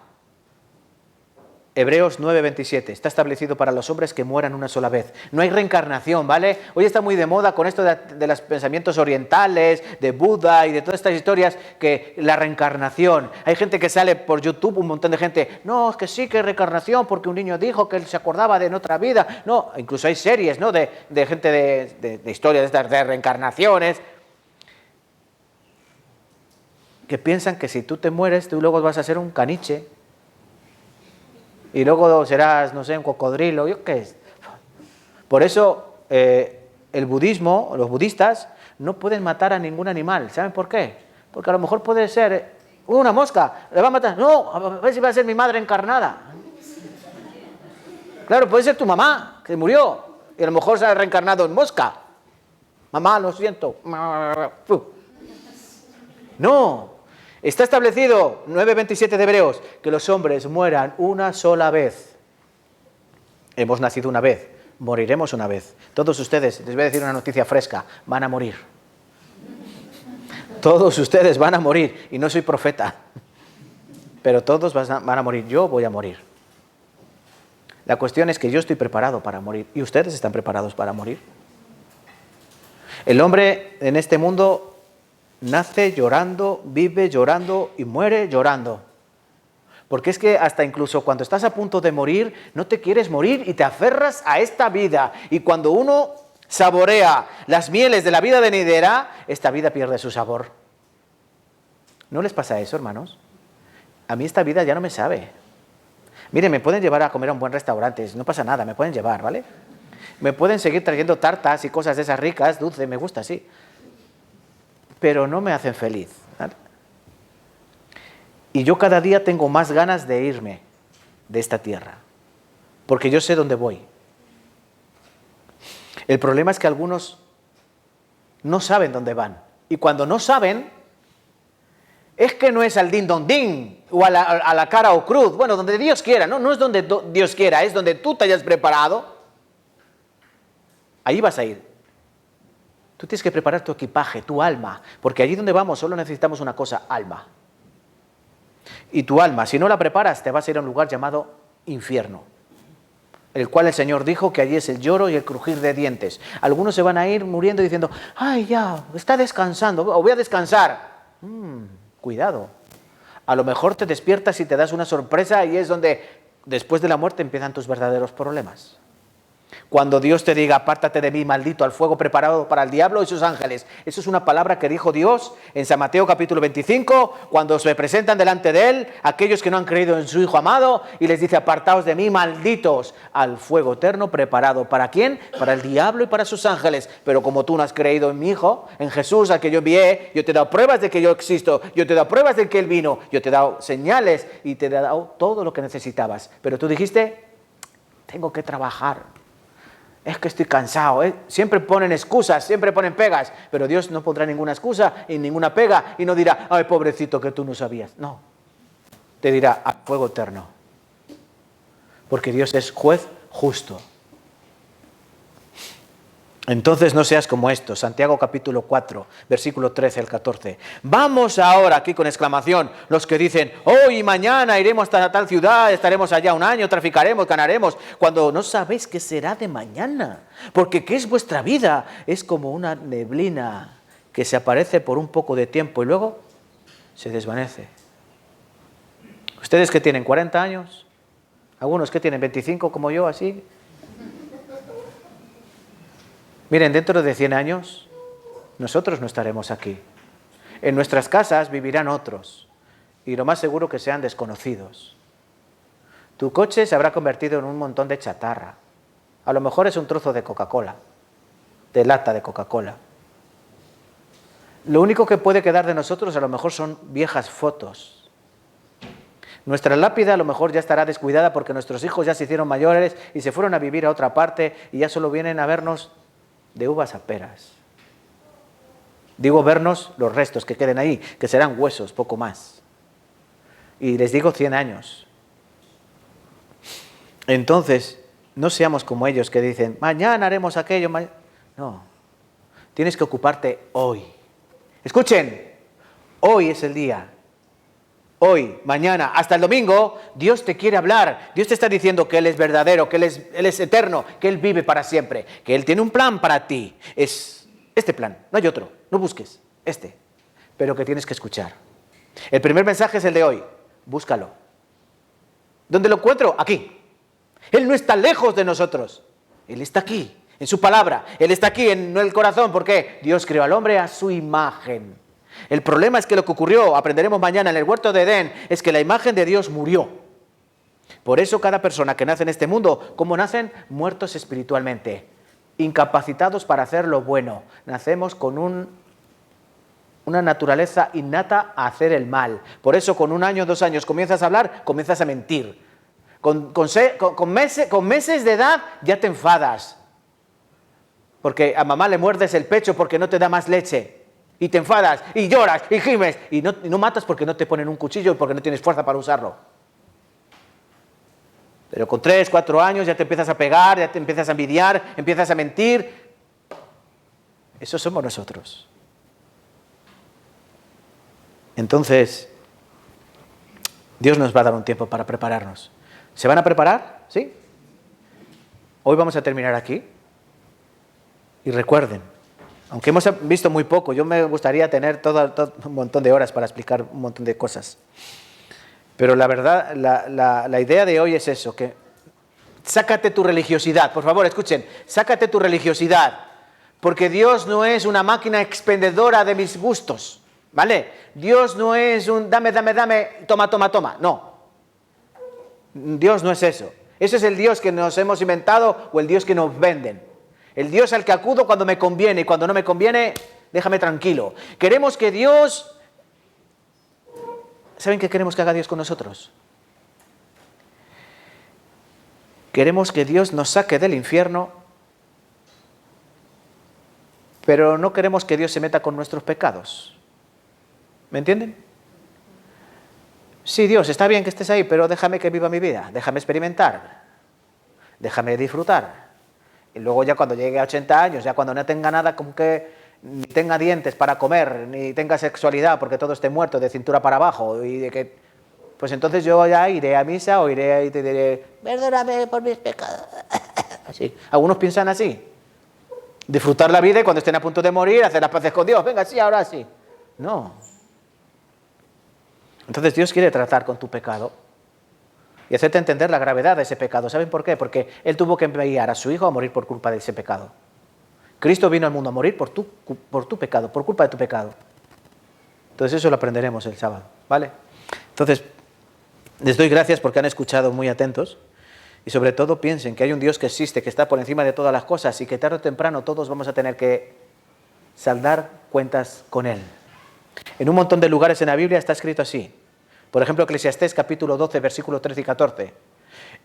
Hebreos 9:27, está establecido para los hombres que mueran una sola vez. No hay reencarnación, ¿vale? Hoy está muy de moda con esto de los pensamientos orientales, de Buda y de todas estas historias, que la reencarnación. Hay gente que sale por YouTube, un montón de gente, no, es que sí que hay reencarnación porque un niño dijo que él se acordaba de en otra vida. No, incluso hay series, ¿no? De gente de historias de reencarnaciones, que piensan que si tú te mueres, tú luego vas a ser un caniche. Y luego serás, no sé, un cocodrilo, yo qué es. Por eso el budismo, los budistas, no pueden matar a ningún animal. ¿Saben por qué? Porque a lo mejor puede ser una mosca, le va a matar. No, a ver si va a ser mi madre encarnada. Claro, puede ser tu mamá, que murió, y a lo mejor se ha reencarnado en mosca. Mamá, lo siento. No. Está establecido, 9:27 de Hebreos, que los hombres mueran una sola vez. Hemos nacido una vez, moriremos una vez. Todos ustedes, les voy a decir una noticia fresca, van a morir. Todos ustedes van a morir, y no soy profeta, pero todos van a morir, yo voy a morir. La cuestión es que yo estoy preparado para morir, ¿y ustedes están preparados para morir? El hombre en este mundo nace llorando, vive llorando y muere llorando. Porque es que hasta incluso cuando estás a punto de morir, no te quieres morir y te aferras a esta vida. Y cuando uno saborea las mieles de la vida venidera, esta vida pierde su sabor. ¿No les pasa eso, hermanos? A mí esta vida ya no me sabe. Miren, me pueden llevar a comer a un buen restaurante, no pasa nada, me pueden llevar, ¿vale? Me pueden seguir trayendo tartas y cosas de esas ricas, dulce, me gusta, sí. Pero no me hacen feliz, ¿vale? Y yo cada día tengo más ganas de irme de esta tierra, porque yo sé dónde voy. El problema es que algunos no saben dónde van. Y cuando no saben, es que no es al din don din, o a la cara o cruz, bueno, donde Dios quiera, no es donde Dios quiera, es donde tú te hayas preparado. Ahí vas a ir. Tú tienes que preparar tu equipaje, tu alma, porque allí donde vamos solo necesitamos una cosa, alma. Y tu alma, si no la preparas, te vas a ir a un lugar llamado infierno, el cual el Señor dijo que allí es el lloro y el crujir de dientes. Algunos se van a ir muriendo diciendo, ay, ya, está descansando, o voy a descansar. Cuidado. A lo mejor te despiertas y te das una sorpresa y es donde, después de la muerte, empiezan tus verdaderos problemas. Cuando Dios te diga, apártate de mí, maldito, al fuego preparado para el diablo y sus ángeles. Eso es una palabra que dijo Dios en San Mateo capítulo 25, cuando se presentan delante de Él aquellos que no han creído en su Hijo amado, y les dice, apartaos de mí, malditos, al fuego eterno preparado. ¿Para quién? Para el diablo y para sus ángeles. Pero como tú no has creído en mi Hijo, en Jesús, al que yo envié, yo te he dado pruebas de que yo existo, yo te he dado pruebas de que Él vino, yo te he dado señales y te he dado todo lo que necesitabas. Pero tú dijiste, tengo que trabajar. Es que estoy cansado, ¿eh? Siempre ponen excusas, siempre ponen pegas, pero Dios no pondrá ninguna excusa y ninguna pega y no dirá, ay, pobrecito, que tú no sabías. No, te dirá, a fuego eterno, porque Dios es juez justo. Entonces no seas como estos. Santiago capítulo 4, versículo 13 al 14. Vamos ahora, aquí con exclamación, los que dicen, hoy y mañana iremos hasta tal ciudad, estaremos allá un año, traficaremos, ganaremos, cuando no sabéis qué será de mañana. Porque ¿qué es vuestra vida? Es como una neblina que se aparece por un poco de tiempo y luego se desvanece. Ustedes que tienen 40 años, algunos que tienen 25 como yo, así. Miren, dentro de 100 años, nosotros no estaremos aquí. En nuestras casas vivirán otros, y lo más seguro que sean desconocidos. Tu coche se habrá convertido en un montón de chatarra. A lo mejor es un trozo de Coca-Cola, de lata de Coca-Cola. Lo único que puede quedar de nosotros a lo mejor son viejas fotos. Nuestra lápida a lo mejor ya estará descuidada porque nuestros hijos ya se hicieron mayores y se fueron a vivir a otra parte y ya solo vienen a vernos de uvas a peras. Digo vernos los restos que queden ahí, que serán huesos, poco más. Y les digo 100 años. Entonces, no seamos como ellos que dicen, mañana haremos aquello. No, tienes que ocuparte hoy. Escuchen, hoy es el día. Hoy, mañana, hasta el domingo, Dios te quiere hablar. Dios te está diciendo que Él es verdadero, que Él es eterno, que Él vive para siempre, que Él tiene un plan para ti. Es este plan, no hay otro, no busques, este. Pero que tienes que escuchar. El primer mensaje es el de hoy, búscalo. ¿Dónde lo encuentro? Aquí. Él no está lejos de nosotros, Él está aquí, en su palabra. Él está aquí en el corazón, ¿por qué? Dios creó al hombre a su imagen. El problema es que lo que ocurrió, aprenderemos mañana en el huerto de Edén, es que la imagen de Dios murió. Por eso cada persona que nace en este mundo, ¿cómo nacen? Muertos espiritualmente, incapacitados para hacer lo bueno. Nacemos con una naturaleza innata a hacer el mal. Por eso con 1 año, 2 años comienzas a hablar, comienzas a mentir. Con meses de edad ya te enfadas. Porque a mamá le muerdes el pecho porque no te da más leche. Y te enfadas, y lloras, y gimes, y no matas porque no te ponen un cuchillo y porque no tienes fuerza para usarlo. Pero con 3, 4 años ya te empiezas a pegar, ya te empiezas a envidiar, empiezas a mentir. Eso somos nosotros. Entonces, Dios nos va a dar un tiempo para prepararnos. ¿Se van a preparar? ¿Sí? Hoy vamos a terminar aquí. Y recuerden, aunque hemos visto muy poco, yo me gustaría tener todo un montón de horas para explicar un montón de cosas. Pero la verdad, la idea de hoy es eso, que sácate tu religiosidad. Por favor, escuchen, sácate tu religiosidad. Porque Dios no es una máquina expendedora de mis gustos, ¿vale? Dios no es un dame, toma. No. Dios no es eso. Ese es el Dios que nos hemos inventado o el Dios que nos venden. El Dios al que acudo cuando me conviene y cuando no me conviene, déjame tranquilo. Queremos que Dios... ¿Saben qué queremos que haga Dios con nosotros? Queremos que Dios nos saque del infierno, pero no queremos que Dios se meta con nuestros pecados. ¿Me entienden? Sí, Dios, está bien que estés ahí, pero déjame que viva mi vida, déjame experimentar, déjame disfrutar. Y luego ya cuando llegue a 80 años, ya cuando no tenga nada, como que ni tenga dientes para comer, ni tenga sexualidad, porque todo esté muerto de cintura para abajo, y de que, pues entonces yo ya iré a misa o iré y te diré, perdóname por mis pecados. Así. Algunos piensan así. Disfrutar la vida y cuando estén a punto de morir, hacer las paces con Dios. Venga, sí, ahora sí. No. Entonces Dios quiere tratar con tu pecado y hacerte entender la gravedad de ese pecado. ¿Saben por qué? Porque Él tuvo que enviar a su Hijo a morir por culpa de ese pecado. Cristo vino al mundo a morir por tu pecado, por culpa de tu pecado. Entonces eso lo aprenderemos el sábado, ¿vale? Entonces, les doy gracias porque han escuchado muy atentos y sobre todo piensen que hay un Dios que existe, que está por encima de todas las cosas y que tarde o temprano todos vamos a tener que saldar cuentas con Él. En un montón de lugares en la Biblia está escrito así. Por ejemplo, Eclesiastés capítulo 12, versículos 13 y 14.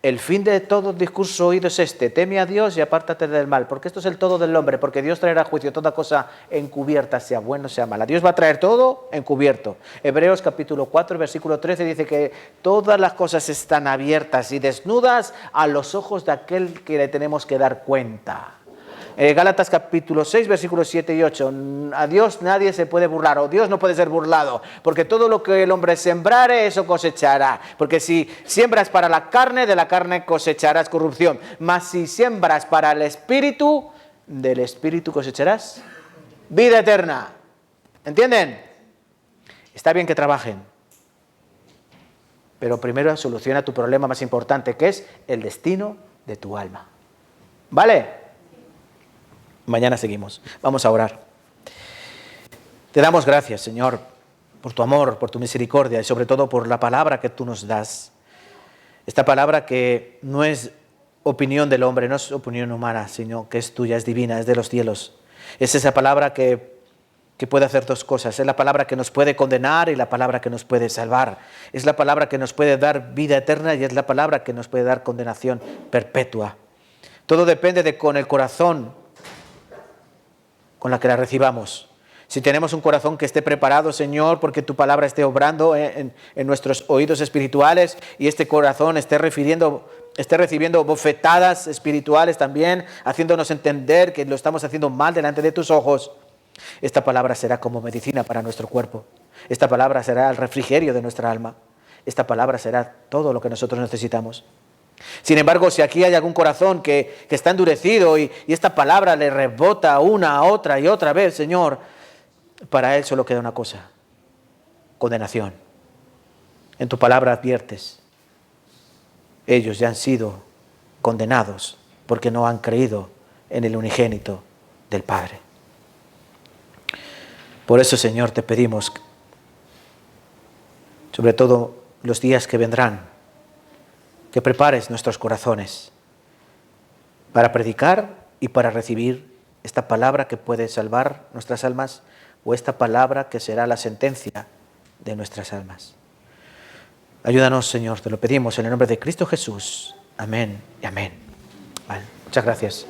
El fin de todo discurso oído es este: teme a Dios y apártate del mal, porque esto es el todo del hombre, porque Dios traerá a juicio toda cosa encubierta, sea buena o sea mala. Dios va a traer todo encubierto. Hebreos capítulo 4, versículo 13 dice que todas las cosas están abiertas y desnudas a los ojos de aquel que le tenemos que dar cuenta. Gálatas capítulo 6, versículos 7 y 8. A Dios nadie se puede burlar, o Dios no puede ser burlado, porque todo lo que el hombre sembrare, eso cosechará. Porque si siembras para la carne, de la carne cosecharás corrupción. Mas si siembras para el Espíritu, del Espíritu cosecharás vida eterna. ¿Entienden? Está bien que trabajen, pero primero soluciona tu problema más importante, que es el destino de tu alma. ¿Vale? Mañana seguimos. Vamos a orar. Te damos gracias, Señor, por tu amor, por tu misericordia y sobre todo por la palabra que tú nos das. Esta palabra que no es opinión del hombre, no es opinión humana, sino que es tuya, es divina, es de los cielos. Es esa palabra que puede hacer dos cosas. Es la palabra que nos puede condenar y la palabra que nos puede salvar. Es la palabra que nos puede dar vida eterna y es la palabra que nos puede dar condenación perpetua. Todo depende de con el corazón con la que la recibamos. Si tenemos un corazón que esté preparado, Señor, porque tu palabra esté obrando en nuestros oídos espirituales y este corazón esté recibiendo bofetadas espirituales también, haciéndonos entender que lo estamos haciendo mal delante de tus ojos, esta palabra será como medicina para nuestro cuerpo. Esta palabra será el refrigerio de nuestra alma. Esta palabra será todo lo que nosotros necesitamos. Sin embargo, si aquí hay algún corazón que está endurecido y esta palabra le rebota una, otra y otra vez, Señor, para él solo queda una cosa: condenación. En tu palabra adviertes, ellos ya han sido condenados porque no han creído en el unigénito del Padre. Por eso, Señor, te pedimos, sobre todo los días que vendrán, que prepares nuestros corazones para predicar y para recibir esta palabra que puede salvar nuestras almas o esta palabra que será la sentencia de nuestras almas. Ayúdanos, Señor, te lo pedimos en el nombre de Cristo Jesús. Amén y amén. Vale, muchas gracias.